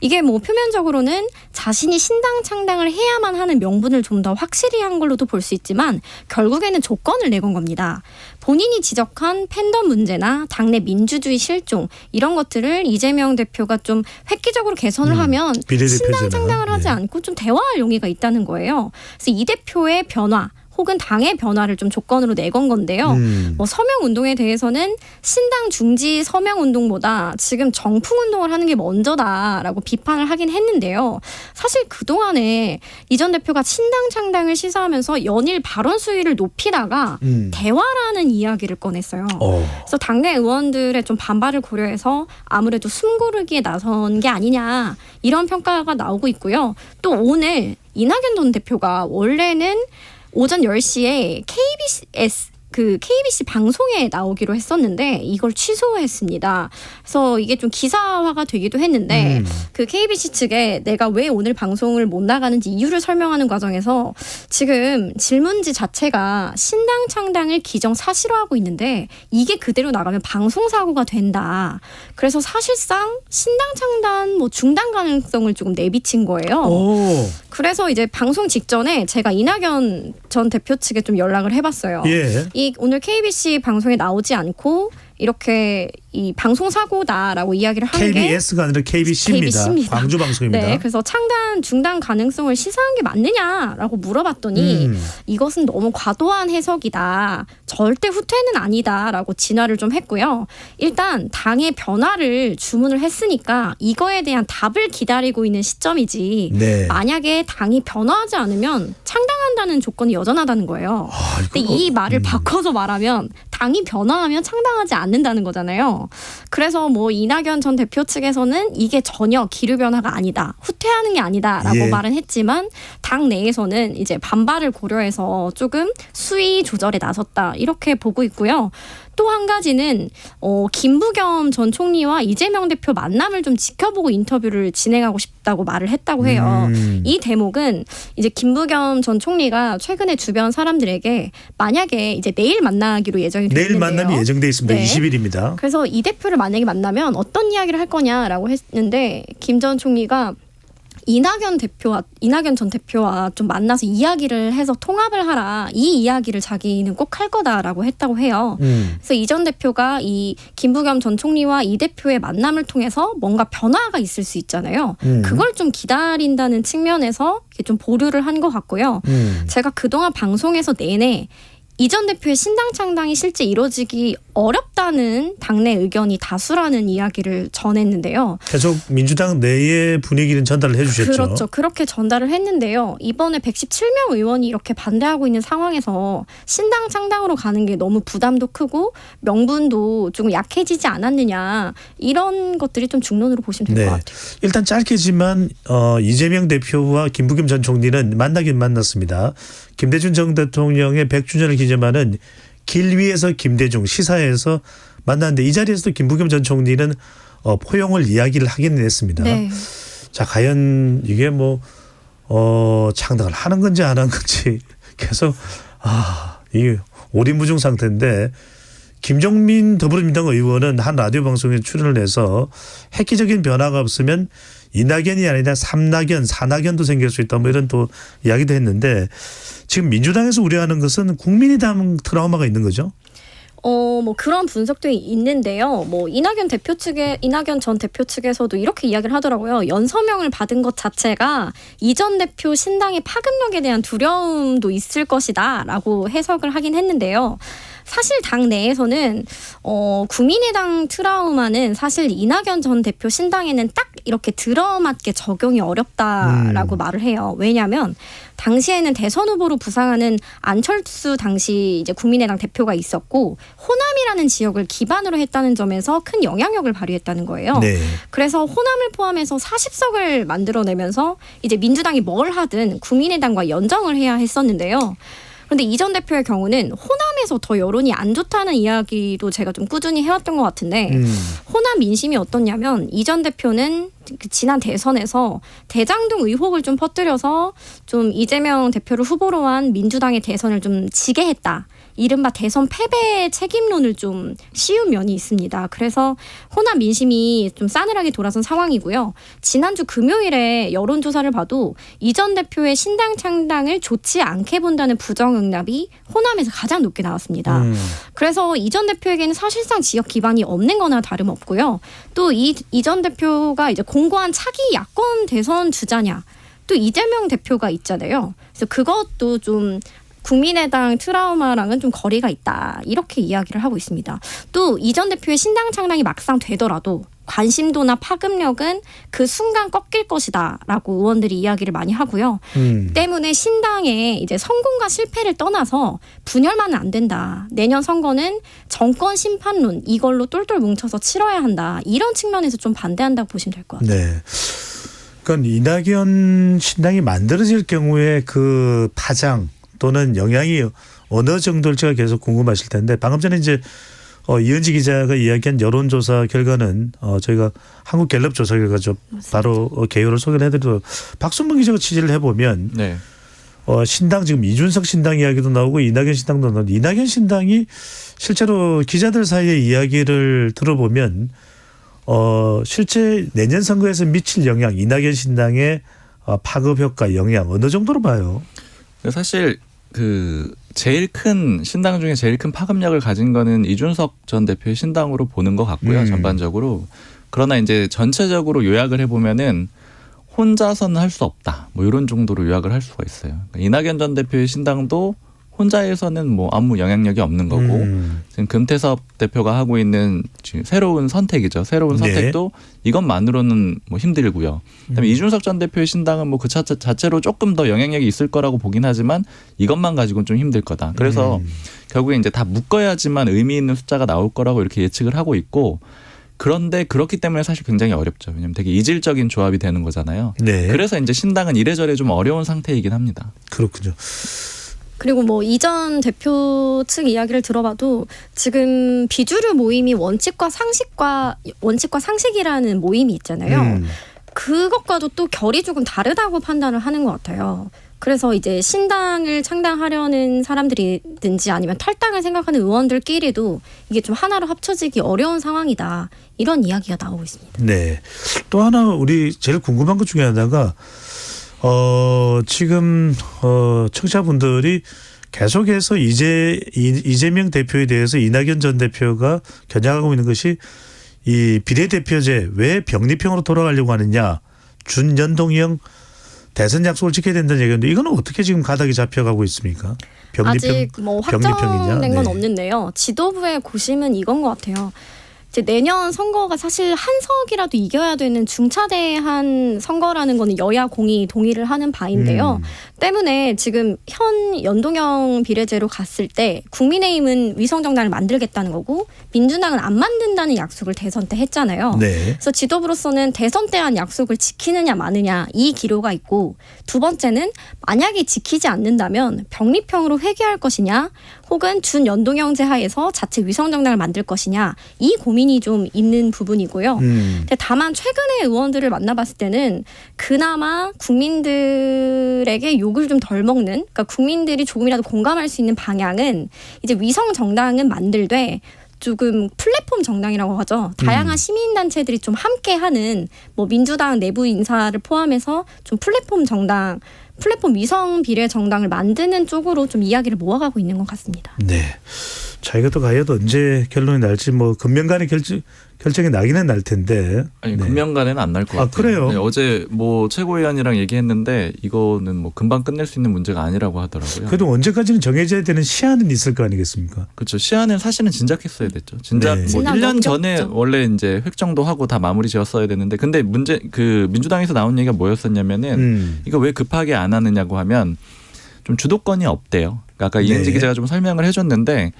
이게 뭐 표면적으로는 자신이 신당 창당을 해야만 하는 명분을 좀 더 확실히 한 걸로도 볼 수 있지만 결국에는 조건을 내건 겁니다. 본인이 지적한 팬덤 문제나 당내 민주주의 실종 이런 것들을 이재명 대표가 좀 획기적으로 개선을 하면 신당 창당을 하지 않고 좀 대화할 용의가 있다는 거예요. 그래서 이 대표의 변화 혹은 당의 변화를 좀 조건으로 내건 건데요. 뭐 서명 운동에 대해서는 신당 중지 서명 운동보다 지금 정풍 운동을 하는 게 먼저다라고 비판을 하긴 했는데요. 사실 그동안에 이 전 대표가 신당 창당을 시사하면서 연일 발언 수위를 높이다가 대화라는 이야기를 꺼냈어요. 그래서 당내 의원들의 좀 반발을 고려해서 아무래도 숨 고르기에 나선 게 아니냐 이런 평가가 나오고 있고요. 또 오늘 이낙연 전 대표가 원래는 오전 10시에 KBC 방송에 나오기로 했었는데 이걸 취소했습니다. 그래서 이게 좀 기사화가 되기도 했는데 그 KBC 측에 내가 왜 오늘 방송을 못 나가는지 이유를 설명하는 과정에서 지금 질문지 자체가 신당 창당을 기정사실화하고 있는데 이게 그대로 나가면 방송사고가 된다. 그래서 사실상 신당 창당 뭐 중단 가능성을 조금 내비친 거예요. 그래서 이제 방송 직전에 제가 이낙연 전 대표 측에 좀 연락을 해봤어요. 이 오늘 KBC 방송에 나오지 않고 이렇게 이 방송 사고다라고 이야기를 하는 게 KBS가 아니라 KBC입니다. 광주 방송입니다. 네, 그래서 창단 중단 가능성을 시사한 게 맞느냐라고 물어봤더니 이것은 너무 과도한 해석이다. 절대 후퇴는 아니다라고 진화를 좀 했고요. 일단 당의 변화를 주문을 했으니까 이거에 대한 답을 기다리고 있는 시점이지. 만약에 당이 변화하지 않으면 창당한다는 조건이 여전하다는 거예요. 근데 이 말을 바꿔서 말하면 당이 변화하면 창당하지 않는다는 거잖아요. 그래서 뭐 이낙연 전 대표 측에서는 이게 전혀 기류 변화가 아니다. 후퇴하는 게 아니다라고 말은 했지만 당 내에서는 이제 반발을 고려해서 조금 수위 조절에 나섰다. 이렇게 보고 있고요. 또 한 가지는 김부겸 전 총리와 이재명 대표 만남을 좀 지켜보고 인터뷰를 진행하고 싶다고 말을 했다고 해요. 이 대목은 이제 김부겸 전 총리가 최근에 주변 사람들에게 만약에 이제 내일 만나기로 예정이 되어 있는데요. 내일 만남이 예정돼 있습니다. 20일입니다. 그래서 이 대표를 만약에 만나면 어떤 이야기를 할 거냐라고 했는데 김 전 총리가 이낙연 전 대표와 좀 만나서 이야기를 해서 통합을 하라. 이 이야기를 자기는 꼭 할 거다라고 했다고 해요. 그래서 이 전 대표가 이 김부겸 전 총리와 이 대표의 만남을 통해서 뭔가 변화가 있을 수 있잖아요. 그걸 좀 기다린다는 측면에서 좀 보류를 한 것 같고요. 제가 그동안 방송에서 내내 이 전 대표의 신당 창당이 실제 이루어지기 어렵다는 당내 의견이 다수라는 이야기를 전했는데요. 계속 민주당 내의 분위기는 전달을 해주셨죠. 그렇죠. 그렇게 전달을 했는데요. 이번에 117명 의원이 이렇게 반대하고 있는 상황에서 신당 창당으로 가는 게 너무 부담도 크고 명분도 조금 약해지지 않았느냐. 이런 것들이 좀 중론으로 보시면 될 것 같아요. 일단 짧게지만 이재명 대표와 김부겸 전 총리는 만나긴 만났습니다. 김대중 전 대통령의 100주년을 기념하는 길 위에서 김대중 시사회에서 만났는데 이 자리에서도 김부겸 전 총리는 포용을 이야기를 하긴 했습니다. 자, 과연 이게 뭐 창당을 하는 건지 안 하는 건지 계속 이게 오리무중 상태인데 김종민 더불어민주당 의원은 한 라디오 방송에 출연을 해서 획기적인 변화가 없으면 이낙연이 아니라 삼낙연, 사낙연도 생길 수 있다 뭐 이런 또 이야기도 했는데 지금 민주당에서 우려하는 것은 국민의당 트라우마가 있는 거죠? 뭐 그런 분석도 있는데요. 뭐 이낙연 전 대표 측에서도 이렇게 이야기를 하더라고요. 연서명을 받은 것 자체가 이 전 대표 신당의 파급력에 대한 두려움도 있을 것이다라고 해석을 하긴 했는데요. 사실 당 내에서는 국민의당 트라우마는 사실 이낙연 전 대표 신당에는 딱 이렇게 들어맞게 적용이 어렵다라고 말을 해요. 왜냐하면 당시에는 대선 후보로 부상하는 안철수 당시 이제 국민의당 대표가 있었고 호남이라는 지역을 기반으로 했다는 점에서 큰 영향력을 발휘했다는 거예요. 네. 그래서 호남을 포함해서 40석을 만들어내면서 이제 민주당이 뭘 하든 국민의당과 연정을 해야 했었는데요. 그런데 이 전 대표의 경우는 호남에서 더 여론이 안 좋다는 이야기도 제가 좀 꾸준히 해왔던 것 같은데 호남 민심이 어떻냐면 이 전 대표는 그 지난 대선에서 대장동 의혹을 좀 퍼뜨려서 좀 이재명 대표를 후보로 한 민주당의 대선을 좀 지게 했다. 이른바 대선 패배의 책임론을 좀 씌운 면이 있습니다. 그래서 호남 민심이 좀 싸늘하게 돌아선 상황이고요. 지난주 금요일에 여론조사를 봐도 이 전 대표의 신당 창당을 좋지 않게 본다는 부정응답이 호남에서 가장 높게 나왔습니다. 그래서 이 전 대표에게는 사실상 지역 기반이 없는 거나 다름없고요. 또 이 전 대표가 이제 공고한 차기 야권 대선 주자냐. 또 이재명 대표가 있잖아요. 그래서 그것도 좀 국민의당 트라우마랑은 좀 거리가 있다. 이렇게 이야기를 하고 있습니다. 또 이 전 대표의 신당 창당이 막상 되더라도 관심도나 파급력은 그 순간 꺾일 것이다 라고 의원들이 이야기를 많이 하고요. 때문에 신당의 이제 성공과 실패를 떠나서 분열만은 안 된다. 내년 선거는 정권 심판론 이걸로 똘똘 뭉쳐서 치러야 한다. 이런 측면에서 좀 반대한다고 보시면 될 것 같아요. 네. 그러니까 이낙연 신당이 만들어질 경우에 그 파장 또는 영향이 어느 정도일지가 계속 궁금하실 텐데 방금 전에 이제 이은지 기자가 이야기한 여론조사 결과는 저희가 한국갤럽조사 결과 좀 바로 개요를 소개를 해드리도록 박순봉 기자가 취재를 해보면 네. 신당 지금 이준석 신당 이야기도 나오고 이낙연 신당도 나오고 이낙연 신당이 실제로 기자들 사이의 이야기를 들어보면 실제 내년 선거에서 미칠 영향 이낙연 신당의 파급 효과 영향 어느 정도로 봐요? 사실 그 제일 큰 신당 중에 제일 큰 파급력을 가진 거는 이준석 전 대표의 신당으로 보는 것 같고요. 전반적으로. 그러나 이제 전체적으로 요약을 해보면은 혼자서는 할 수 없다. 뭐 이런 정도로 요약을 할 수가 있어요. 그러니까 이낙연 전 대표의 신당도 혼자에서는 뭐 아무 영향력이 없는 거고 지금 금태섭 대표가 하고 있는 지금 새로운 선택이죠. 새로운 선택도 이것만으로는 뭐 힘들고요. 그다음에 이준석 전 대표의 신당은 뭐 그 자체로 조금 더 영향력이 있을 거라고 보긴 하지만 이것만 가지고는 좀 힘들 거다. 그래서 결국에 이제 다 묶어야지만 의미 있는 숫자가 나올 거라고 이렇게 예측을 하고 있고 그런데 그렇기 때문에 사실 굉장히 어렵죠. 왜냐하면 되게 이질적인 조합이 되는 거잖아요. 네. 그래서 이제 신당은 이래저래 좀 어려운 상태이긴 합니다. 그렇군요. 그리고 뭐 이 전 대표 측 이야기를 들어봐도 지금 비주류 모임이 원칙과 상식이라는 모임이 있잖아요. 그것과도 또 결이 조금 다르다고 판단을 하는 것 같아요. 그래서 이제 신당을 창당하려는 사람들이든지 아니면 탈당을 생각하는 의원들끼리도 이게 좀 하나로 합쳐지기 어려운 상황이다. 이런 이야기가 나오고 있습니다. 네. 또 하나 우리 제일 궁금한 것 중에 하나가 지금 청취자분들이 계속해서 이재명 대표에 대해서 이낙연 전 대표가 겨냥하고 있는 것이 이 비례대표제 왜 병립형으로 돌아가려고 하느냐 준연동형 대선 약속을 지켜야 된다는 얘기인데 이거는 어떻게 지금 가닥이 잡혀가고 있습니까? 아직 뭐 확정된 건 네. 없는데요. 지도부의 고심은 이건 것 같아요. 이제 내년 선거가 사실 한 석이라도 이겨야 되는 중차대한 선거라는 거는 여야 공이 동의를 하는 바인데요. 때문에 지금 현 연동형 비례제로 갔을 때 국민의힘은 위성정당을 만들겠다는 거고 민주당은 안 만든다는 약속을 대선 때 했잖아요. 네. 그래서 지도부로서는 대선 때 한 약속을 지키느냐 마느냐 이 기로가 있고 두 번째는 만약에 지키지 않는다면 병립형으로 회귀할 것이냐 혹은 준연동형제 하에서 자체 위성정당을 만들 것이냐 이 고민이 좀 있는 부분이고요. 근데 다만 최근에 의원들을 만나봤을 때는 그나마 국민들에게 욕을 좀 덜 먹는 그러니까 국민들이 조금이라도 공감할 수 있는 방향은 이제 위성정당은 만들되 조금 플랫폼 정당이라고 하죠. 다양한 시민단체들이 좀 함께하는 뭐 민주당 내부 인사를 포함해서 좀 플랫폼 위성 비례 정당을 만드는 쪽으로 좀 이야기를 모아가고 있는 것 같습니다. 네. 자, 이것도 과연 언제 결론이 날지 뭐 금명간에 결정이 나기는 날 텐데. 아니 금명간에는 안 날 것 같아요. 그래요? 네, 어제 뭐 최고위원이랑 얘기했는데 이거는 뭐 금방 끝낼 수 있는 문제가 아니라고 하더라고요. 그래도 언제까지는 정해져야 되는 시한은 있을 거 아니겠습니까? 그렇죠. 시한은 사실은 진작했어야 됐죠. 진작 네. 뭐 지난 1년 넘겼죠. 전에 원래 이제 획정도 하고 다 마무리 지었어야 되는데 근데 문제 그 민주당에서 나온 얘기가 뭐였었냐면은 이거 왜 급하게 안 하느냐고 하면 좀 주도권이 없대요. 그러니까 아까 이은지 기자가 좀 설명을 해줬는데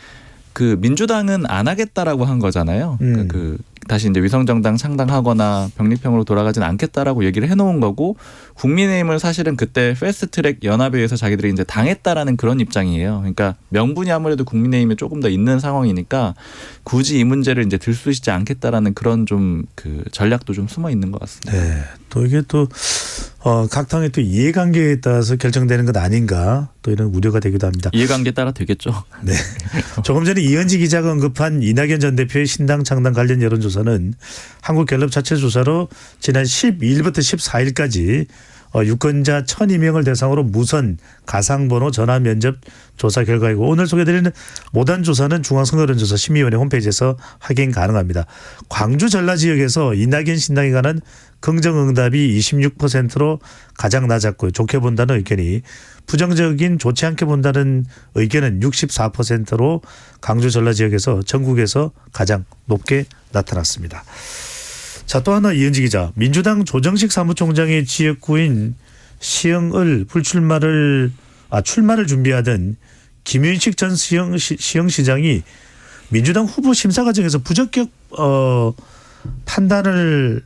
그 민주당은 안 하겠다라고 한 거잖아요. 그러니까 그 다시 이제 위성정당 창당하거나 병립형으로 돌아가지는 않겠다라고 얘기를 해놓은 거고 국민의힘은 사실은 그때 패스트트랙 연합에 의해서 자기들이 이제 당했다라는 그런 입장이에요. 그러니까 명분이 아무래도 국민의힘에 조금 더 있는 상황이니까 굳이 이 문제를 이제 들쑤시지 않겠다라는 그런 좀 그 전략도 좀 숨어 있는 것 같습니다. 네. 또 이게 또 각 당의 또 이해관계에 따라서 결정되는 것 아닌가 또 이런 우려가 되기도 합니다. 이해관계에 따라 되겠죠. 네. 조금 전에 이은지 기자가 언급한 이낙연 전 대표의 신당 창당 관련 여론조사는 한국갤럽 자체 조사로 지난 12일부터 14일까지 유권자 1,002명을 대상으로 무선 가상번호 전화 면접 조사 결과이고 오늘 소개드리는 모단 조사는 중앙선거여론조사 심의위원회 홈페이지에서 확인 가능합니다. 광주 전라 지역에서 이낙연 신당에 관한 긍정응답이 26%로 가장 낮았고요. 좋게 본다는 의견이 부정적인 좋지 않게 본다는 의견은 64%로 광주 전라 지역에서 전국에서 가장 높게 나타났습니다. 자, 또 하나 이은지 기자. 민주당 조정식 사무총장의 지역구인 시흥을 출마를 준비하던 김윤식 전 시흥시장이 민주당 후보 심사 과정에서 부적격 판단을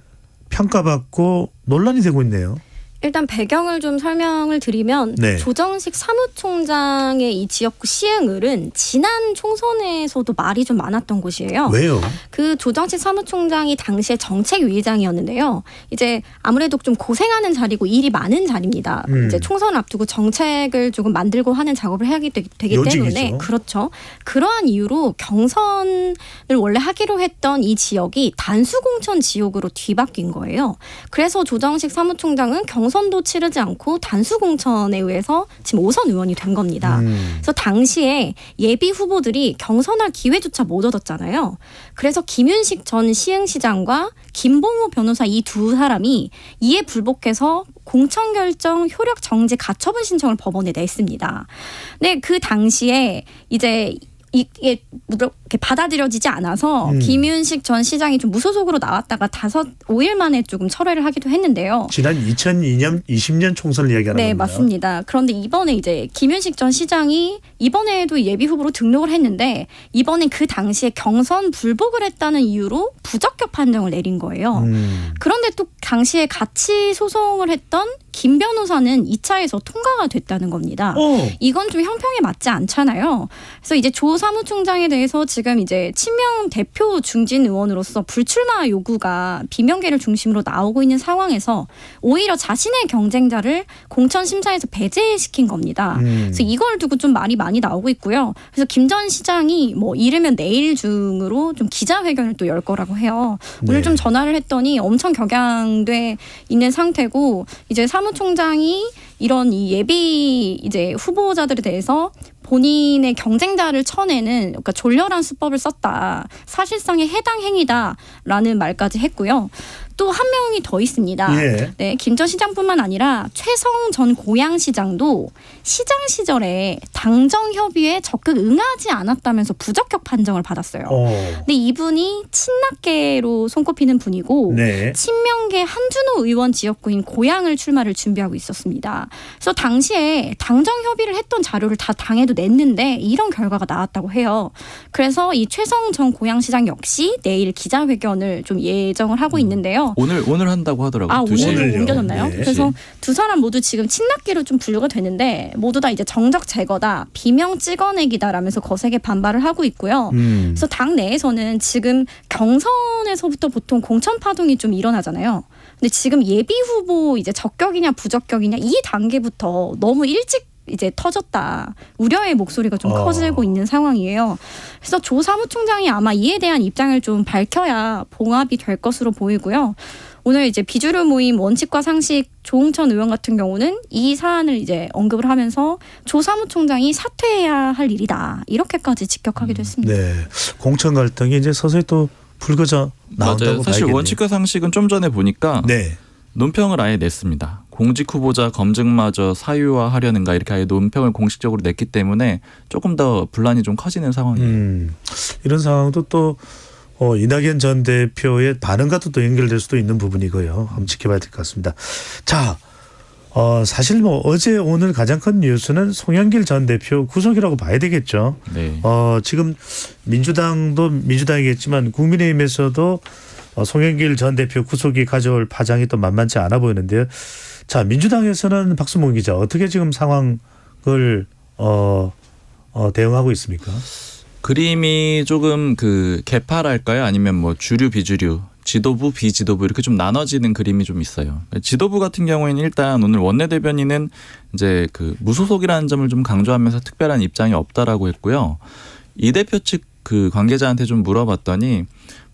평가받고 논란이 되고 있네요. 일단 배경을 좀 설명을 드리면 네. 조정식 사무총장의 이 지역구 시흥을은 지난 총선에서도 말이 좀 많았던 곳이에요. 왜요? 그 조정식 사무총장이 당시에 정책위의장이었는데요. 이제 아무래도 좀 고생하는 자리고 일이 많은 자리입니다. 이제 총선을 앞두고 정책을 조금 만들고 하는 작업을 해야 되기 때문에 그렇죠. 그러한 이유로 경선을 원래 하기로 했던 이 지역이 단수공천 지역으로 뒤바뀐 거예요. 그래서 조정식 사무총장은 경선도 치르지 않고 단수공천에 의해서 지금 5선 의원이 된 겁니다. 그래서 당시에 예비 후보들이 경선할 기회조차 못 얻었잖아요. 그래서 김윤식 전 시흥시장과 김봉호 변호사 이 두 사람이 이에 불복해서 공천결정 효력 정지 가처분 신청을 법원에 냈습니다. 네, 그 당시에 이제 이게 이렇게 받아들여지지 않아서 김윤식 전 시장이 좀 무소속으로 나왔다가 5일 만에 조금 철회를 하기도 했는데요. 지난 2002년 20년 총선을 이야기하는 겁니다. 네, 맞습니다. 그런데 이번에 이제 김윤식 전 시장이 이번에도 예비 후보로 등록을 했는데 이번엔 그 당시에 경선 불복을 했다는 이유로 부적격 판정을 내린 거예요. 그런데 또 당시에 같이 소송을 했던 김 변호사는 2차에서 통과가 됐다는 겁니다. 이건 좀 형평에 맞지 않잖아요. 그래서 이제 조 사무총장에 대해서 지금 이제 친명 대표 중진 의원으로서 불출마 요구가 비명계를 중심으로 나오고 있는 상황에서 오히려 자신의 경쟁자를 공천 심사에서 배제시킨 겁니다. 그래서 이걸 두고 좀 말이 많이 나오고 있고요. 그래서 김 전 시장이 뭐 이르면 내일 중으로 좀 기자회견을 또 열 거라고 해요. 오늘 좀 전화를 했더니 엄청 격양돼 있는 상태고 이제 사무총장이 이런 이 예비 이제 후보자들에 대해서 본인의 경쟁자를 쳐내는 그러니까 졸렬한 수법을 썼다. 사실상의 해당 행위다라는 말까지 했고요. 또 한 명이 더 있습니다. 예. 네, 김 전 시장뿐만 아니라 최성 전 고양시장도 시장 시절에 당정 협의에 적극 응하지 않았다면서 부적격 판정을 받았어요. 근데 이분이 친낙계로 손꼽히는 분이고 네. 친명계 한준호 의원 지역구인 고양을 출마를 준비하고 있었습니다. 그래서 당시에 당정 협의를 했던 자료를 다 당에도 냈는데 이런 결과가 나왔다고 해요. 그래서 이 최성 전 고양시장 역시 내일 기자회견을 좀 예정을 하고 있는데요. 오늘 한다고 하더라고요. 오늘 옮겨졌나요? 네. 그래서 두 사람 모두 지금 친낙계로 좀 분류가 되는데 모두 다 이제 정적 제거다, 비명 찍어내기다라면서 거세게 반발을 하고 있고요. 그래서 당 내에서는 지금 경선에서부터 보통 공천 파동이 좀 일어나잖아요. 근데 지금 예비 후보 이제 적격이냐 부적격이냐 이 단계부터 너무 일찍 이제 터졌다. 우려의 목소리가 좀 커지고 있는 상황이에요. 그래서 조 사무총장이 아마 이에 대한 입장을 좀 밝혀야 봉합이 될 것으로 보이고요. 오늘 이제 비주류 모임 원칙과 상식 조홍천 의원 같은 경우는 이 사안을 이제 언급을 하면서 조 사무총장이 사퇴해야 할 일이다. 이렇게까지 직격하기도 했습니다. 네, 공천 갈등이 이제 서서히 또 불거져 나온다고 맞아요. 사실 봐야겠네요. 원칙과 상식은 좀 전에 보니까 네. 논평을 아예 냈습니다. 공직 후보자 검증마저 사유화하려는가 이렇게 아예 논평을 공식적으로 냈기 때문에 조금 더 분란이 좀 커지는 상황이에요. 이런 상황도 또 이낙연 전 대표의 반응과도 또 연결될 수도 있는 부분이고요. 한번 지켜봐야 될 것 같습니다. 자, 사실 뭐 어제 오늘 가장 큰 뉴스는 송영길 전 대표 구속이라고 봐야 되겠죠. 네. 지금 민주당도 민주당이겠지만 국민의힘에서도 송영길 전 대표 구속이 가져올 파장이 또 만만치 않아 보이는데요. 자, 민주당에서는 박수몽 기자 어떻게 지금 상황을 대응하고 있습니까? 그림이 조금 그 개파랄까요? 아니면 뭐 주류 비주류, 지도부 비지도부 이렇게 좀 나눠지는 그림이 좀 있어요. 지도부 같은 경우에는 일단 오늘 원내대변인은 이제 그 무소속이라는 점을 좀 강조하면서 특별한 입장이 없다라고 했고요. 이 대표 측 그 관계자한테 좀 물어봤더니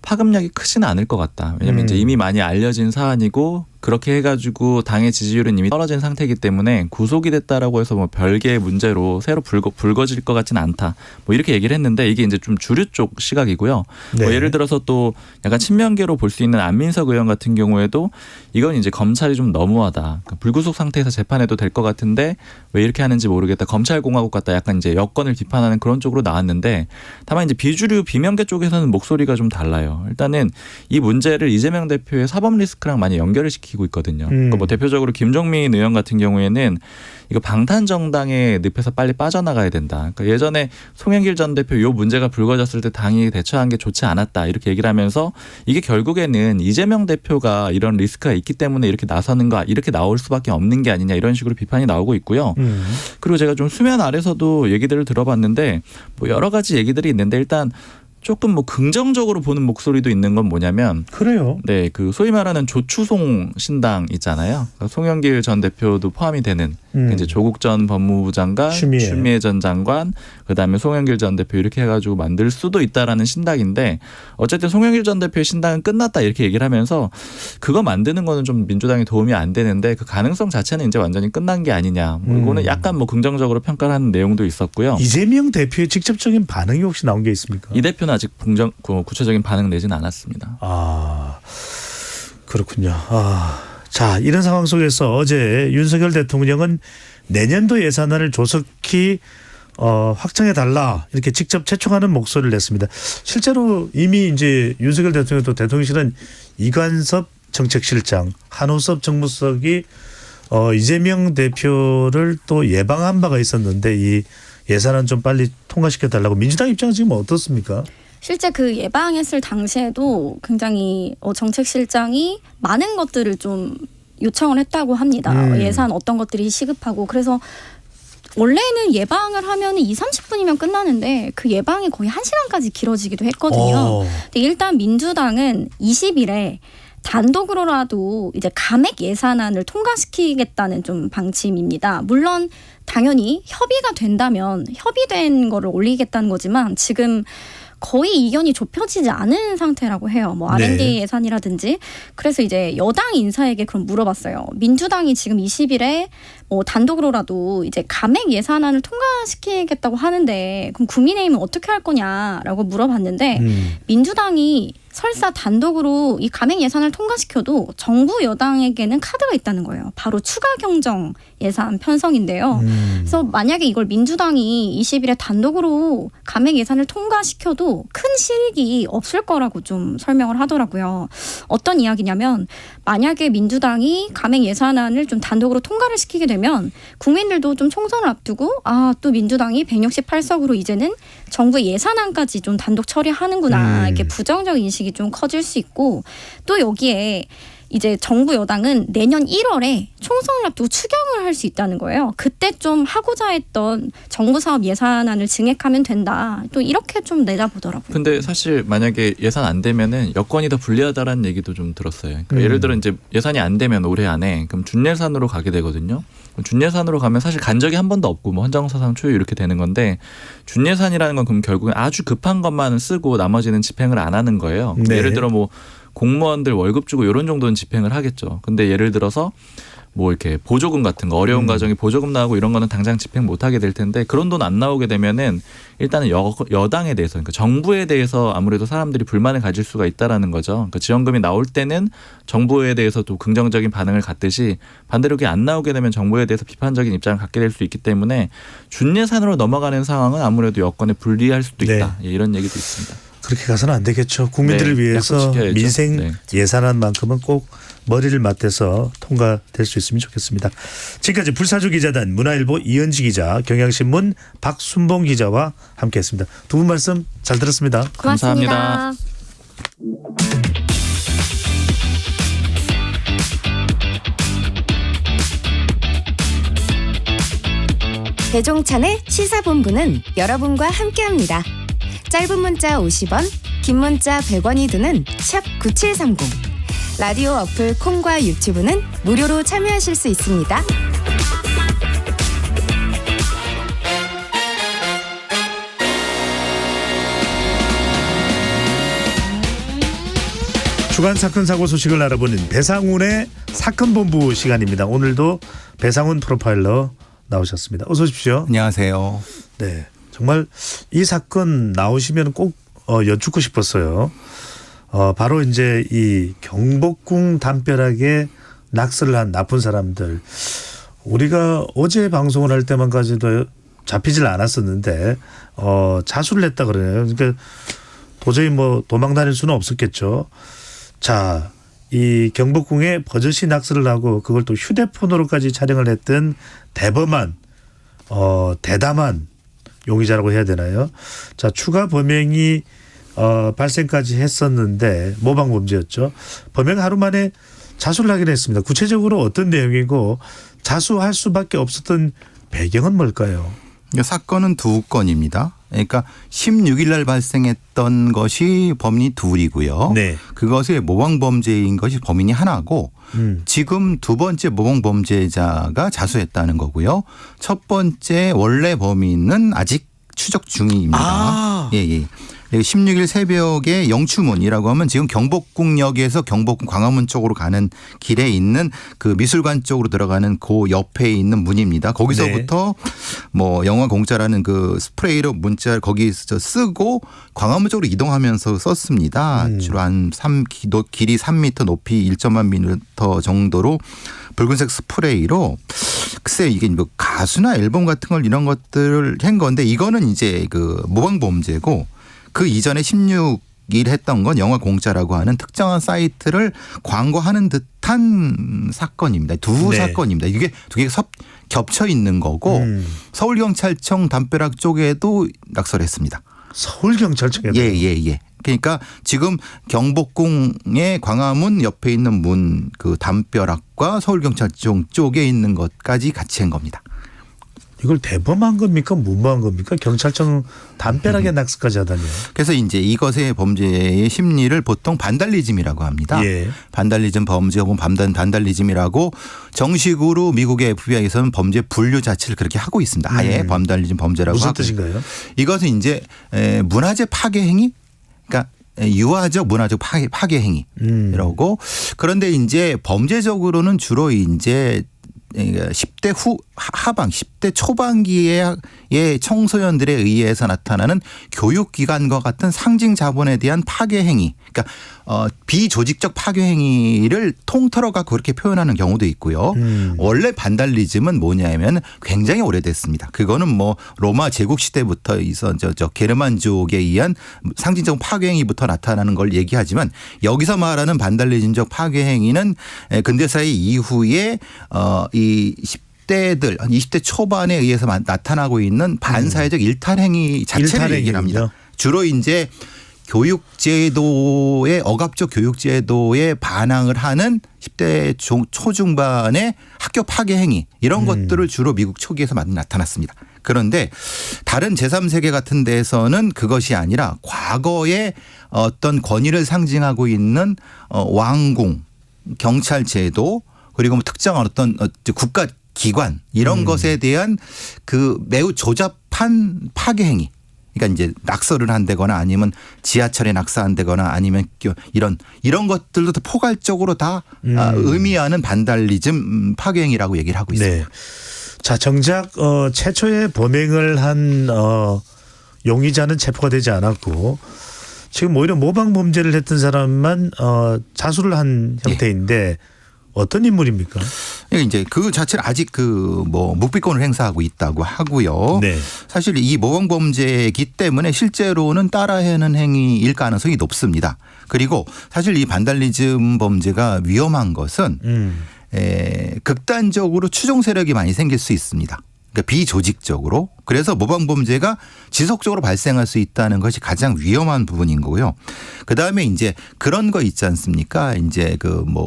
파급력이 크지는 않을 것 같다. 왜냐하면 이제 이미 많이 알려진 사안이고 그렇게 해가지고 당의 지지율은 이미 떨어진 상태이기 때문에 구속이 됐다라고 해서 뭐 별개의 문제로 새로 불거질 것 같지는 않다. 뭐 이렇게 얘기를 했는데 이게 이제 좀 주류 쪽 시각이고요. 네. 뭐 예를 들어서 또 약간 친명계로 볼 수 있는 안민석 의원 같은 경우에도 이건 이제 검찰이 좀 너무하다. 그러니까 불구속 상태에서 재판해도 될 것 같은데 왜 이렇게 하는지 모르겠다. 검찰공화국 같다. 약간 이제 여권을 비판하는 그런 쪽으로 나왔는데 다만 이제 비주류 비명계 쪽에서는 목소리가 좀 달라요. 일단은 이 문제를 이재명 대표의 사법 리스크랑 많이 연결을 시키고 있거든요. 그러니까 뭐 대표적으로 김종민 의원 같은 경우에는 이거 방탄 정당의 늪에서 빨리 빠져나가야 된다. 그러니까 예전에 송영길 전 대표 이 문제가 불거졌을 때 당이 대처한 게 좋지 않았다 이렇게 얘기를 하면서 이게 결국에는 이재명 대표가 이런 리스크가 있기 때문에 이렇게 나서는가 이렇게 나올 수밖에 없는 게 아니냐 이런 식으로 비판이 나오고 있고요. 그리고 제가 좀 수면 아래서도 얘기들을 들어봤는데 뭐 여러 가지 얘기들이 있는데 일단 조금 뭐 긍정적으로 보는 목소리도 있는 건 뭐냐면 그래요. 네, 그 소위 말하는 조추송 신당 있잖아요. 그러니까 송영길 전 대표도 포함이 되는 이제 조국 전 법무부 장관, 추미애 전 장관, 그다음에 송영길 전 대표 이렇게 해가지고 만들 수도 있다라는 신당인데 어쨌든 송영길 전 대표의 신당은 끝났다 이렇게 얘기를 하면서 그거 만드는 거는 좀 민주당에 도움이 안 되는데 그 가능성 자체는 이제 완전히 끝난 게 아니냐. 뭐 이거는 약간 뭐 긍정적으로 평가를 하는 내용도 있었고요. 이재명 대표의 직접적인 반응이 혹시 나온 게 있습니까? 이 대표는 아직 구체적인 반응 내지는 않았습니다. 아, 그렇군요. 자, 이런 상황 속에서 어제 윤석열 대통령은 내년도 예산안을 조속히 확정해달라 이렇게 직접 채촉하는 목소리를 냈습니다. 실제로 이미 이제 윤석열 대통령도 대통령실은 이관섭 정책실장, 한호섭 정무수석이 이재명 대표를 또 예방한 바가 있었는데 이 예산안 좀 빨리 통과시켜달라고 민주당 입장은 지금 어떻습니까? 실제 그 예방했을 당시에도 굉장히 정책실장이 많은 것들을 좀 요청을 했다고 합니다. 예산 어떤 것들이 시급하고 그래서 원래는 예방을 하면 20-30분이면 끝나는데 그 예방이 거의 1시간까지 길어지기도 했거든요. 근데 일단 민주당은 20일에 단독으로라도 이제 감액 예산안을 통과시키겠다는 좀 방침입니다. 물론 당연히 협의가 된다면 협의된 거를 올리겠다는 거지만 지금 거의 이견이 좁혀지지 않은 상태라고 해요. 뭐 R&D 네. 예산이라든지. 그래서 이제 여당 인사에게 그럼 물어봤어요. 민주당이 지금 20일에 뭐 단독으로라도 이제 감액 예산안을 통과시키겠다고 하는데 그럼 국민의힘은 어떻게 할 거냐라고 물어봤는데 민주당이 설사 단독으로 이 감액 예산을 통과시켜도 정부 여당에게는 카드가 있다는 거예요. 바로 추가 경정 예산 편성인데요. 그래서 만약에 이걸 민주당이 20일에 단독으로 감액 예산을 통과시켜도 큰 실익이 없을 거라고 좀 설명을 하더라고요. 어떤 이야기냐면 만약에 민주당이 감액 예산안을 좀 단독으로 통과를 시키게 되면 국민들도 좀 총선을 앞두고 또 민주당이 168석으로 이제는 정부 예산안까지 좀 단독 처리하는구나 이렇게 부정적 인식이 좀 커질 수 있고 또 여기에 이제 정부 여당은 내년 1월에 총선을 앞두고 추경을 할 수 있다는 거예요. 그때 좀 하고자 했던 정부 사업 예산안을 증액하면 된다. 또 이렇게 좀 내다보더라고요. 근데 사실 만약에 예산 안 되면은 여건이 더 불리하다라는 얘기도 좀 들었어요. 그러니까 예를 들어 이제 예산이 안 되면 올해 안에 그럼 준예산으로 가게 되거든요. 준예산으로 가면 사실 간 적이 한 번도 없고 뭐 헌정사상 초유 이렇게 되는 건데 준예산이라는 건 그럼 결국엔 아주 급한 것만 쓰고 나머지는 집행을 안 하는 거예요. 네. 예를 들어 뭐 공무원들 월급 주고 이런 정도는 집행을 하겠죠. 근데 예를 들어서 뭐 이렇게 보조금 같은 거 어려운 가정에 보조금 나오고 이런 거는 당장 집행 못 하게 될 텐데 그런 돈 안 나오게 되면은 일단은 여당에 대해서 그러니까 정부에 대해서 아무래도 사람들이 불만을 가질 수가 있다라는 거죠. 그러니까 지원금이 나올 때는 정부에 대해서도 긍정적인 반응을 갖듯이 반대로 그게 안 나오게 되면 정부에 대해서 비판적인 입장을 갖게 될 수 있기 때문에 준예산으로 넘어가는 상황은 아무래도 여건에 불리할 수도 있다. 예, 이런 얘기도 있습니다. 그렇게 가서는 안 되겠죠. 국민들을 네, 위해서 약속 지켜야죠. 민생 네. 예산안만큼은 꼭 머리를 맞대서 통과될 수 있으면 좋겠습니다. 지금까지 불사조 기자단 문화일보 이은지 기자, 경향신문 박순봉 기자와 함께했습니다. 두 분 말씀 잘 들었습니다. 고맙습니다. 배종찬의 시사본부는 여러분과 함께합니다. 짧은 문자 50원, 긴 문자 100원이 드는 샵 9730. 라디오 어플 콩과 유튜브는 무료로 참여하실 수 있습니다. 주간 사건 사고 소식을 알아보는 배상훈의 사건본부 시간입니다. 오늘도 배상훈 프로파일러 나오셨습니다. 어서 오십시오. 안녕하세요. 네, 정말 이 사건 나오시면 꼭 여쭙고 싶었어요. 바로 이제 이 경복궁 담벼락에 낙서를 한 나쁜 사람들. 우리가 어제 방송을 할 때만까지도 잡히질 않았었는데 자수를 했다 그러네요. 그러니까 도저히 뭐 도망 다닐 수는 없었겠죠. 자, 이 경복궁에 버젓이 낙서를 하고 그걸 또 휴대폰으로까지 촬영을 했던 대범한 대담한 용의자라고 해야 되나요? 자, 추가 범행이 발생까지 했었는데 모방 범죄였죠. 범행 하루 만에 자수를 하긴 했습니다. 구체적으로 어떤 내용이고 자수할 수밖에 없었던 배경은 뭘까요? 사건은 두 건입니다. 그러니까 16일 날 발생했던 것이 범인이 둘이고요. 네. 그것이 모방 범죄인 것이 범인이 하나고 지금 두 번째 모방 범죄자가 자수했다는 거고요. 첫 번째 원래 범인은 아직 추적 중입니다. 예. 16일 새벽에 영추문이라고 하면 지금 경복궁역에서 경복궁 광화문 쪽으로 가는 길에 있는 그 미술관 쪽으로 들어가는 그 옆에 있는 문입니다. 거기서부터 뭐 영화 공짜라는 그 스프레이로 문자를 거기서 쓰고 광화문 쪽으로 이동하면서 썼습니다. 주로 한 길이 3m 높이 1.1 미터 정도로 붉은색 스프레이로 글쎄 이게 뭐 가수나 앨범 같은 걸 이런 것들을 한 건데 이거는 이제 그 모방 범죄고 그 이전에 16일 했던 건 영화 공짜라고 하는 특정한 사이트를 광고하는 듯한 사건입니다. 두 사건입니다. 이게 두 개가 겹쳐 있는 거고 서울경찰청 담벼락 쪽에도 낙서를 했습니다. 서울경찰청에도? 예. 그러니까 지금 경복궁의 광화문 옆에 있는 문 그 담벼락과 서울경찰청 쪽에 있는 것까지 같이 한 겁니다. 이걸 대범한 겁니까? 무모한 겁니까? 경찰청 담벼락에 낙서까지 하다니요. 그래서 이제 이것의 범죄의 심리를 보통 반달리즘이라고 합니다. 예. 반달리즘 범죄 혹은 반달리즘이라고 정식으로 미국의 FBI에서는 범죄 분류 자체를 그렇게 하고 있습니다. 아예 반달리즘 범죄라고 무슨 하고. 뜻인가요? 이것은 이제 문화재 파괴 행위, 그러니까 유아적 문화적 파괴 행위라고. 그런데 이제 범죄적으로는 주로 이제 10대 하반, 10대 초반기의 청소년들에 의해서 나타나는 교육기관과 같은 상징 자본에 대한 파괴 행위. 그러니까 비조직적 파괴 행위를 통틀어 갖고 그렇게 표현하는 경우도 있고요. 원래 반달리즘은 뭐냐면 굉장히 오래됐습니다. 그거는 뭐 로마 제국 시대부터 있어 저 게르만족에 의한 상징적 파괴 행위부터 나타나는 걸 얘기하지만 여기서 말하는 반달리즘적 파괴 행위는 근대사회 이후에 이 10대들, 20대 초반에 의해서 나타나고 있는 반사회적 일탈 행위 자체를 얘기를 합니다. 주로 이제 교육제도의 억압적 교육제도에 반항을 하는 20대 초중반의 학교 파괴 행위 이런 것들을 주로 미국 초기에서 많이 나타났습니다. 그런데 다른 제3세계 같은 데에서는 그것이 아니라 과거의 어떤 권위를 상징하고 있는 왕궁, 경찰 제도 그리고 뭐 특정한 어떤 국가 기관 이런 것에 대한 그 매우 조잡한 파괴 행위. 그러니까 이제 낙서를 한다거나 아니면 지하철에 낙서한다거나 아니면 이런 것들도 다 포괄적으로 다 의미하는 반달리즘 파괴 행위라고 얘기를 하고 있습니다. 네. 자, 정작 최초의 범행을 한 용의자는 체포가 되지 않았고 지금 오히려 모방 범죄를 했던 사람만 자수를 한 형태인데 어떤 인물입니까? 이제 그 자체는 아직 묵비권을 행사하고 있다고 하고요. 네. 사실 이 모방 범죄이기 때문에 실제로는 따라하는 행위일 가능성이 높습니다. 그리고 사실 이 반달리즘 범죄가 위험한 것은 극단적으로 추종 세력이 많이 생길 수 있습니다. 그러니까 비조직적으로. 그래서 모방 범죄가 지속적으로 발생할 수 있다는 것이 가장 위험한 부분인 거고요. 그다음에 이제 그런 거 있지 않습니까? 이제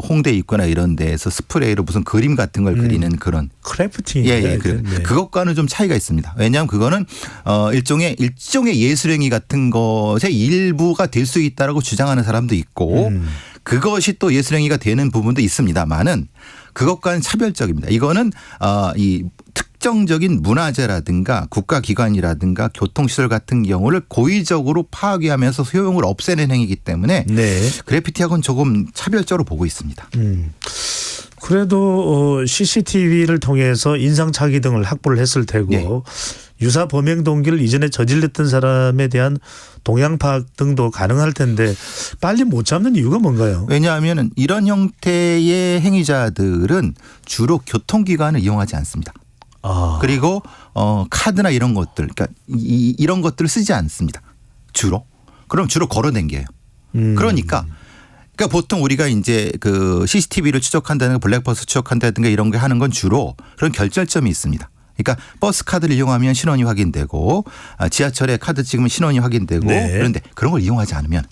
홍대 입구나 이런 데에서 스프레이로 무슨 그림 같은 걸 그리는 그런 크래프팅. 예. 그것과는 좀 차이가 있습니다. 왜냐하면 그거는 일종의 예술행위 같은 것의 일부가 될 수 있다라고 주장하는 사람도 있고 그것이 또 예술행위가 되는 부분도 있습니다만은 그것과는 차별적입니다. 이거는 이 특정적인 문화재라든가 국가기관이라든가 교통시설 같은 경우를 고의적으로 파괴하면서 소용을 없애는 행위이기 때문에 그래피티하고는 조금 차별적으로 보고 있습니다. 그래도 CCTV를 통해서 인상착의 등을 확보를 했을 테고 유사 범행 동기를 이전에 저질렀던 사람에 대한 동향 파악 등도 가능할 텐데 빨리 못 잡는 이유가 뭔가요? 왜냐하면 이런 형태의 행위자들은 주로 교통기관을 이용하지 않습니다. 그리고 카드나 이런 것들, 그러니까 이런 것들을 쓰지 않습니다. 주로. 그럼 주로 걸어댕겨요. 그러니까 보통 우리가 이제 그 CCTV를 추적한다든가 블랙박스 추적한다든가 이런 게 하는 건 주로 그런 결절점이 있습니다. 그러니까 버스 카드를 이용하면 신원이 확인되고 지하철에 카드 찍으면 신원이 확인되고 그런데 그런 걸 이용하지 않으면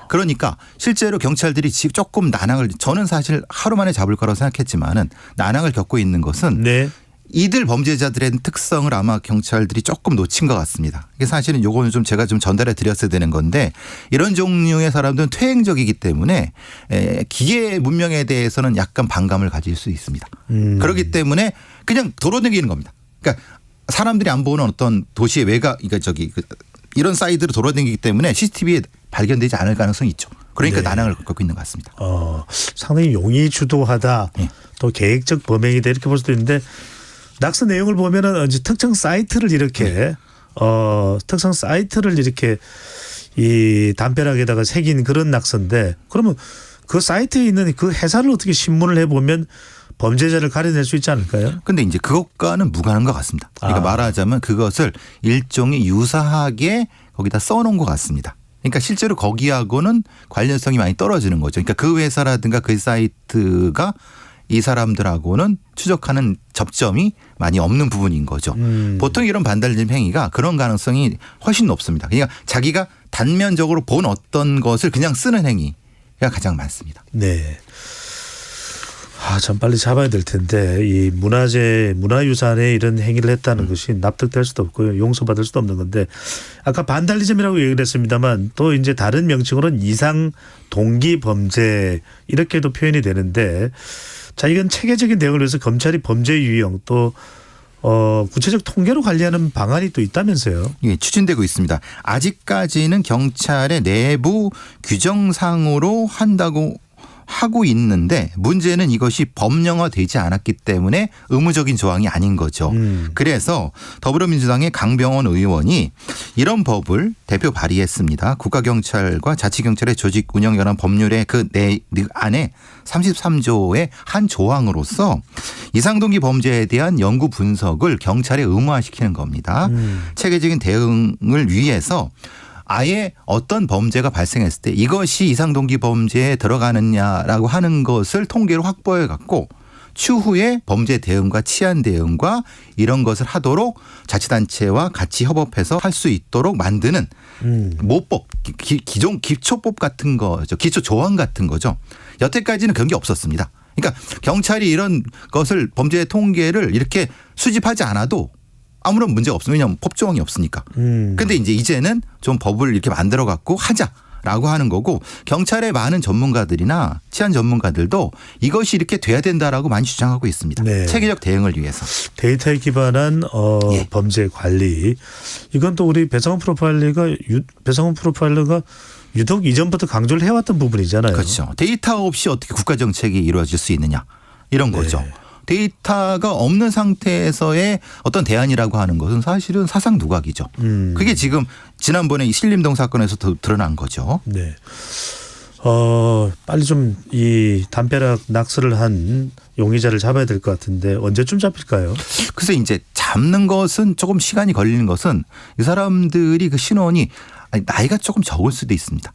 그러니까 실제로 경찰들이 조금 난항을 저는 사실 하루 만에 잡을 거라고 생각했지만은 난항을 겪고 있는 것은 이들 범죄자들의 특성을 아마 경찰들이 조금 놓친 것 같습니다. 이게 사실은 요거는 좀 제가 좀 전달해 드렸어야 되는 건데 이런 종류의 사람들은 퇴행적이기 때문에 기계 문명에 대해서는 약간 반감을 가질 수 있습니다. 그렇기 때문에 그냥 돌아다니는 겁니다. 그러니까 사람들이 안 보는 어떤 도시의 외곽, 이런 사이드로 돌아다니기 때문에 CCTV에 발견되지 않을 가능성이 있죠. 그러니까 난항을 겪고 있는 것 같습니다. 상당히 용의 주도하다, 또 계획적 범행이다 이렇게 볼 수도 있는데 낙서 내용을 보면은 특정 사이트를 이렇게 이 담벼락에다가 새긴 그런 낙서인데 그러면 그 사이트에 있는 그 회사를 어떻게 신문을 해보면 범죄자를 가려낼 수 있지 않을까요? 근데 이제 그것과는 무관한 것 같습니다. 그러니까 말하자면 그것을 일종의 유사하게 거기다 써놓은 것 같습니다. 그러니까 실제로 거기하고는 관련성이 많이 떨어지는 거죠. 그러니까 그 회사라든가 그 사이트가 이 사람들하고는 추적하는 접점이 많이 없는 부분인 거죠. 보통 이런 반달리즘 행위가 그런 가능성이 훨씬 높습니다. 그러니까 자기가 단면적으로 본 어떤 것을 그냥 쓰는 행위가 가장 많습니다. 네. 참 빨리 잡아야 될 텐데 이 문화유산에 이런 행위를 했다는 것이 납득될 수도 없고요. 용서받을 수도 없는 건데 아까 반달리즘이라고 얘기를 했습니다만 또 이제 다른 명칭으로는 이상 동기 범죄 이렇게도 표현이 되는데 자 이건 체계적인 대응을 위해서 검찰이 범죄 유형 또 구체적 통계로 관리하는 방안이 또 있다면서요? 예, 추진되고 있습니다. 아직까지는 경찰의 내부 규정상으로 한다고 하고 있는데 문제는 이것이 법령화되지 않았기 때문에 의무적인 조항이 아닌 거죠. 그래서 더불어민주당의 강병원 의원이 이런 법을 대표 발의했습니다. 국가경찰과 자치경찰의 조직 운영 관련 법률의 그 안에 33조의 한 조항으로서 이상동기 범죄에 대한 연구 분석을 경찰에 의무화시키는 겁니다. 체계적인 대응을 위해서 아예 어떤 범죄가 발생했을 때 이것이 이상동기 범죄에 들어가느냐라고 하는 것을 통계로 확보해 갖고 추후에 범죄 대응과 치안 대응과 이런 것을 하도록 자치단체와 같이 협업해서 할 수 있도록 만드는 모법, 기초법 같은 거죠. 기초 조항 같은 거죠. 여태까지는 그런 게 없었습니다. 그러니까 경찰이 이런 것을 범죄 통계를 이렇게 수집하지 않아도 아무런 문제가 없어요. 왜냐하면 법조항이 없으니까. 근데 이제는 좀 법을 이렇게 만들어 갖고 하자라고 하는 거고 경찰의 많은 전문가들이나 치안 전문가들도 이것이 이렇게 돼야 된다라고 많이 주장하고 있습니다. 네. 체계적 대응을 위해서. 데이터에 기반한 범죄 관리. 이건 또 우리 배상훈 프로파일러가 유독 이전부터 강조를 해왔던 부분이잖아요. 그렇죠. 데이터 없이 어떻게 국가 정책이 이루어질 수 있느냐 이런 거죠. 데이터가 없는 상태에서의 어떤 대안이라고 하는 것은 사실은 사상 누각이죠. 그게 지금 지난번에 이 신림동 사건에서 드러난 거죠. 네. 빨리 좀 이 담벼락 낙서를 한 용의자를 잡아야 될 것 같은데 언제쯤 잡힐까요? 그래서 이제 잡는 것은 조금 시간이 걸리는 것은 이 사람들이 그 신원이 나이가 조금 적을 수도 있습니다.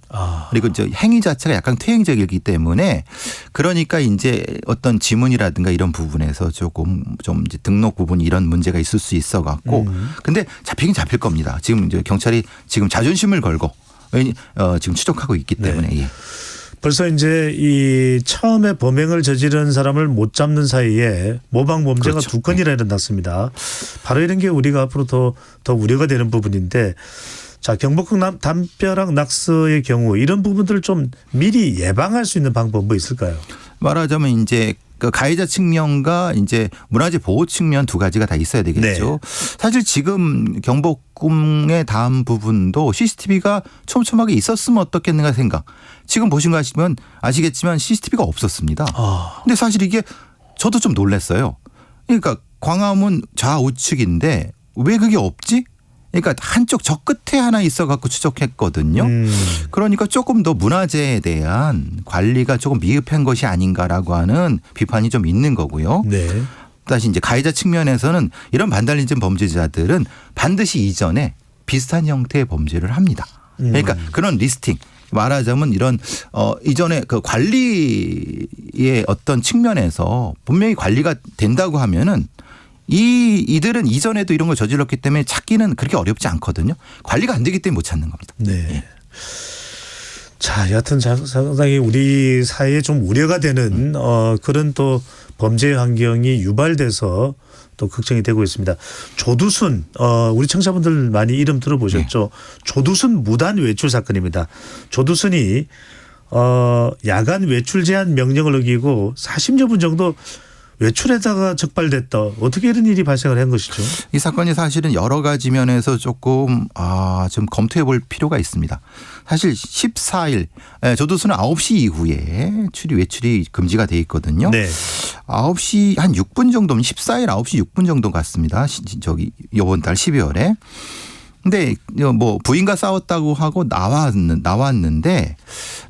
그리고 이제 행위 자체가 약간 퇴행적이기 때문에 그러니까 이제 어떤 지문이라든가 이런 부분에서 조금 좀 이제 등록 부분이 이런 문제가 있을 수 있어 갖고 근데 잡히긴 잡힐 겁니다. 지금 이제 경찰이 지금 자존심을 걸고 지금 추적하고 있기 때문에. 네. 벌써 이제 이 처음에 범행을 저지른 사람을 못 잡는 사이에 모방 범죄가 그렇죠. 2건이나 일어났습니다. 바로 이런 게 우리가 앞으로 더 우려가 되는 부분인데 자, 경복궁 담벼락 낙서의 경우 이런 부분들을 좀 미리 예방할 수 있는 방법 뭐 있을까요? 말하자면 이제 그 가해자 측면과 이제 문화재 보호 측면 두 가지가 다 있어야 되겠죠. 네. 사실 지금 경복궁의 다음 부분도 CCTV가 촘촘하게 있었으면 어떻겠는가 생각. 지금 보신 거 아시겠지만 CCTV가 없었습니다. 근데 사실 이게 저도 좀 놀랐어요. 그러니까 광화문 좌우측인데 왜 그게 없지? 그러니까 한쪽 저 끝에 하나 있어 갖고 추적했거든요. 그러니까 조금 더 문화재에 대한 관리가 조금 미흡한 것이 아닌가라고 하는 비판이 좀 있는 거고요. 네. 다시 이제 가해자 측면에서는 이런 반달리즘 범죄자들은 반드시 이전에 비슷한 형태의 범죄를 합니다. 그러니까 그런 리스팅. 말하자면 이런 이전에 그 관리의 어떤 측면에서 분명히 관리가 된다고 하면은 이들은 이전에도 이런 걸 저질렀기 때문에 찾기는 그렇게 어렵지 않거든요. 관리가 안 되기 때문에 못 찾는 겁니다. 네. 예. 자, 여하튼 상당히 우리 사회에 좀 우려가 되는 그런 또 범죄 환경이 유발돼서 또 걱정이 되고 있습니다. 조두순 우리 청취자분들 많이 이름 들어보셨죠? 네. 조두순 무단 외출 사건입니다. 조두순이 야간 외출 제한 명령을 어기고 40여 분 정도 외출에다가 적발됐다. 어떻게 이런 일이 발생을 한 것이죠? 이 사건이 사실은 여러 가지 면에서 조금 좀 검토해 볼 필요가 있습니다. 사실 14일 조두순은 9시 이후에 외출이 금지가 돼 있거든요. 네. 9시 한 6분 정도면 14일 9시 6분 정도 갔습니다. 이번 달 12월에. 근데 뭐 부인과 싸웠다고 하고 나왔는데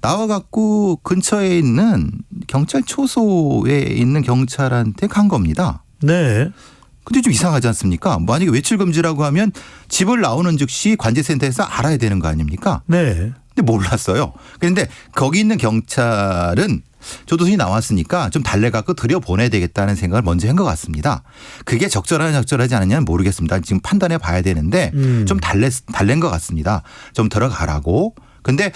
나와갖고 근처에 있는 경찰 초소에 있는 경찰한테 간 겁니다. 네. 근데 좀 이상하지 않습니까? 만약에 외출 금지라고 하면 집을 나오는 즉시 관제센터에서 알아야 되는 거 아닙니까? 네. 근데 몰랐어요. 그런데 거기 있는 경찰은 조두순이 나왔으니까 좀 달래갖고 들여보내야 되겠다는 생각을 먼저 한 것 같습니다. 그게 적절하지 않느냐는 모르겠습니다. 지금 판단해 봐야 되는데 좀 달랜 것 같습니다. 좀 들어가라고. 근데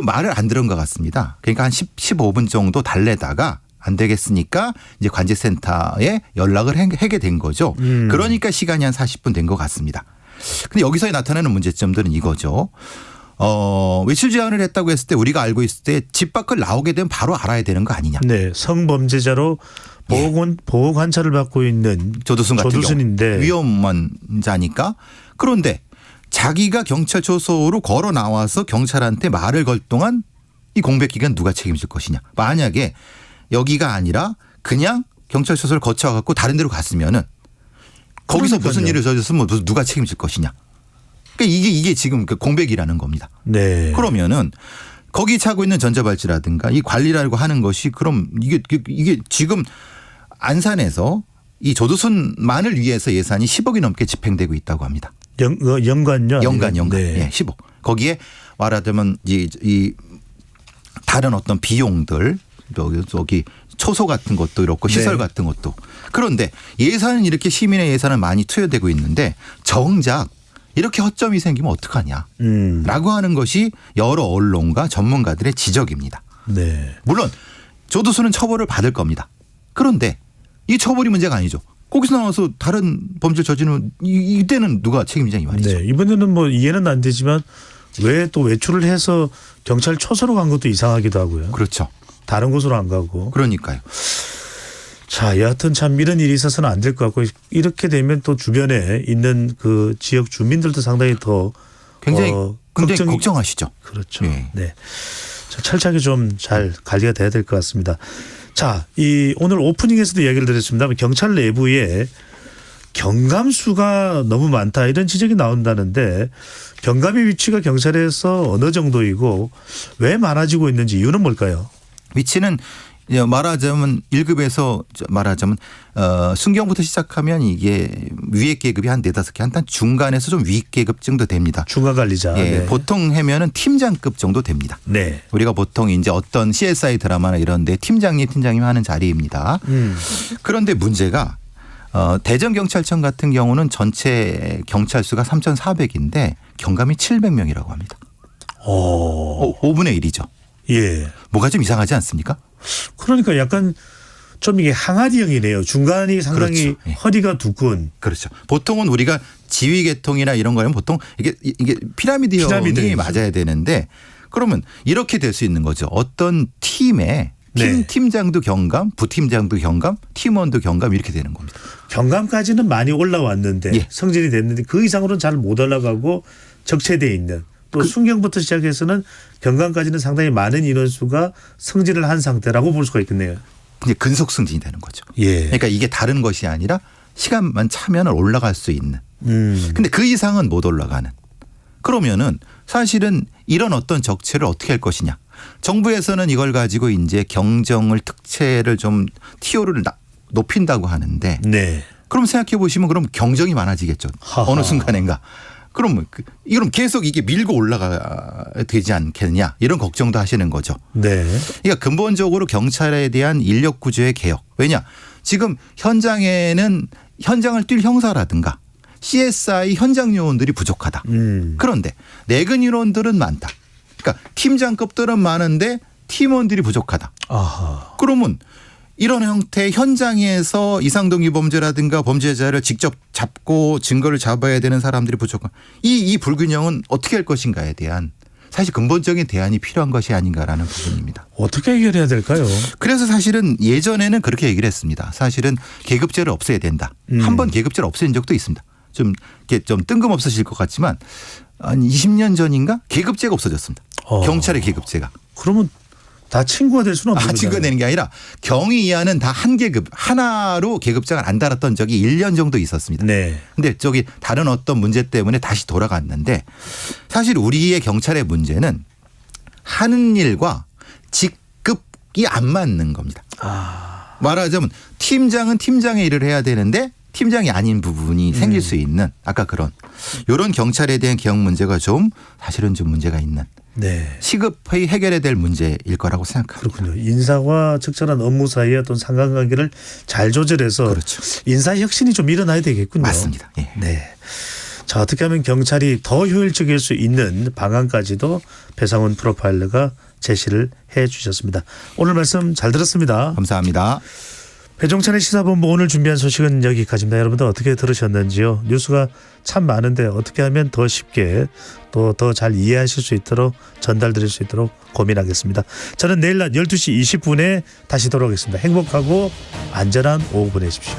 말을 안 들은 것 같습니다. 그러니까 한 15분 정도 달래다가 안 되겠으니까 이제 관제센터에 연락을 하게 된 거죠. 그러니까 시간이 한 40분 된 것 같습니다. 근데 여기서 나타나는 문제점들은 이거죠. 외출 제한을 했다고 했을 때 우리가 알고 있을 때 집 밖을 나오게 되면 바로 알아야 되는 거 아니냐. 네. 성범죄자로 보호 관찰을 받고 있는 조두순 같은 조두순인데 경우 위험한 자니까. 그런데 자기가 경찰 초소로 걸어 나와서 경찰한테 말을 걸 동안 이 공백 기간 누가 책임질 것이냐. 만약에 여기가 아니라 그냥 경찰 초소를 거쳐 갖고 다른 데로 갔으면은 거기서 무슨 일을 저졌으면 누가 책임질 것이냐. 그러니까 이게 지금 그 공백이라는 겁니다. 네. 그러면은 거기 차고 있는 전자발찌라든가 이 관리라고 하는 것이 그럼 이게 지금 안산에서 이 조두순만을 위해서 예산이 10억이 넘게 집행되고 있다고 합니다. 연간요? 연간. 네. 예, 10억. 거기에 말하자면 이 다른 어떤 비용들 여기 초소 같은 것도 이렇고 시설 같은 것도. 그런데 예산은 이렇게 시민의 예산은 많이 투여되고 있는데 정작 이렇게 허점이 생기면 어떡하냐 라고 하는 것이 여러 언론과 전문가들의 지적입니다. 네. 물론 조두순은 처벌을 받을 겁니다. 그런데 이 처벌이 문제가 아니죠. 거기서 나와서 다른 범죄를 저지르면 이때는 누가 책임지냐 이 말이죠. 네, 이번에는 뭐 이해는 안 되지만 왜 또 외출을 해서 경찰 초소로 간 것도 이상하기도 하고요. 그렇죠. 다른 곳으로 안 가고. 그러니까요. 자, 여하튼 참 이런 일이 있어서는 안 될 것 같고 이렇게 되면 또 주변에 있는 그 지역 주민들도 상당히 더 굉장히 걱정하시죠. 그렇죠. 네. 자, 철저하게 좀 잘 관리가 돼야 될 것 같습니다. 자, 이 오늘 오프닝에서도 이야기를 드렸습니다만 경찰 내부에 경감수가 너무 많다 이런 지적이 나온다는데 경감의 위치가 경찰에서 어느 정도이고 왜 많아지고 있는지 이유는 뭘까요? 위치는 말하자면 1급에서 말하자면 순경부터 시작하면 이게 위에 계급이 한 4-5개 한 중간에서 좀 위 계급 정도 됩니다. 중간 관리자. 예, 네. 보통 하면은 팀장급 정도 됩니다. 네. 우리가 보통 이제 어떤 CSI 드라마나 이런데 팀장님 하는 자리입니다. 그런데 문제가 대전경찰청 같은 경우는 전체 경찰 수가 3,400인데 경감이 700명이라고 합니다. 5분의 1이죠. 예. 뭐가 좀 이상하지 않습니까? 그러니까 약간 좀 이게 항아리형이네요. 중간이 상당히 그렇죠. 예. 허리가 두근. 그렇죠. 보통은 우리가 지휘계통이나 이런 거는 보통 이게 피라미드형이 맞아야 되는데 그러면 이렇게 될 수 있는 거죠. 어떤 팀에 팀장도 경감, 부팀장도 경감, 팀원도 경감 이렇게 되는 겁니다. 경감까지는 많이 올라왔는데 성질이 됐는데 그 이상으로는 잘 못 올라가고 적체돼 있는 또 순경부터 시작해서는 경감까지는 상당히 많은 인원수가 성질을 한 상태라고 볼 수가 있겠네요. 이제 근속 승진이 되는 거죠. 예. 그러니까 이게 다른 것이 아니라 시간만 차면 올라갈 수 있는. 근데 그 이상은 못 올라가는. 그러면은 사실은 이런 어떤 적체를 어떻게 할 것이냐. 정부에서는 이걸 가지고 이제 경정을 특채를 좀 TO를 높인다고 하는데. 네. 그럼 생각해 보시면 그럼 경정이 많아지겠죠. 하하. 어느 순간인가. 그럼 계속 이게 밀고 올라가야 되지 않겠냐 이런 걱정도 하시는 거죠. 네. 그러니까 근본적으로 경찰에 대한 인력 구조의 개혁. 왜냐 지금 현장에는 현장을 뛸 형사라든가 CSI 현장 요원들이 부족하다. 그런데 내근 인원들은 많다. 그러니까 팀장급들은 많은데 팀원들이 부족하다. 아하. 그러면 이런 형태의 현장에서 이상동기 범죄라든가 범죄자를 직접 잡고 증거를 잡아야 되는 사람들이 부족한 이 불균형은 어떻게 할 것인가에 대한 사실 근본적인 대안이 필요한 것이 아닌가라는 부분입니다. 어떻게 해결해야 될까요? 그래서 사실은 예전에는 그렇게 얘기를 했습니다. 사실은 계급제를 없애야 된다. 한 번 계급제를 없앤 적도 있습니다. 좀 뜬금없으실 것 같지만 한 20년 전인가 계급제가 없어졌습니다. 경찰의 계급제가. 그러면 다 친구가 될 수는 없는 거죠. 친구가 되는 게 아니라 경위 이하는 다 한 계급 하나로 계급장을 안 달았던 적이 1년 정도 있었습니다. 네. 근데 저기 다른 어떤 문제 때문에 다시 돌아갔는데 사실 우리의 경찰의 문제는 하는 일과 직급이 안 맞는 겁니다. 말하자면 팀장은 팀장의 일을 해야 되는데 팀장이 아닌 부분이 생길 수 있는 아까 그런 이런 경찰에 대한 개혁 문제가 좀 사실은 좀 문제가 있는 시급히 해결해야 될 문제일 거라고 생각합니다. 그렇군요. 인사와 적절한 업무 사이의 어떤 상관관계를 잘 조절해서 인사 혁신이 좀 일어나야 되겠군요. 맞습니다. 예. 네. 자, 어떻게 하면 경찰이 더 효율적일 수 있는 방안까지도 배상훈 프로파일러가 제시를 해 주셨습니다. 오늘 말씀 잘 들었습니다. 감사합니다. 배종찬의 시사본부 오늘 준비한 소식은 여기까지입니다. 여러분들 어떻게 들으셨는지요? 뉴스가 참 많은데 어떻게 하면 더 쉽게 또 더 잘 이해하실 수 있도록 전달드릴 수 있도록 고민하겠습니다. 저는 내일 낮 12시 20분에 다시 돌아오겠습니다. 행복하고 안전한 오후 보내십시오.